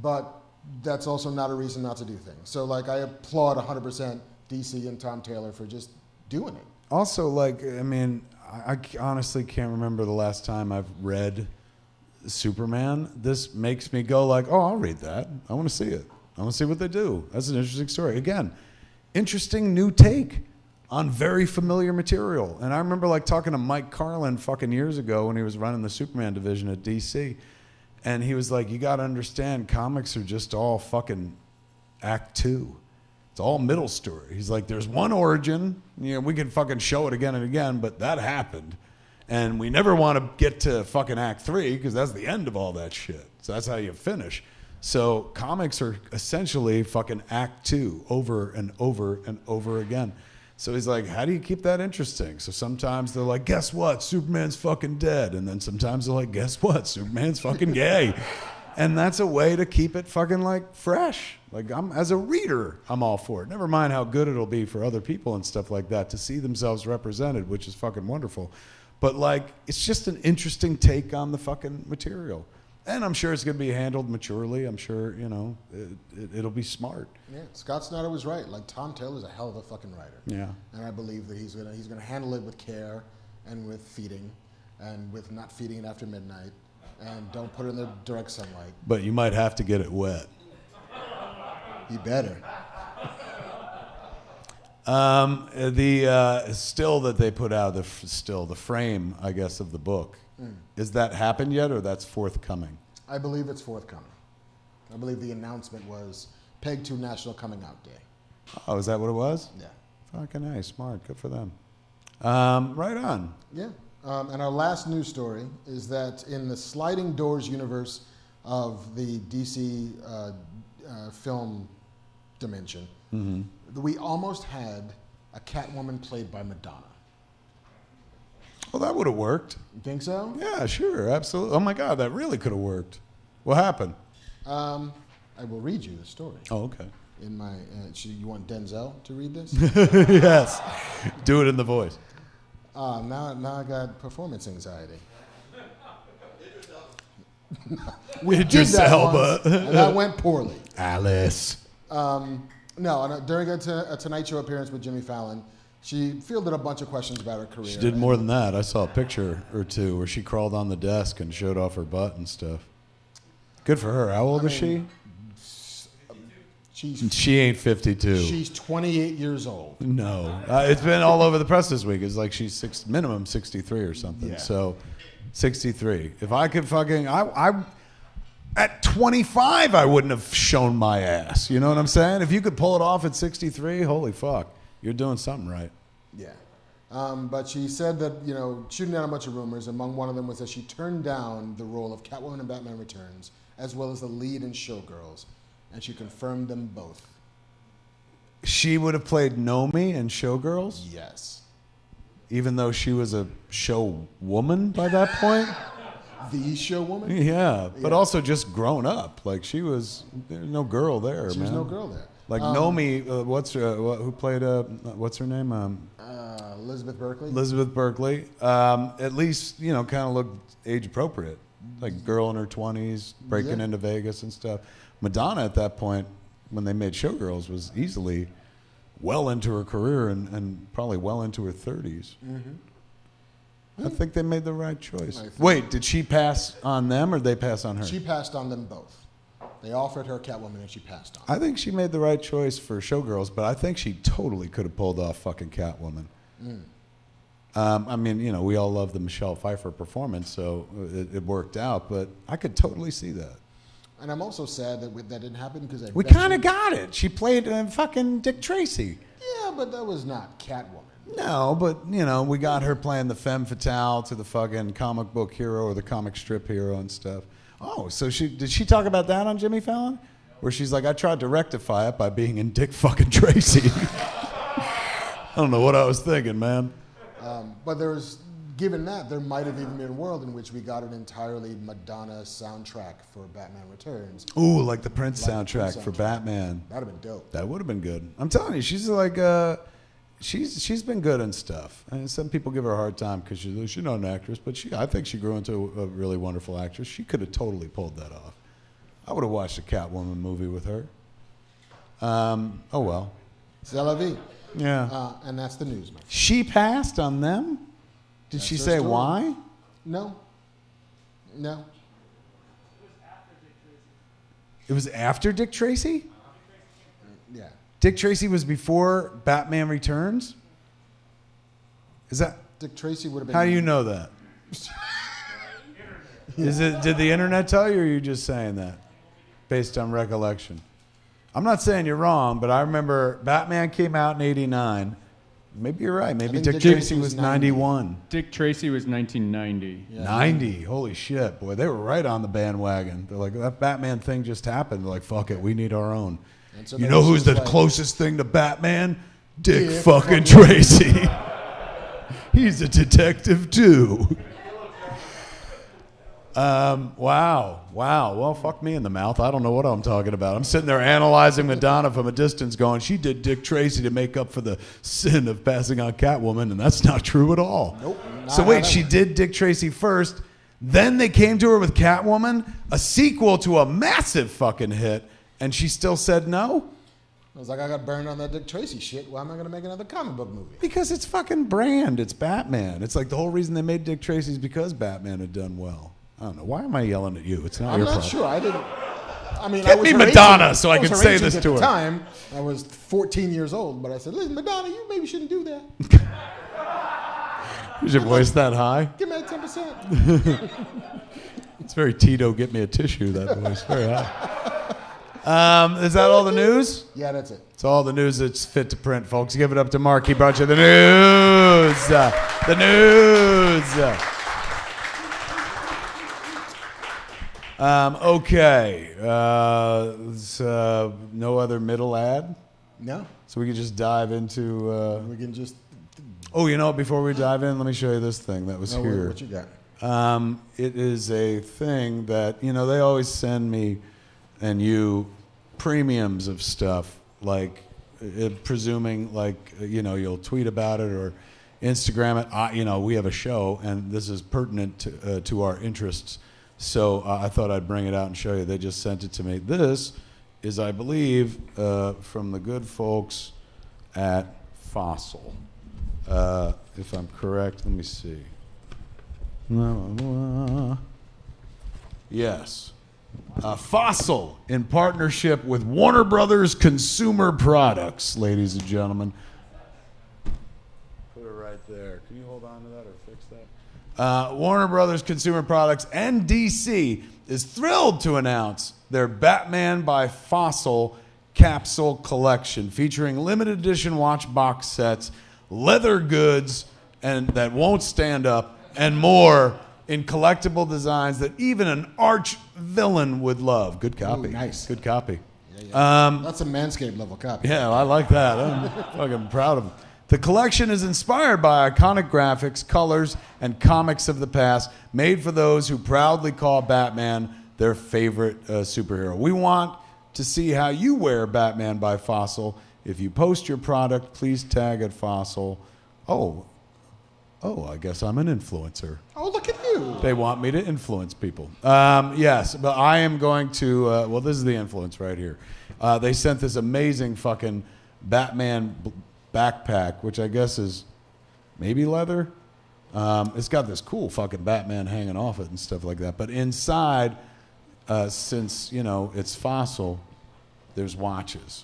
but that's also not a reason not to do things. So like, I applaud 100% DC and Tom Taylor for just doing it. Also, like, I mean, I honestly can't remember the last time I've read Superman. This makes me go like, oh, I'll read that. I want to see it. I want to see what they do. That's an interesting story. Again, interesting new take on very familiar material. And I remember like talking to Mike Carlin fucking years ago when he was running the Superman division at DC. And he was like, you got to understand, comics are just all fucking act 2. It's all middle story. He's like, there's one origin. You know, we can fucking show it again and again, but that happened. And we never want to get to fucking act 3 because that's the end of all that shit. So that's how you finish. So comics are essentially fucking act 2 over and over and over again. So he's like, how do you keep that interesting? So sometimes they're like, guess what? Superman's fucking dead. And then sometimes they're like, guess what? Superman's fucking gay. And that's a way to keep it fucking like fresh. Like as a reader, I'm all for it. Never mind how good it'll be for other people and stuff like that to see themselves represented, which is fucking wonderful. But like, it's just an interesting take on the fucking material. And I'm sure it's going to be handled maturely. I'm sure, you know, it'll be smart. Yeah, Scott Snyder was right. Like, Tom Taylor's a hell of a fucking writer. Yeah. And I believe that he's gonna handle it with care and with feeding and with not feeding it after midnight and don't put it in the direct sunlight. But you might have to get it wet. You better. The still that they put out, the frame, I guess, of the book, is that happened yet, or that's forthcoming? I believe it's forthcoming. I believe the announcement was pegged to National Coming Out Day. Oh, is that what it was? Yeah. Fucking nice, smart, good for them. Right on. Yeah. And our last news story is that in the sliding doors universe of the DC film dimension, we almost had a Catwoman played by Madonna. Well, that would have worked. You think so? Yeah, sure, absolutely. Oh my God, that really could have worked. What happened? I will read you the story. Oh, okay. In my, you want Denzel to read this? Yes. Do it in the voice. Now I got performance anxiety. Idris Elba. And that went poorly. Alice. During a Tonight Show appearance with Jimmy Fallon, she fielded a bunch of questions about her career. She did more than that. I saw a picture or two where she crawled on the desk and showed off her butt and stuff. Good for her. How old is she? She ain't 52. She's 28 years old. No. It's been all over the press this week. It's like she's minimum 63 or something. Yeah. So 63. If I could fucking... At 25, I wouldn't have shown my ass. You know what I'm saying? If you could pull it off at 63, holy fuck. You're doing something right. Yeah. But she said that, shooting down a bunch of rumors. Among one of them was that she turned down the role of Catwoman in Batman Returns, as well as the lead in Showgirls. And she confirmed them both. She would have played Nomi in Showgirls? Yes. Even though she was a show woman by that point? The show woman? Yeah, but also just grown up. Like there's no girl there, man. There's no girl there. Like Nomi, who played, what's her name? Elizabeth Berkley. Elizabeth Berkley. At least, kind of looked age appropriate. Like girl in her 20s, breaking into Vegas and stuff. Madonna at that point, when they made Showgirls, was easily well into her career and probably well into her 30s. I think they made the right choice. Wait, did she pass on them or did they pass on her? She passed on them both. They offered her Catwoman and she passed on. I think she made the right choice for Showgirls, but I think she totally could have pulled off fucking Catwoman. I mean, you know, we all love the Michelle Pfeiffer performance, so it worked out. But I could totally see that. And I'm also sad that that didn't happen because We kind of got it. She played fucking Dick Tracy. Yeah, but that was not Catwoman. No, but, you know, we got her playing the femme fatale to the fucking comic book hero or the comic strip hero and stuff. Oh, so did she talk about that on Jimmy Fallon? Where she's like, I tried to rectify it by being in Dick fucking Tracy. I don't know what I was thinking, man. But given that, there might have even been a world in which we got an entirely Madonna soundtrack for Batman Returns. Ooh, like the Prince soundtrack for Batman. That would have been dope. That would have been good. I'm telling you, she's like, she's been good and stuff. And some people give her a hard time because she's not an actress, but I think she grew into a really wonderful actress. She could have totally pulled that off. I would have watched a Catwoman movie with her. Oh well. C'est la vie. Yeah. And that's the news, man. She passed on them? Did she say why? No. No. It was after Dick Tracy? Yeah. Dick Tracy was before Batman Returns? Is that? Dick Tracy would have been. How do you know that? Did the internet tell you, or are you just saying that based on recollection? I'm not saying you're wrong, but I remember Batman came out in '89. Maybe you're right. Maybe Dick Tracy was 91. Dick Tracy was 1990. Yeah. 90. Holy shit, boy. They were right on the bandwagon. They're like, that Batman thing just happened. They're like, fuck it. We need our own. So you know who's the like, closest thing to Batman? Dick fucking Tracy. He's a detective, too. Wow. Well, fuck me in the mouth. I don't know what I'm talking about. I'm sitting there analyzing Madonna from a distance going, she did Dick Tracy to make up for the sin of passing on Catwoman, and that's not true at all. Nope. So wait, she did Dick Tracy first, then they came to her with Catwoman, a sequel to a massive fucking hit, and she still said no? I was like, I got burned on that Dick Tracy shit. Why am I going to make another comic book movie? Because it's fucking brand. It's Batman. It's like the whole reason they made Dick Tracy is because Batman had done well. I don't know. Why am I yelling at you? It's not your problem. I'm not sure. I didn't. I mean, Get I was me her Madonna agent. so I can was her say agent this at to the her. time. I was 14 years old, but I said, listen, Madonna, you maybe shouldn't do that. Is your voice that high? Give me that 10%. It's very Tito, get me a tissue, that voice. Very high. Is that all the news? Yeah, that's it. It's all the news that's fit to print, folks. Give it up to Mark. He brought you the news. The news. Okay. No other middle ad? No. So we can just dive into... We can just... Oh, you know, before we dive in, let me show you this thing that was here. What you got? It is a thing that, you know, they always send me and you premiums of stuff, like presuming, like, you know, you'll tweet about it or Instagram it. You know, we have a show, and this is pertinent to our interests. So I thought I'd bring it out and show you. They just sent it to me. This is, I believe, from the good folks at Fossil. If I'm correct, let me see. Yes. Fossil, in partnership with Warner Brothers Consumer Products, ladies and gentlemen. Put it right there. Can you hold on to that or fix that? Warner Brothers Consumer Products and DC is thrilled to announce their Batman by Fossil capsule collection, featuring limited edition watch box sets, leather goods, and that won't stand up, and more in collectible designs that even an arch villain would love. Good copy. Ooh, nice. Good copy. Yeah. That's a Manscaped level copy. Yeah, I like that. I'm fucking proud of them. The collection is inspired by iconic graphics, colors, and comics of the past, made for those who proudly call Batman their favorite superhero. We want to see how you wear Batman by Fossil. If you post your product, please tag at Fossil. Oh, I guess I'm an influencer. Oh, look at you. They want me to influence people. Yes, but I am going to, well, this is the influence right here. They sent this amazing fucking Batman backpack, which I guess is maybe leather. It's got this cool fucking Batman hanging off it and stuff like that. But inside, since, you know, it's Fossil, there's watches.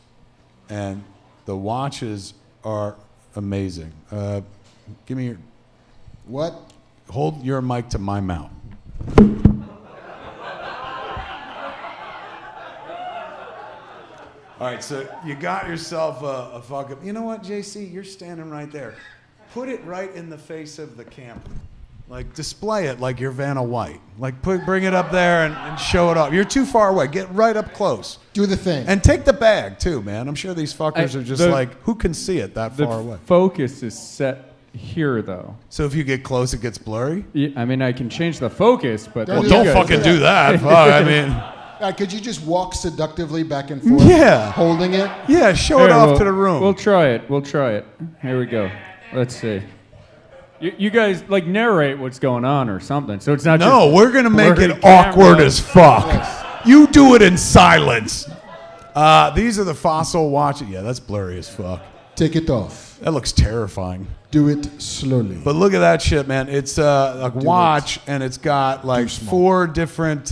And the watches are amazing. Give me your... What? Hold your mic to my mouth. All right, so you got yourself a fucking... You know what, JC? You're standing right there. Put it right in the face of the camera. Like, display it like you're Vanna White. Like, bring it up there and show it off. You're too far away. Get right up close. Do the thing. And take the bag, too, man. I'm sure these fuckers are just like, who can see it that far away? The focus is set here, though. So if you get close, it gets blurry? Yeah, I mean, I can change the focus, but... Well, Don't fucking do that. Fuck, I mean... Could you just walk seductively back and forth? Yeah. Holding it? Yeah, show it off to the room. We'll try it. We'll try it. Here we go. Let's see. You guys, like, narrate what's going on or something, so it's not just... No, we're going to make blurry it awkward camera. as fuck. You do it in silence. These are the fossil watches. Yeah, that's blurry as fuck. Take it off. That looks terrifying. Do it slowly. But look at that shit, man. It's a watch, and it's got, like, 4 different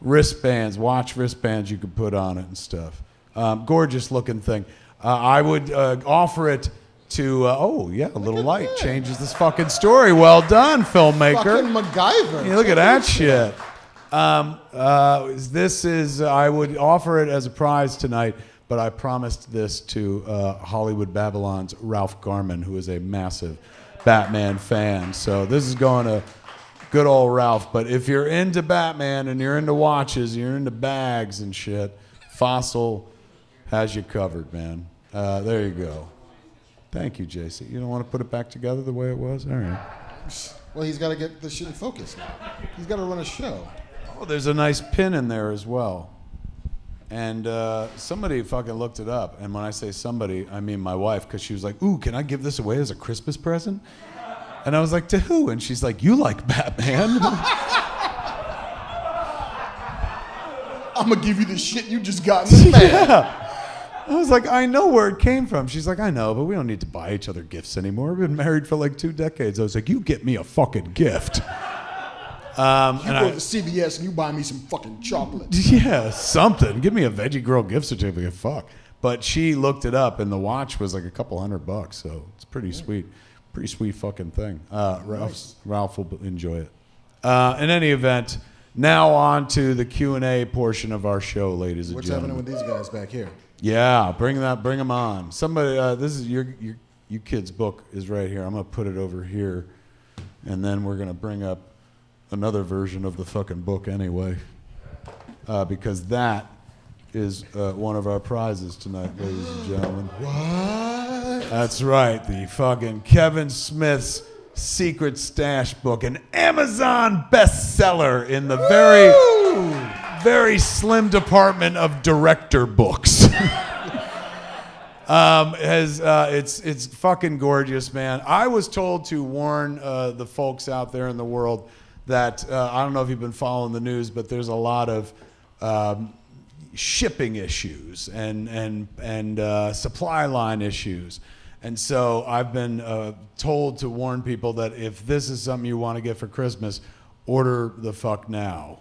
wristbands, watch wristbands you could put on it and stuff. Gorgeous looking thing. I would offer it to, a little light changes this fucking story. Well done, filmmaker. Fucking MacGyver. Yeah, look at that shit. I would offer it as a prize tonight, but I promised this to Hollywood Babylon's Ralph Garman, who is a massive Batman fan. So this is going to good old Ralph. But if you're into Batman and you're into watches, you're into bags and shit, Fossil has you covered, man. There you go. Thank you, JC. You don't want to put it back together the way it was? All right. Well, he's got to get the shit in focus now. He's got to run a show. Oh, there's a nice pin in there as well. And somebody fucking looked it up. And when I say somebody, I mean my wife, because she was like, ooh, can I give this away as a Christmas present? And I was like, to who? And she's like, you like Batman? I'm going to give you the shit you just got in the mail. Yeah. I was like, I know where it came from. She's like, I know, but we don't need to buy each other gifts anymore. We've been married for like 2 decades. I was like, you get me a fucking gift. You go to CVS and you buy me some fucking chocolate. Yeah, something. Give me a Veggie Girl gift certificate. Fuck. But she looked it up, and the watch was like a couple $100, so it's pretty sweet. Pretty sweet fucking thing. Ralph will enjoy it. In any event, now on to the Q&A portion of our show, ladies and What's gentlemen. happening with these guys back here? Yeah, bring them on. Somebody, this is your you kids' book is right here. I'm gonna put it over here, and then we're gonna bring up another version of the fucking book anyway, because that is one of our prizes tonight, ladies and gentlemen. What? That's right, the fucking Kevin Smith's Secret Stash book, an Amazon bestseller in the very slim department of director books. It's fucking gorgeous, man. I was told to warn the folks out there in the world that I don't know if you've been following the news, but there's a lot of shipping issues and supply line issues. And so I've been told to warn people that if this is something you want to get for Christmas, order the fuck now,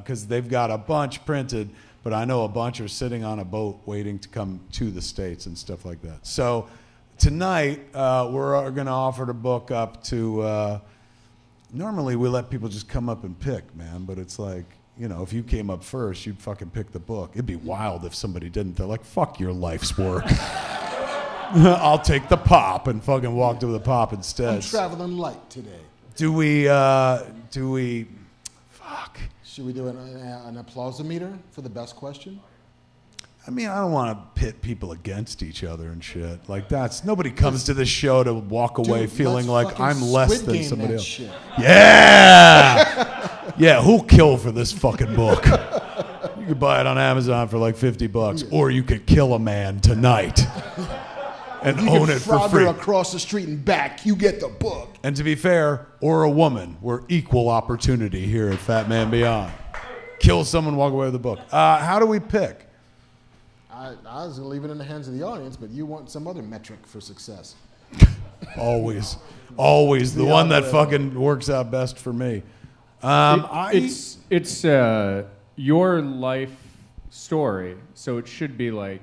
because they've got a bunch printed, but I know a bunch are sitting on a boat waiting to come to the States and stuff like that. So tonight, we're going to offer the book up to, normally we let people just come up and pick, man, but it's like, you know, if you came up first, you'd fucking pick the book. It'd be wild if somebody didn't. They're like, fuck your life's work. I'll take the pop and fucking walk to the pop instead. I'm traveling light today. Do we, fuck. Should we do an applause-o-meter for the best question? I mean, I don't want to pit people against each other and shit. Like, nobody comes to this show to walk away feeling like I'm less than somebody else. Shit. Yeah! Yeah, who'll kill for this fucking book? You could buy it on Amazon for like $50, or you could kill a man tonight. And own it for free. Across the street and back, you get the book. And to be fair, or a woman, we're equal opportunity here at FatMan Beyond. Kill someone, walk away with the book. How do we pick? I was going to leave it in the hands of the audience, but you want some other metric for success. Always the one that fucking works out best for me. It's your life story, so it should be like,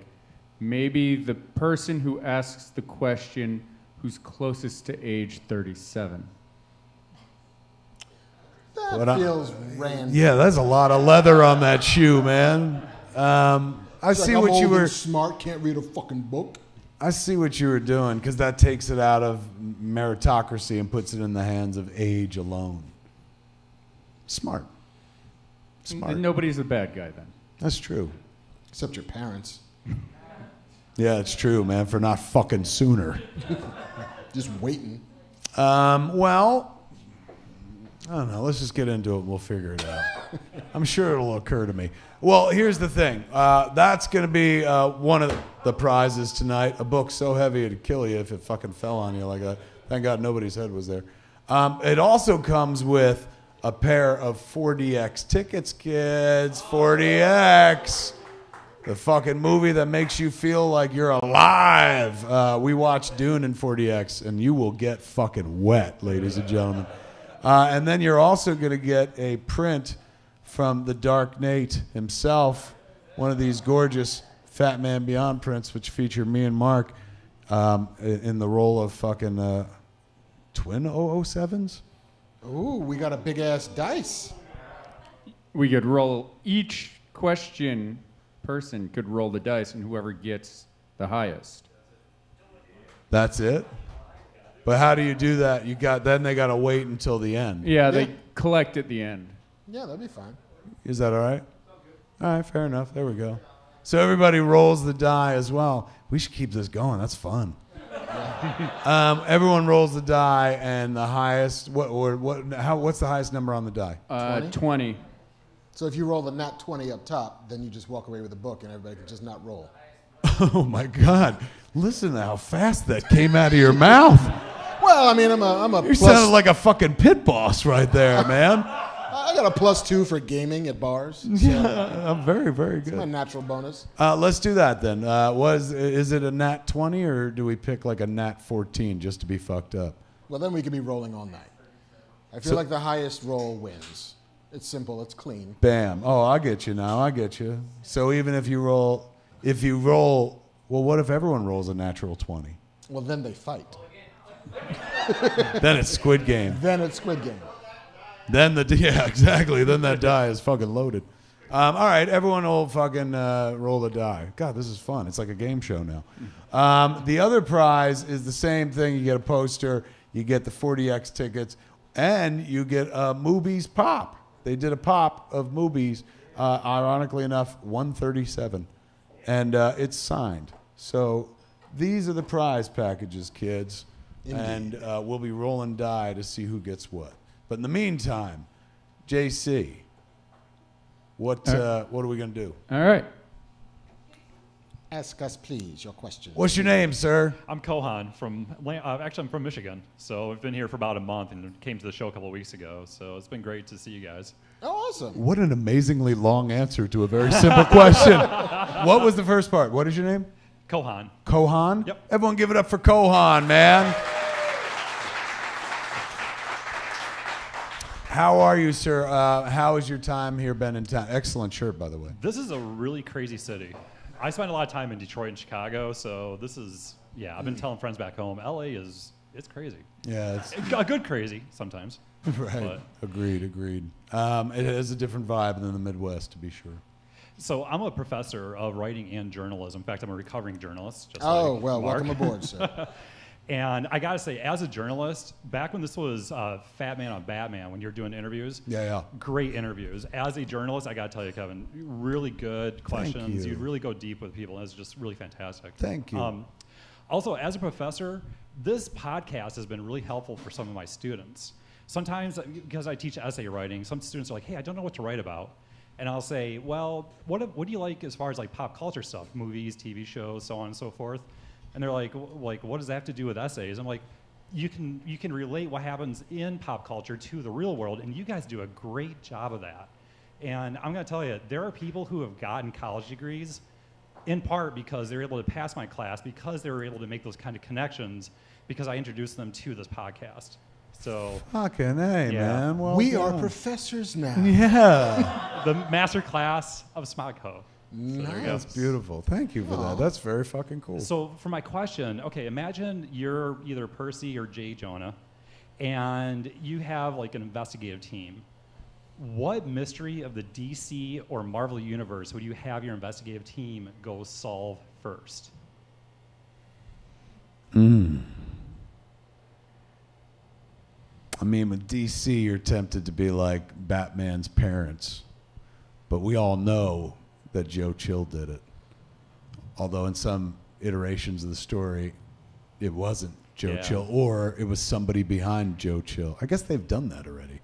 maybe the person who asks the question who's closest to age 37. That feels random. Yeah, there's a lot of leather on that shoe, man. I see I'm what you old were. and smart, can't read a fucking book. I see what you were doing because that takes it out of meritocracy and puts it in the hands of age alone. Smart. Nobody's the bad guy then. That's true. Except your parents. Yeah, it's true, man. For not fucking sooner. Just waiting. Well, I don't know. Let's just get into it. We'll figure it out. I'm sure it'll occur to me. Well, here's the thing. That's going to be one of the prizes tonight. A book so heavy it'd kill you if it fucking fell on you like that. Thank God nobody's head was there. It also comes with a pair of 4DX tickets, kids. 4DX. The fucking movie that makes you feel like you're alive. We watched DUNE in 4DX, and you will get fucking wet, ladies and gentlemen. And then you're also going to get a print from the Dark Nate himself, one of these gorgeous FatMan Beyond prints, which feature me and Mark in the role of fucking twin 007s. Ooh, we got a big-ass dice. We could roll each question. Person could roll the dice, and whoever gets the highest. That's it? But how do you do that? Then they got to wait until the end. Yeah, they collect at the end. Yeah, that'd be fine. Is that all right? All right, fair enough. There we go. So everybody rolls the die as well. We should keep this going. That's fun. Everyone rolls the die, and the highest. What's the highest number on the die? 20. So if you roll the nat 20 up top, then you just walk away with a book, and everybody can just not roll. Oh my God! Listen to how fast that came out of your mouth. Well, I mean, I'm a You sounded like a fucking pit boss right there, man. I got a +2 for gaming at bars. So Yeah, I'm very, very it's good. my natural bonus. Let's do that then. Is it a nat 20 or do we pick like a nat 14 just to be fucked up? Well, then we could be rolling all night. I feel like the highest roll wins. It's simple. It's clean. Bam. Oh, I get you now. I get you. So even if you roll, well, what if everyone rolls a natural 20? Well, then they fight. Then it's Squid Game. Then it's Squid Game. Yeah, exactly. Then that die is fucking loaded. All right, everyone will fucking roll the die. God, this is fun. It's like a game show now. The other prize is the same thing. You get a poster, you get the 40X tickets, and you get a Movies Pop. They did a pop of movies, ironically enough, 137. And it's signed. So these are the prize packages, kids. Indeed. And we'll be rolling die to see who gets what. But in the meantime, JC, what are we going to do? All right. Ask us, please, your question. What's your name, sir? I'm Kohan I'm from Michigan. So I've been here for about a month and came to the show a couple of weeks ago. So it's been great to see you guys. Oh, awesome. What an amazingly long answer to a very simple question. What was the first part? What is your name? Kohan. Kohan? Yep. Everyone give it up for Kohan, man. How are you, sir? How has your time here been in town? Excellent shirt, by the way. This is a really crazy city. I spent a lot of time in Detroit and Chicago, so this is, I've been telling friends back home, LA it's crazy. Yeah, it's A good crazy sometimes. right. But, Agreed. It has a different vibe than the Midwest, to be sure. so I'm a professor of writing and journalism. In fact, I'm a recovering journalist. Just Oh, like well, Mark. welcome aboard, sir. And I gotta say, as a journalist, back when this was FatMan on Batman, when you were doing interviews, Yeah. great interviews. As a journalist, I gotta tell you, Kevin, really good questions. you. You'd really go deep with people, and it's just really fantastic. Thank you. Also, as a professor, this podcast has been really helpful for some of my students. Sometimes, because I teach essay writing, some students are like, hey, I don't know what to write about. And I'll say, well, what do you like as far as like pop culture stuff, movies, TV shows, so on and so forth? And they're like, what does that have to do with essays? I'm like, you can relate what happens in pop culture to the real world, and you guys do a great job of that. And I'm going to tell you, there are people who have gotten college degrees in part because they were able to pass my class, because they were able to make those kind of connections, because I introduced them to this podcast. So Fucking hey, Yeah. man. Well We are done. professors now. Yeah. the master class of Smodco. Nice. That's beautiful. Thank you for that. That's very fucking cool. So for my question, okay, imagine you're either Percy or J. Jonah, and you have like an investigative team. what mystery of the DC or Marvel universe would you have your investigative team go solve first? I mean, with DC, you're tempted to be like Batman's parents, but we all know that Joe Chill did it. Although in some iterations of the story, it wasn't Joe Chill, or it was somebody behind Joe Chill. I guess they've done that already.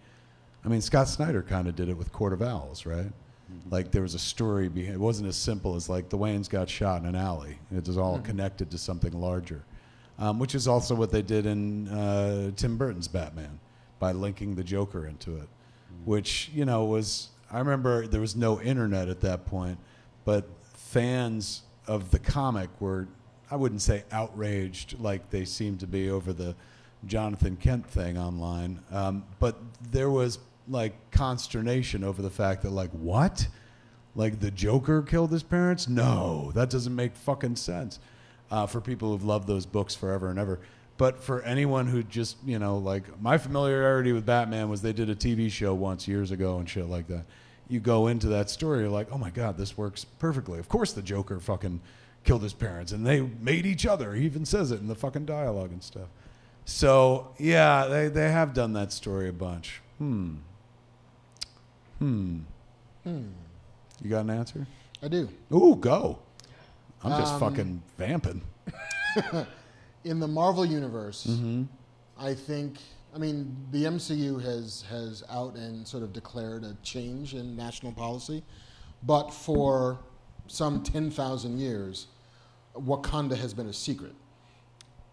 I mean, Scott Snyder kind of did it with Court of Owls, right? Mm-hmm. Like there was a story behind it. Wasn't as simple as like the Wayans got shot in an alley. It was all connected to something larger, which is also what they did in Tim Burton's Batman by linking the Joker into it, which, you know, was, I remember there was no internet at that point, but fans of the comic were, I wouldn't say outraged like they seem to be over the Jonathan Kent thing online, but there was like consternation over the fact that like, what? Like the Joker killed his parents? No, that doesn't make fucking sense for people who've loved those books forever and ever. But for anyone who just, you know, like my familiarity with Batman was they did a TV show once years ago and shit like that. You go into that story, you're like, oh my God, this works perfectly. Of course the Joker fucking killed his parents and they made each other. He even says it in the fucking dialogue and stuff. So, yeah, they have done that story a bunch. You got an answer? I do. Ooh, go. I'm just fucking vamping. In the Marvel universe, I think, I mean, the MCU has out and sort of declared a change in national policy, but for some 10,000 years, Wakanda has been a secret.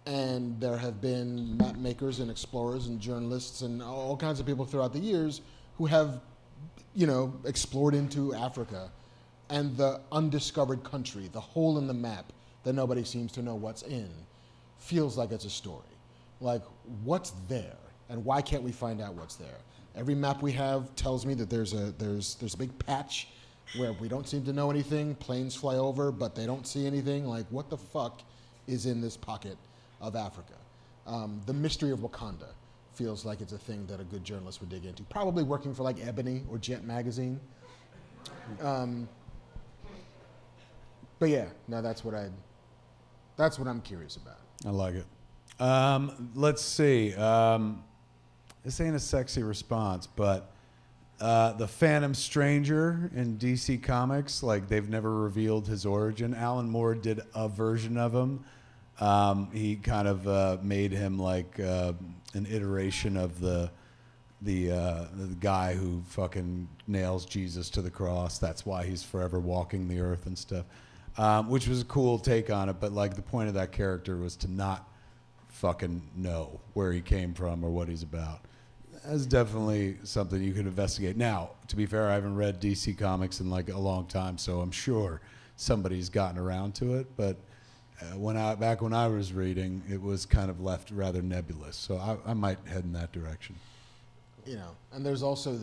And there have been map makers and explorers and journalists and all kinds of people throughout the years who have, you know, explored into Africa and the undiscovered country, the hole in the map that nobody seems to know what's in, feels like it's a story. Like, what's there, and why can't we find out what's there? Every map we have tells me that there's a big patch where we don't seem to know anything. Planes fly over, but they don't see anything. Like, what the fuck is in this pocket of Africa? The mystery of Wakanda feels like it's a thing that a good journalist would dig into. Probably working for like Ebony or Jet magazine. But yeah, no, that's what I'm curious about. I like it. Let's see. This ain't a sexy response, but the Phantom Stranger in DC Comics, like they've never revealed his origin. Alan Moore did a version of him. He kind of made him like an iteration of the guy who fucking nails Jesus to the cross. That's why he's forever walking the earth and stuff, which was a cool take on it. But like the point of that character was to not fucking know where he came from or what he's about. That's definitely something you could investigate. Now, to be fair, I haven't read DC Comics in like a long time, so I'm sure somebody's gotten around to it. But back when I was reading, it was kind of left rather nebulous. So I might head in that direction. You know, and there's also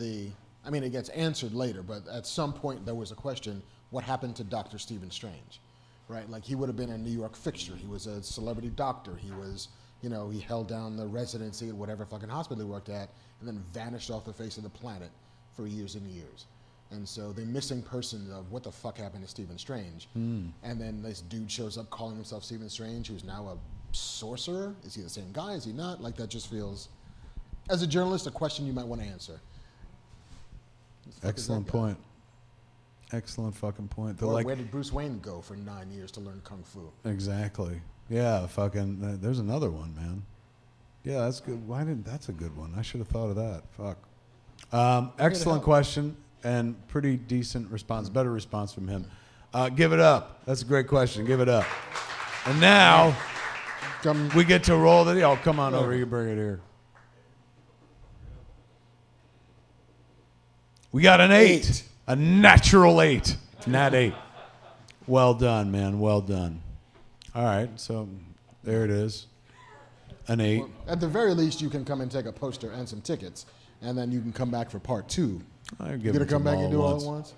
I mean, it gets answered later, but at some point there was a question, what happened to Dr. Stephen Strange, right? Like he would have been a New York fixture. He was a celebrity doctor. He was, you know, he held down the residency at whatever fucking hospital he worked at and then vanished off the face of the planet for years and years. And so the missing person of what the fuck happened to Stephen Strange. And then this dude shows up calling himself Stephen Strange, who's now a sorcerer. Is he the same guy? Is he not? Like that just feels, as a journalist, a question you might want to answer. Excellent point. Excellent fucking point. Or where did Bruce Wayne go for 9 years to learn Kung Fu? Exactly. Yeah, fucking, there's another one, man. Yeah, that's good. That's a good one. I should have thought of that. Fuck. Excellent question and pretty decent response. Better response from him. Give it up. That's a great question. Give it up. And now we get to roll the. Oh, come on over. You bring it here. We got an 8. A natural 8. Nat 8. Well done, man. Well done. All right, so there it is. An 8. Well, at the very least, you can come and take a poster and some tickets, and then you can come back for part 2. You're going to come back and do all at once?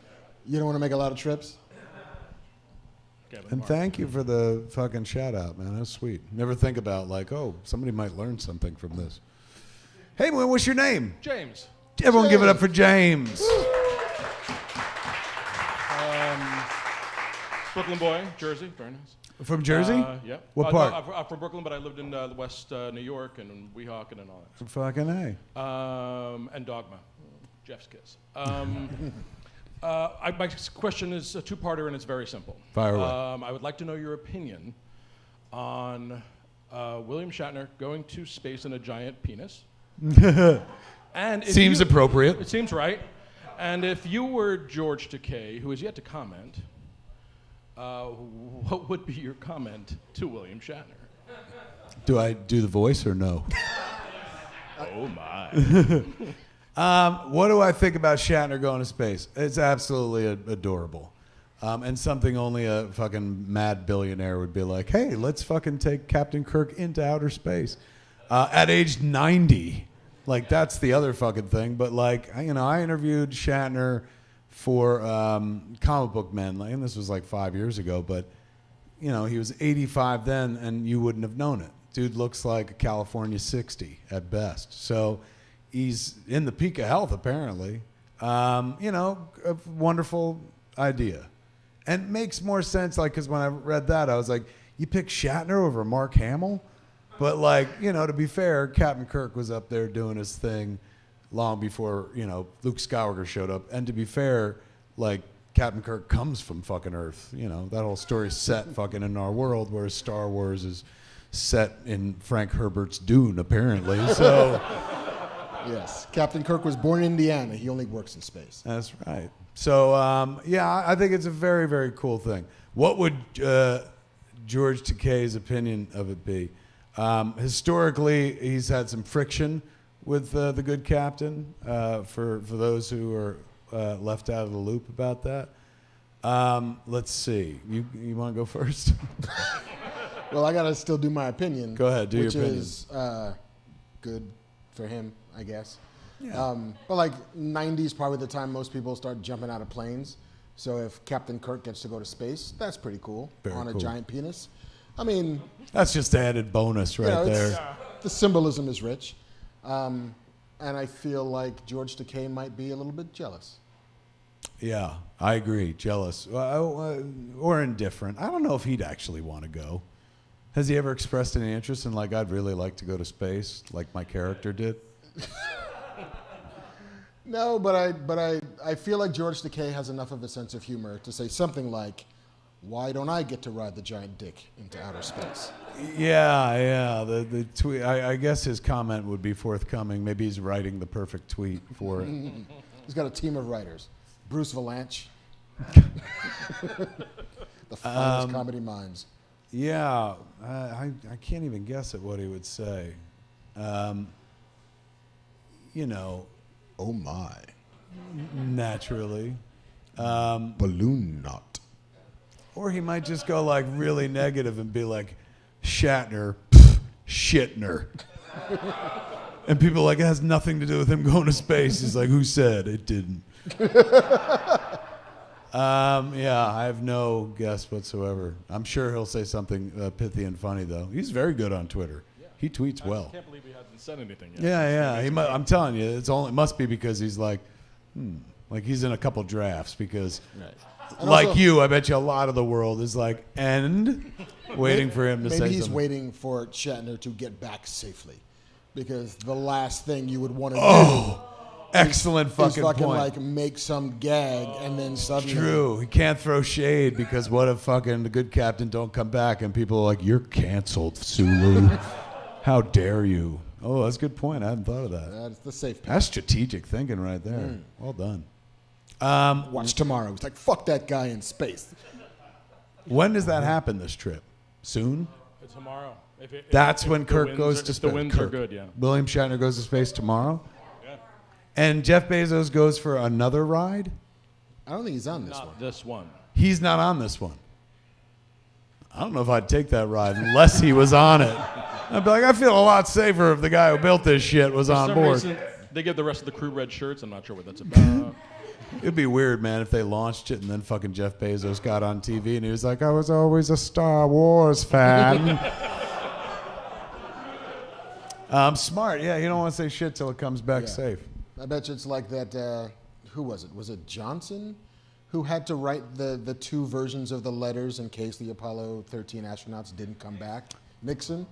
You don't want to make a lot of trips? And thank you for the fucking shout out, man. That's sweet. Never think about like, oh, somebody might learn something from this. Hey, man, what's your name? James. Everyone give it up for James. Brooklyn boy, Jersey, very nice. From Jersey? Yeah. What part? No, I'm from Brooklyn, but I lived in West New York and Weehawken and all that. Fucking A. And Dogma, Jeff's kiss. My question is a two-parter, and it's very simple. Fire away. I would like to know your opinion on William Shatner going to space in a giant penis. And if Seems appropriate. It seems right. And if you were George Takei, who has yet to comment, what would be your comment to William Shatner? Do I do the voice or no? Oh my. What do I think about Shatner going to space? It's absolutely adorable. And something only a fucking mad billionaire would be like, hey, let's fucking take Captain Kirk into outer space. At age 90. Like, that's the other fucking thing. But, like, I interviewed Shatner for Comic Book Men, and this was like 5 years ago, but, he was 85 then, and you wouldn't have known it. Dude looks like a California 60 at best. So he's in the peak of health, apparently. A wonderful idea. And makes more sense, like, because when I read that, I was like, you pick Shatner over Mark Hamill? But, like, to be fair, Captain Kirk was up there doing his thing long before, Luke Skywalker showed up. And to be fair, like, Captain Kirk comes from fucking Earth. That whole story's set fucking in our world, whereas Star Wars is set in Frank Herbert's Dune, apparently. So, Yes, Captain Kirk was born in Indiana. He only works in space. That's right. So, I think it's a very, very cool thing. What would George Takei's opinion of it be? Historically, he's had some friction with the good captain, for those who are left out of the loop about that. Let's see. You want to go first? Well, I got to still do my opinion. Go ahead, do your opinion. Which is good for him, I guess. Yeah. But like 90s probably the time most people start jumping out of planes. So if Captain Kirk gets to go to space, that's pretty cool. Very on a cool. giant penis. I mean, That's just added bonus right there. the symbolism is rich. And I feel like George Takei might be a little bit jealous. Yeah, I agree. Jealous. Or indifferent. I don't know if he'd actually want to go. Has he ever expressed any interest in, like, I'd really like to go to space, like my character did? No, but I feel like George Takei has enough of a sense of humor to say something like, why don't I get to ride the giant dick into outer space? Yeah. The tweet. I guess his comment would be forthcoming. Maybe he's writing the perfect tweet for it. He's got a team of writers. Bruce Valanche. The finest comedy minds. Yeah, I can't even guess at what he would say. Oh my. Naturally. Balloon knot. Or he might just go like really negative and be like, Shatner, Shitner. And people are like, it has nothing to do with him going to space. He's like, who said it didn't? I have no guess whatsoever. I'm sure he'll say something pithy and funny, though. He's very good on Twitter. Yeah. He tweets well. I can't believe he hasn't said anything yet. Yeah. I'm telling you, it must be because he's like, like he's in a couple drafts because, like also, you, I bet you a lot of the world is like, waiting for him to say something. Maybe he's waiting for Shatner to get back safely, because the last thing you would want to do. Excellent fucking point. Like make some gag and then suddenly. It's true. He can't throw shade because what if fucking the good captain don't come back and people are like, you're canceled, Sulu. How dare you? Oh, that's a good point. I hadn't thought of that. That's the safe pick. That's strategic thinking right there. Well done. Watch tomorrow. It's like, fuck that guy in space. When does that happen, this trip? Soon? It's tomorrow. That's when Kirk goes to space. The winds are good, yeah. William Shatner goes to space tomorrow? Yeah. And Jeff Bezos goes for another ride? I don't think he's on this Not one. this one. He's not on this one. I don't know if I'd take that ride unless he was on it. I'd be like, I feel a lot safer if the guy who built this shit was on board. Reason, they give the rest of the crew red shirts. I'm not sure what that's about. It'd be weird, man, if they launched it and then fucking Jeff Bezos got on TV and he was like, I was always a Star Wars fan. Smart. Yeah, you don't want to say shit till it comes back safe. I bet you it's like that. Who was it? Was it Johnson who had to write the two versions of the letters in case the Apollo 13 astronauts didn't come back? Nixon?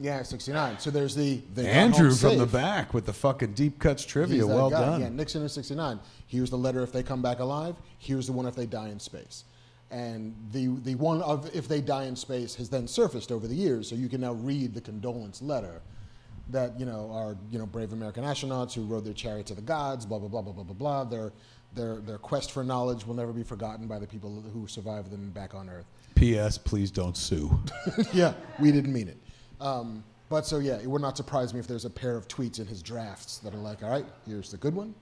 Yeah, 69. So there's the Andrew from the back with the fucking deep cuts trivia. Well done. Yeah, Nixon in 69. Here's the letter if they come back alive. Here's the one if they die in space. And the one of if they die in space has then surfaced over the years, so you can now read the condolence letter that are brave American astronauts who rode their chariot to the gods. Blah blah blah blah blah blah blah. Their quest for knowledge will never be forgotten by the people who survived them back on Earth. P.S. Please don't sue. Yeah, we didn't mean it. But so yeah, it would not surprise me if there's a pair of tweets in his drafts that are like, all right, here's the good one,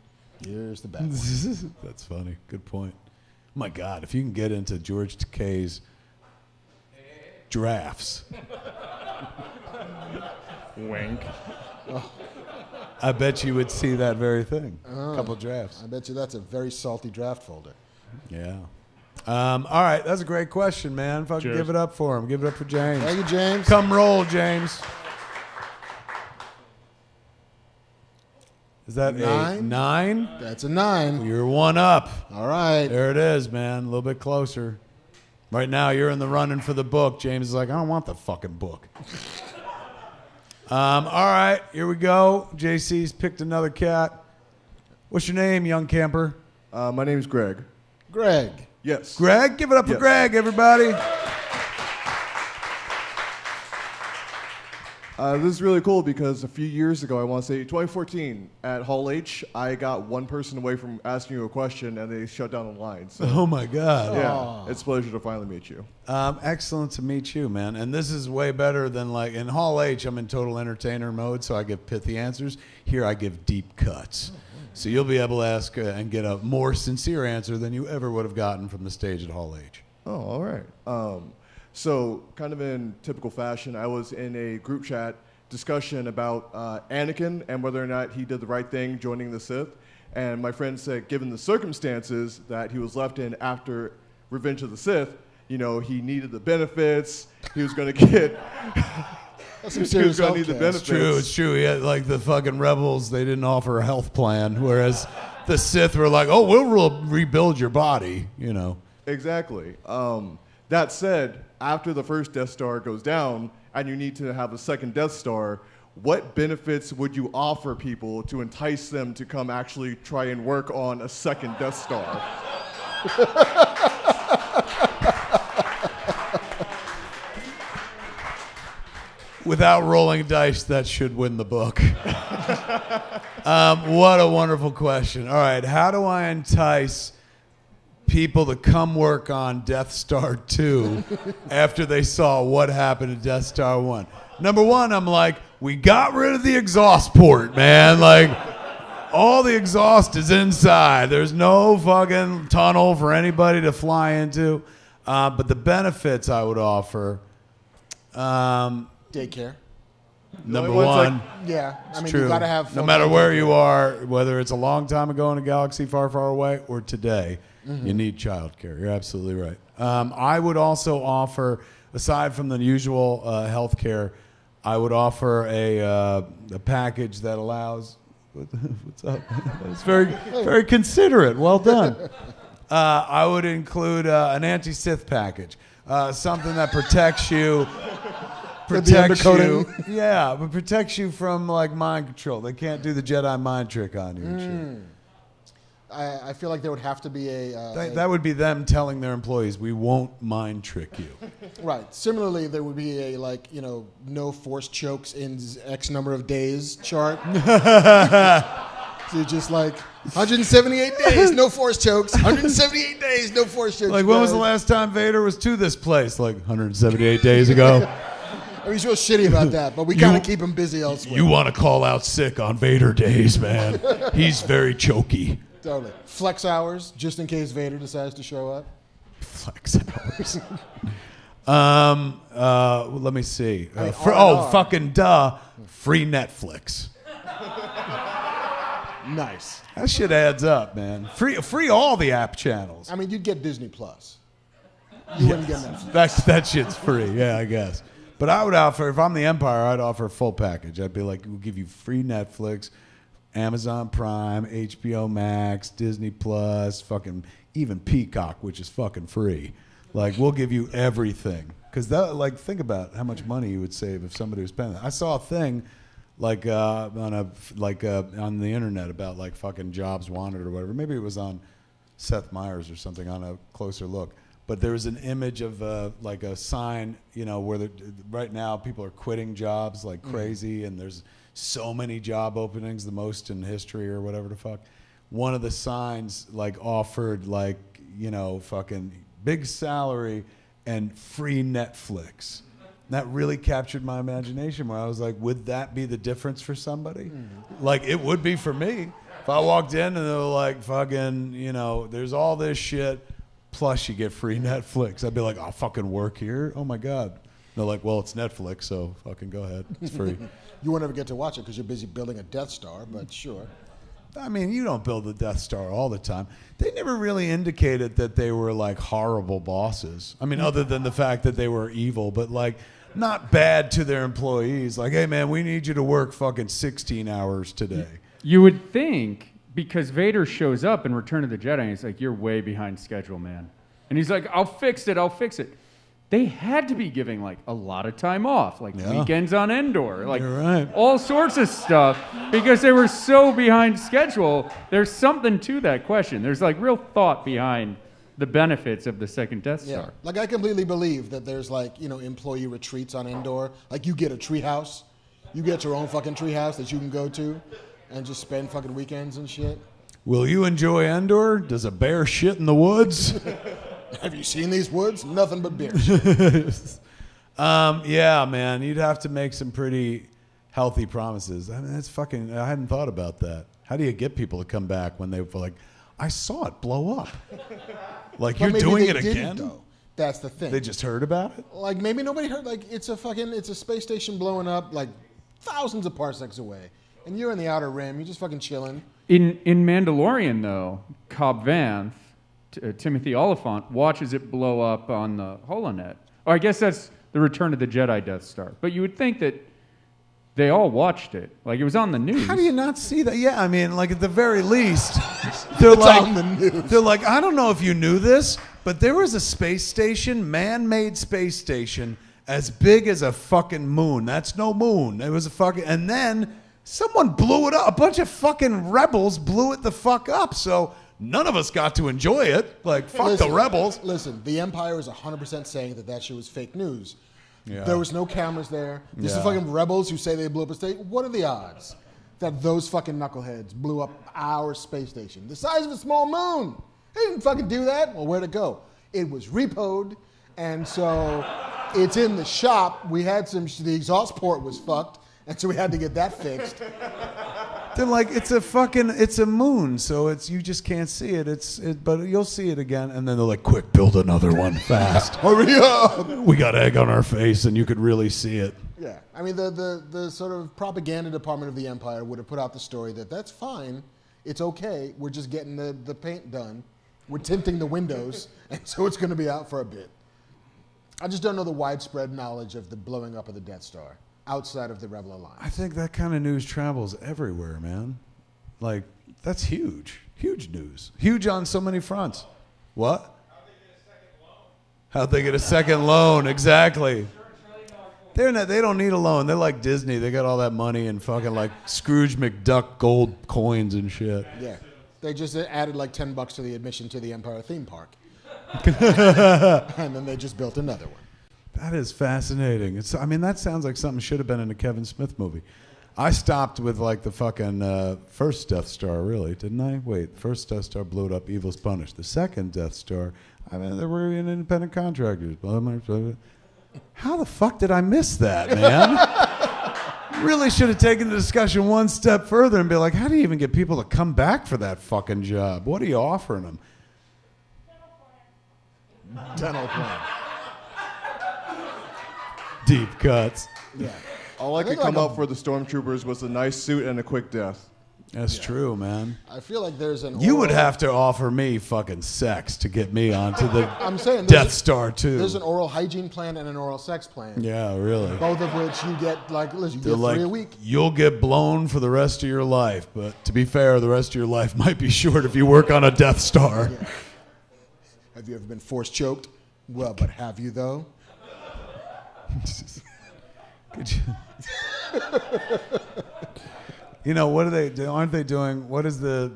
here's the bad one. That's funny. Good point. My God, if you can get into George Takei's drafts. Wink. I bet you would see that very thing. A couple drafts. I bet you that's a very salty draft folder. Yeah. All right, that's a great question, man. Fucking Cheers. give it up for him. Give it up for James. Thank you, James. Come roll, James. Is that a 9? That's a 9. You're 1 up. All right. There it is, man. A little bit closer. Right now, you're in the running for the book. James is like, I don't want the fucking book. All right, here we go. JC's picked another cat. What's your name, young camper? My name's Greg. Greg. Yes. Greg? Give it up for Yes. Greg, everybody. This is really cool because a few years ago, I want to say 2014, at Hall H, I got one person away from asking you a question and they shut down the line. So, Oh, my God. yeah, it's a pleasure to finally meet you. Excellent to meet you, man. And this is way better than like in Hall H, I'm in total entertainer mode, so I give pithy answers. Here I give deep cuts. So you'll be able to ask and get a more sincere answer than you ever would have gotten from the stage at Hall H. Oh, all right. So, kind of in typical fashion, I was in a group chat discussion about Anakin and whether or not he did the right thing joining the Sith. And my friend said, given the circumstances that he was left in after Revenge of the Sith, he needed the benefits. He was going to get. That's some he serious was going to need the healthcare. benefits. It's true, it's true. He had, like the fucking rebels, they didn't offer a health plan, whereas the Sith were like, oh, we'll rebuild your body, Exactly. That said, after the first Death Star goes down and you need to have a second Death Star, what benefits would you offer people to entice them to come actually try and work on a second Death Star? Without rolling dice, that should win the book. What a wonderful question. All right, how do I entice people to come work on Death Star 2 after they saw what happened to Death Star 1? Number one, I'm like, we got rid of the exhaust port, man. Like, all the exhaust is inside. There's no fucking tunnel for anybody to fly into. But the benefits I would offer, Daycare. number only one's one, Yeah. I mean, true. you got to have no fun. matter where you are, whether it's a long time ago in a galaxy far, far away or today, you need childcare. You're absolutely right. I would also offer, aside from the usual health care, I would offer a package that allows. What's up? It's very, very considerate. Well done. I would include an anti-Sith package, something that protects you. Protects you, yeah, but protects you from like mind control. They can't do the Jedi mind trick on you. And shit. I feel like there would have to be That would be them telling their employees, "We won't mind trick you." right. Similarly, there would be a no force chokes in X number of days chart. So just like 178 days, no force chokes. 178 days, no force chokes. Like, when was the last time Vader was to this place? Like 178 days ago. I mean, he's real shitty about that, but we kind of keep him busy elsewhere. You want to call out sick on Vader days, man. He's very choky. Totally. Flex hours, just in case Vader decides to show up. Flex hours. Let me see. R&R. Fucking duh. Free Netflix. Nice. That shit adds up, man. Free all the app channels. I mean, you'd get Disney Plus. You wouldn't get Netflix. That shit's free, yeah, I guess. But I would offer, if I'm the Empire, I'd offer a full package. I'd be like, we'll give you free Netflix Amazon Prime, HBO Max, Disney Plus, fucking even Peacock, which is fucking free. Like, we'll give you everything. Because like, think about how much money you would save if somebody was paying that. I saw a thing like on the internet about like fucking jobs wanted or whatever. Maybe it was on Seth Meyers or something on a closer look. But there was an image of like a sign, you know, where right now people are quitting jobs like crazy, and there's so many job openings, the most in history or whatever the fuck. One of the signs like offered like, you know, fucking big salary and free Netflix. That really captured my imagination, where I was like, would that be the difference for somebody? Like, it would be for me. If I walked in and they were like, fucking, you know, there's all this shit, plus you get free Netflix. I'd be like, I'll fucking work here? Oh my God. They're like, well, it's Netflix, so fucking go ahead. It's free. You won't ever get to watch it because you're busy building a Death Star, but sure. I mean, you don't build the Death Star all the time. They never really indicated that they were like horrible bosses. I mean, other than the fact that they were evil, but like not bad to their employees. Like, hey man, we need you to work fucking 16 hours today. You would think, because Vader shows up in Return of the Jedi, and he's like, you're way behind schedule, man. And he's like, I'll fix it. They had to be giving like a lot of time off, like weekends on Endor, like all sorts of stuff, because they were so behind schedule. There's something to that question. There's like real thought behind the benefits of the second Death Star. Yeah, like I completely believe that there's like, you know, employee retreats on Endor. Like you get a treehouse, you get your own fucking treehouse that you can go to, and just spend fucking weekends and shit. Will you enjoy Endor? Does a bear shit in the woods? Have you seen these woods? Nothing but beer. Yeah, man, you'd have to make some pretty healthy promises. I mean, that's fucking. I hadn't thought about that. How do you get people to come back when they were like, I saw it blow up? Like, you're doing it again? Though. That's the thing. They just heard about it? Like, maybe nobody heard. Like, it's a space station blowing up like thousands of parsecs away, and you're in the outer rim. You're just fucking chilling. In Mandalorian, though, Cobb Vanth, Timothy Oliphant, watches it blow up on the Holonet. Or I guess that's the Return of the Jedi Death Star. But you would think that they all watched it. Like, it was on the news. How do you not see that? Yeah, I mean, like, at the very least, they're like, on the news. They're like, I don't know if you knew this, but there was a space station, man-made space station, as big as a fucking moon. That's no moon. It was a fucking... And then someone blew it up. A bunch of fucking rebels blew it the fuck up. So none of us got to enjoy it. Like, fuck the rebels. Listen, the Empire is 100% saying that shit was fake news. Yeah. There was no cameras there. This is fucking rebels who say they blew up a station. What are the odds that those fucking knuckleheads blew up our space station? The size of a small moon. They didn't fucking do that. Well, where'd it go? It was repoed, and so it's in the shop. We had the exhaust port was fucked, and so we had to get that fixed. They're like, it's a moon, so you just can't see it. But you'll see it again. And then they're like, quick, build another one fast. Hurry up! We got egg on our face, and you could really see it. Yeah, I mean, the sort of propaganda department of the Empire would have put out the story that that's fine, it's okay, we're just getting the paint done, we're tinting the windows, and so it's going to be out for a bit. I just don't know the widespread knowledge of the blowing up of the Death Star outside of the Rebel Alliance. I think that kind of news travels everywhere, man. Like, that's huge. Huge news. Huge on so many fronts. What? How'd they get a second loan? Exactly. They don't need a loan. They're like Disney. They got all that money and fucking like Scrooge McDuck gold coins and shit. Yeah. They just added like $10 to the admission to the Empire theme park. And then they just built another one. That is fascinating. That sounds like something should have been in a Kevin Smith movie. I stopped with like the fucking first Death Star, really, didn't I? Wait, first Death Star blew it up, evil's punished. The second Death Star, they were independent contractors. How the fuck did I miss that, man? Really should have taken the discussion one step further and be like, how do you even get people to come back for that fucking job? What are you offering them? Dental plan. Deep cuts. Yeah. All I could come up for the stormtroopers was a nice suit and a quick death. That's true, man. I feel like there's an. You would have to offer me fucking sex to get me onto the I'm saying Death Star too. There's an oral hygiene plan and an oral sex plan. Yeah, really. Both of which you get like, listen, you They're get like, 3 a week. you'll get blown for the rest of your life, but to be fair, the rest of your life might be short if you work on a Death Star. Yeah. Have you ever been force choked? Well, but have you though? Could you... You know, what are they do? Aren't they doing? What is the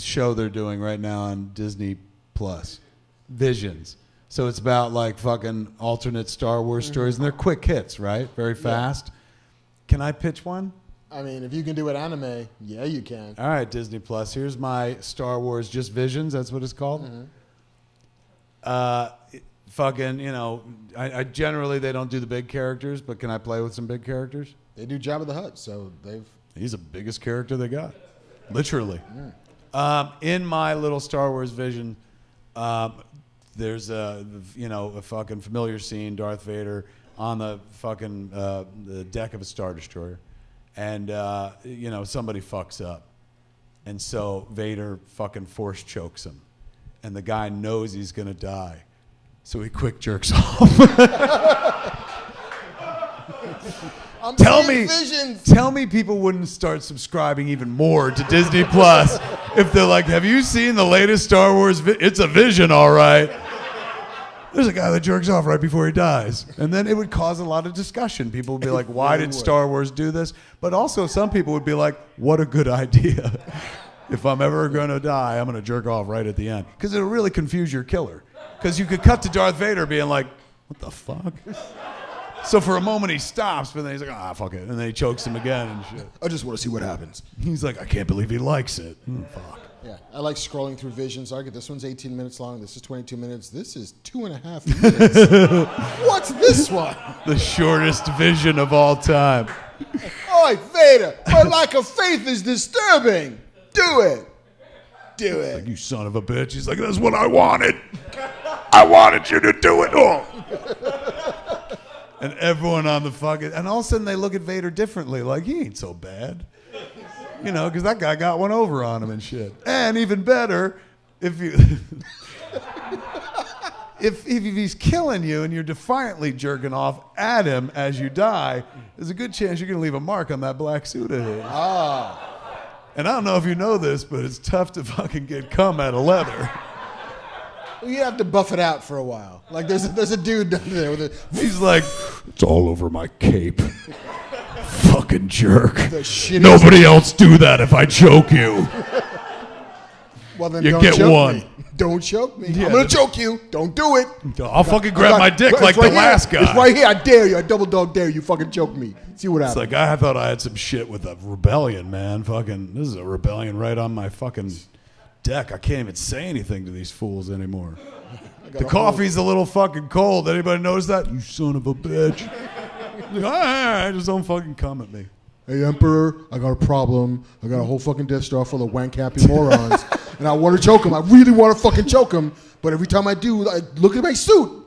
show they're doing right now on Disney Plus? Visions. So it's about like fucking alternate Star Wars stories, and they're quick hits, right? Very fast. Can I pitch one? I mean, if you can do it anime, yeah, you can. All right, Disney Plus. Here's my Star Wars Just Visions. That's what it's called. Fucking, you know, I generally they don't do the big characters, but can I play with some big characters? They do Jabba the Hutt, so they've. He's the biggest character they got, literally. In my little Star Wars vision, there's a fucking familiar scene, Darth Vader on the fucking the deck of a Star Destroyer, and somebody fucks up, and so Vader fucking force chokes him, and the guy knows he's gonna die, so he quick jerks off. Tell me people wouldn't start subscribing even more to Disney Plus if they're like, have you seen the latest Star Wars? It's a vision, all right. There's a guy that jerks off right before he dies. And then it would cause a lot of discussion. People would be like, why did Star Wars do this? But also some people would be like, what a good idea. If I'm ever going to die, I'm going to jerk off right at the end. Because it'll really confuse your killer. Because you could cut to Darth Vader being like, what the fuck? So for a moment he stops, but then he's like, fuck it. And then he chokes him again and shit. I just want to see what happens. He's like, I can't believe he likes it. Fuck. Yeah, I like scrolling through visions. I get this one's 18 minutes long. This is 22 minutes. This is 2.5 minutes. What's this one? The shortest vision of all time. Oi, Vader, my lack of faith is disturbing. Do it. Do it. Like, you son of a bitch. He's like, that's what I wanted. I wanted you to do it. Oh. And everyone on the fucking... And all of a sudden they look at Vader differently. Like, he ain't so bad. You know, because that guy got one over on him and shit. And even better, if you... if he's killing you and you're defiantly jerking off at him as you die, there's a good chance you're going to leave a mark on that black suit of his. And I don't know if you know this, but it's tough to fucking get cum out of leather. You have to buff it out for a while. Like there's a dude down there with it. He's like, it's all over my cape. Fucking jerk. Nobody else do that if I choke you. Well then, you don't get choke one. Me. Don't choke me. Yeah, I'm gonna choke you. Don't do it. I'll fucking grab my dick like the last guy. It's right here. I dare you. I double dog dare you. Fucking choke me. See what happens. It's like I thought I had some shit with a rebellion, man. Fucking, this is a rebellion right on my fucking deck. I can't even say anything to these fools anymore. The coffee's a little fucking cold. Anybody notice that? You son of a bitch. Like, just don't fucking come at me. Hey, Emperor, I got a problem. I got a whole fucking Death Star full of wank-happy morons. And I want to choke him. I really want to fucking choke him. But every time I do, I look at my suit.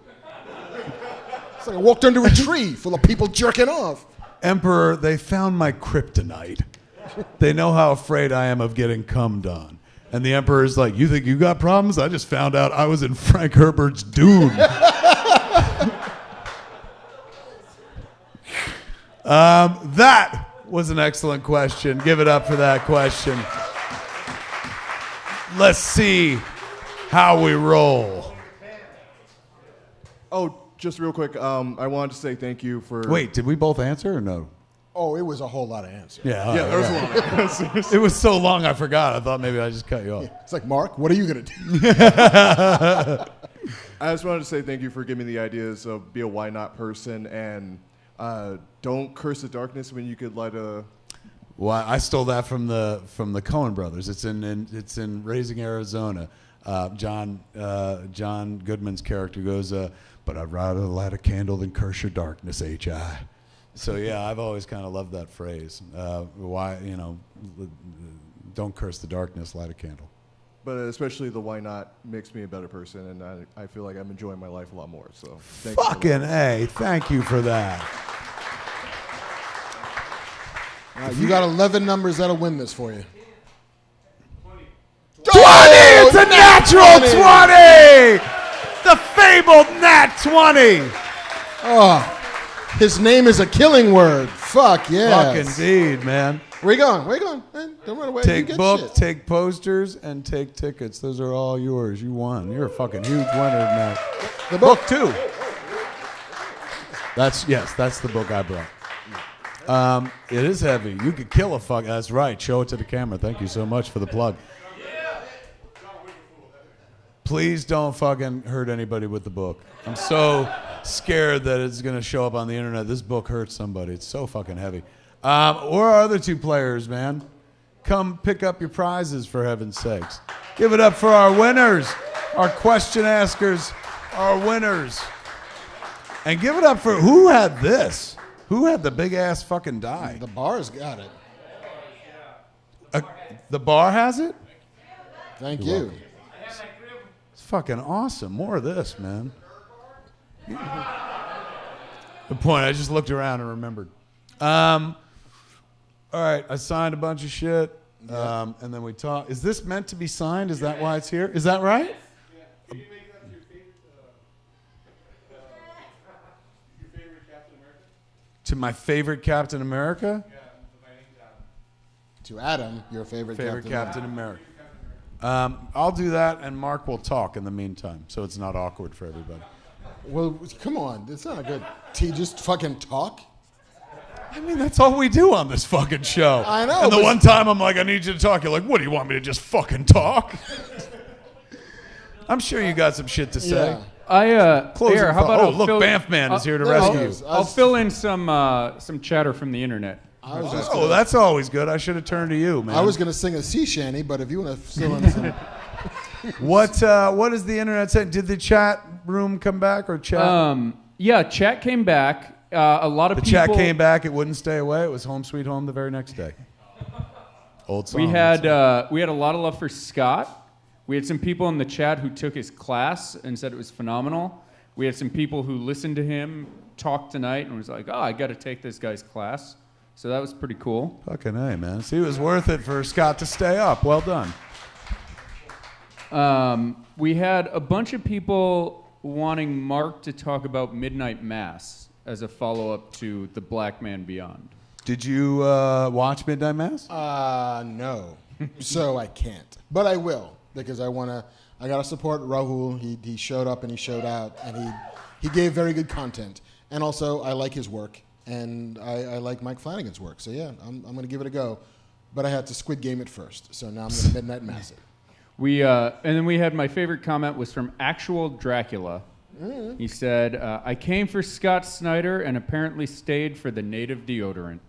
It's like I walked under a tree full of people jerking off. Emperor, they found my kryptonite. They know how afraid I am of getting cummed on. And the Emperor's like, you think you got problems? I just found out I was in Frank Herbert's Dune. That was an excellent question. Give it up for that question. Let's see how we roll. Oh, just real quick, I wanted to say thank you for... Wait, did we both answer or no? Oh, it was a whole lot of answers. Yeah, there was a lot of answers. It was so long I forgot. I thought maybe I just cut you off. It's like, Mark, what are you going to do? I just wanted to say thank you for giving me the ideas of be a why not person and don't curse the darkness when you could light a... Well, I stole that from the Coen brothers. It's in Raising Arizona. John Goodman's character goes, but I'd rather light a candle than curse your darkness, H.I. So yeah, I've always kind of loved that phrase. Why, don't curse the darkness, light a candle. But especially the why not makes me a better person, and I feel like I'm enjoying my life a lot more. So fucking A, thank you for that. You got 11 numbers that'll win this for you. 20! It's a natural 20! The fabled nat 20! Oh, his name is a killing word. Fuck yeah. Fuck indeed, man. Where you going? Where you going? Man, don't run away. You Take get book, shit. take posters, and take tickets. Those are all yours. You won. You're a fucking huge winner tonight. The book. Two. That's the book I brought. It is heavy. You could kill a fuck. That's right. Show it to the camera. Thank you so much for the plug. Please don't fucking hurt anybody with the book. I'm so scared that it's gonna show up on the internet. This book hurts somebody. It's so fucking heavy. Where are our other two players, man? Come pick up your prizes, for heaven's sakes. Give it up for our winners, our question askers, our winners. And give it up for who had this? Who had the big ass fucking die? The bar's got it. The bar has it? Thank you. It's fucking awesome. More of this, man. Good point. I just looked around and remembered. All right, I signed a bunch of shit, and then we talked. Is this meant to be signed? Is that why it's here? Is that right? Yeah. Can you make that your favorite Captain America? To my favorite Captain America? Yeah, my name's Adam. To Adam, your favorite Captain America. I'll do that, and Mark will talk in the meantime, so it's not awkward for everybody. Well, come on. It's not a good just fucking talk. I mean, that's all we do on this fucking show. I know. And the one time I'm like, I need you to talk, you're like, what, do you want me to just fucking talk? I'm sure you got some shit to say. Yeah. Here, how about look, Banffman is here to rescue you. I'll fill in some chatter from the internet. That's always good. I should have turned to you, man. I was going to sing a sea shanty, but if you want to fill in some... What is the internet saying? Did the chat room come back or chat? Yeah, chat came back. A lot of the people... chat came back. It wouldn't stay away. It was home sweet home the very next day. Old song. We had a lot of love for Scott. We had some people in the chat who took his class and said it was phenomenal. We had some people who listened to him talk tonight and was like, oh, I got to take this guy's class. So that was pretty cool. Fucking A, man. See, it was worth it for Scott to stay up. Well done. We had a bunch of people wanting Mark to talk about Midnight Mass as a follow-up to The Black Man Beyond. Did you watch Midnight Mass? No. So I can't. But I will, because I got to support Rahul. He showed up and he showed out, and he gave very good content. And also, I like his work, and I like Mike Flanagan's work. So yeah, I'm going to give it a go. But I had to Squid Game it first, so now I'm going to Midnight Mass it. And then we had my favorite comment was from Actual Dracula. He said, I came for Scott Snyder and apparently stayed for the native deodorant.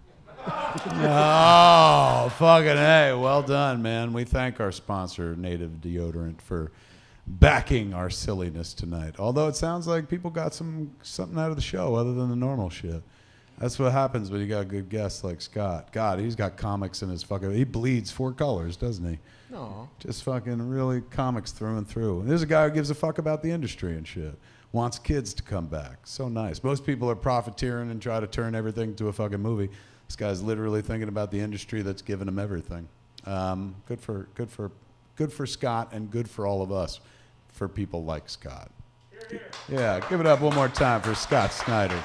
Oh, fucking A. Well done, man. We thank our sponsor, Native Deodorant, for backing our silliness tonight. Although it sounds like people got something out of the show other than the normal shit. That's what happens when you got good guests like Scott. God, he's got comics in his fucking... He bleeds 4 colors, doesn't he? No. Just fucking really comics through and through. And there's a guy who gives a fuck about the industry and shit. Wants kids to come back. So nice. Most people are profiteering and try to turn everything to a fucking movie. This guy's literally thinking about the industry that's giving him everything. Good for Scott, and good for all of us, for people like Scott. Yeah, give it up one more time for Scott Snyder.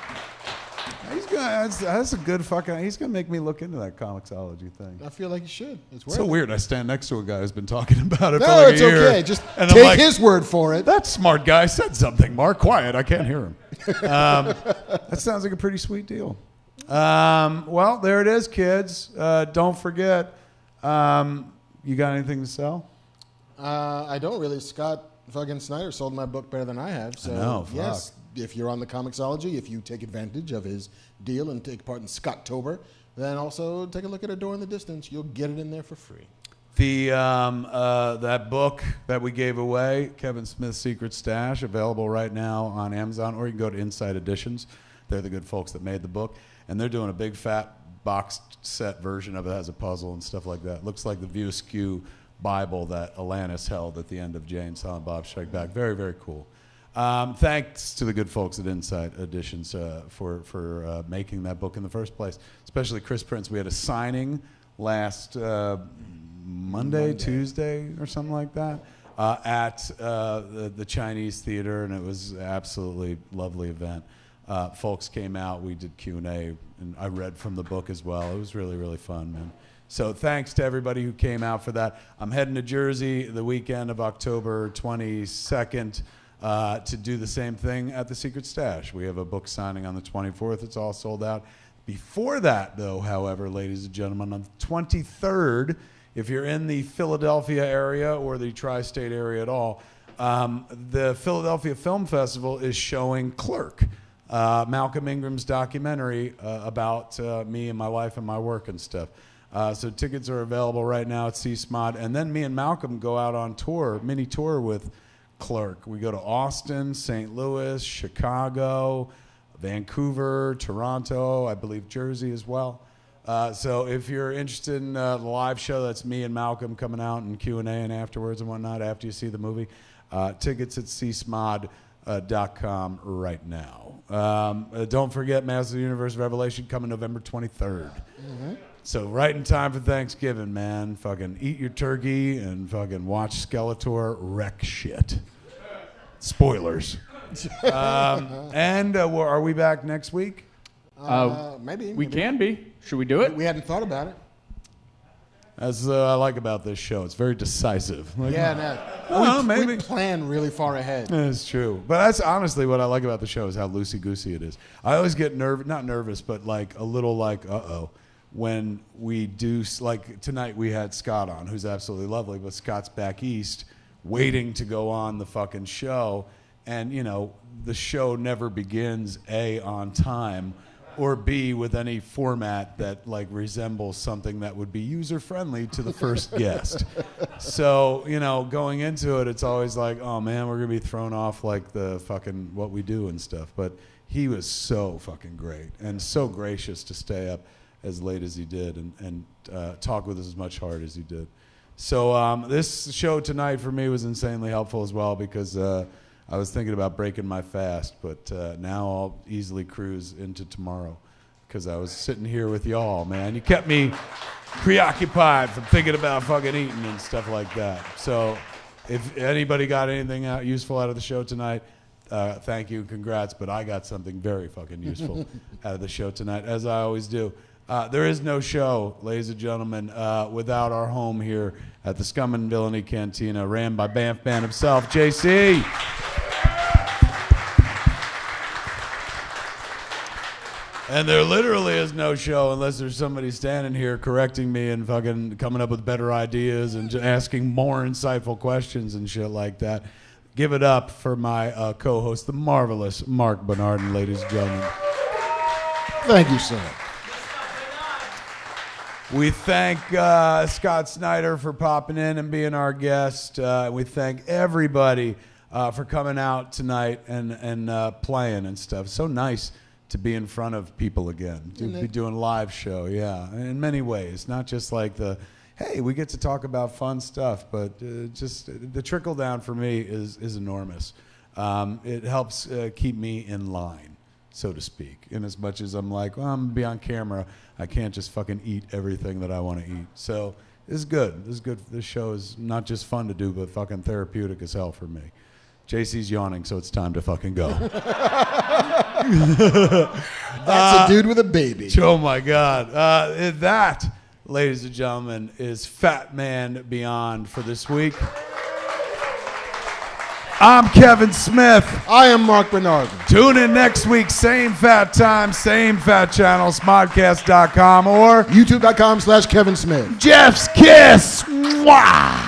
That's a good fucking... He's going to make me look into that comicsology thing. I feel like you should. It's worth so it. Weird. I stand next to a guy who's been talking about it for No, like it's a year. okay. Just and I'm take like, his word for it. That smart guy said something. Mark, quiet. I can't hear him. That sounds like a pretty sweet deal. Well, there it is, kids. Don't forget. You got anything to sell? I don't really. Scott fucking Snyder sold my book better than I have. So I know, fuck. yes, if you're on the Comixology, if you take advantage of his deal and take part in Scottober, then also take a look at A Door in the Distance. You'll get it in there for free. The that book that we gave away, Kevin Smith's Secret Stash, available right now on Amazon, or you can go to Inside Editions. They're the good folks that made the book, and they're doing a big fat box set version of it. Has a puzzle and stuff like that. Looks like the View Askew Bible that Alanis held at the end of Jay and Silent Bob Strike Back. Very, very cool. Thanks to the good folks at Insight Editions for making that book in the first place, especially Chris Prince. We had a signing last Monday, Tuesday, or something like that, at the Chinese Theater, and it was an absolutely lovely event. Folks came out, we did Q&A, and I read from the book as well. It was really, really fun, man. So thanks to everybody who came out for that. I'm heading to Jersey the weekend of October 22nd. To do the same thing at the Secret Stash. We have a book signing on the 24th. It's all sold out. Before that, though, however, ladies and gentlemen, on the 23rd, if you're in the Philadelphia area or the tri-state area at all, the Philadelphia Film Festival is showing Clerk, Malcolm Ingram's documentary about me and my life and my work and stuff. So tickets are available right now at CSMOD. And then me and Malcolm go out on tour, mini tour with Clerk. We go to Austin, St. Louis, Chicago, Vancouver, Toronto, I believe Jersey as well. So if you're interested in the live show, that's me and Malcolm coming out and Q&A and afterwards and whatnot after you see the movie. Tickets at csmod.com right now. Don't forget Masters of the Universe Revelation coming November 23rd. Mm-hmm. So right in time for Thanksgiving, man. Fucking eat your turkey and fucking watch Skeletor wreck shit. Spoilers. Are we back next week? Maybe. We can be. Should we do it? We hadn't thought about it. That's what I like about this show. It's very decisive. Like, We plan really far ahead. It's true. But that's honestly what I like about the show is how loosey-goosey it is. I always get not nervous, but like a little like, uh-oh. When we do, like tonight we had Scott on, who's absolutely lovely, but Scott's back east waiting to go on the fucking show. And, you know, the show never begins, A, on time, or B, with any format that, like, resembles something that would be user-friendly to the first guest. So, you know, going into it, it's always like, oh, man, we're going to be thrown off, like, the fucking what we do and stuff. But he was so fucking great and so gracious to stay up as late as he did and talk with us as much hard as he did. So this show tonight for me was insanely helpful as well because I was thinking about breaking my fast, but now I'll easily cruise into tomorrow because I was sitting here with y'all, man. You kept me preoccupied from thinking about fucking eating and stuff like that. So if anybody got anything useful out of the show tonight, thank you, congrats, but I got something very fucking useful out of the show tonight, as I always do. There is no show, ladies and gentlemen, without our home here at the Scum and Villainy Cantina, ran by Banff Man himself, JC. And there literally is no show unless there's somebody standing here correcting me and fucking coming up with better ideas and asking more insightful questions and shit like that. Give it up for my co-host, the marvelous Marc Bernardin, ladies and gentlemen. Thank you, sir. We thank Scott Snyder for popping in and being our guest. We thank everybody for coming out tonight and playing and stuff. So nice to be in front of people again, to be doing live show, yeah, in many ways. Not just like hey, we get to talk about fun stuff, but just the trickle down for me is enormous. It helps keep me in line, so to speak, in as much as I'm like, well, I'm going to be on camera. I can't just fucking eat everything that I want to eat. So this is good. This is good. This show is not just fun to do, but fucking therapeutic as hell for me. JC's yawning, so it's time to fucking go. That's a dude with a baby. Oh, my God. That, ladies and gentlemen, is FatMan Beyond for this week. I'm Kevin Smith. I am Marc Bernardin. Tune in next week, same fat time, same fat channel, smodcast.com or YouTube.com/Kevin Smith. Jeff's Kiss. Mwah!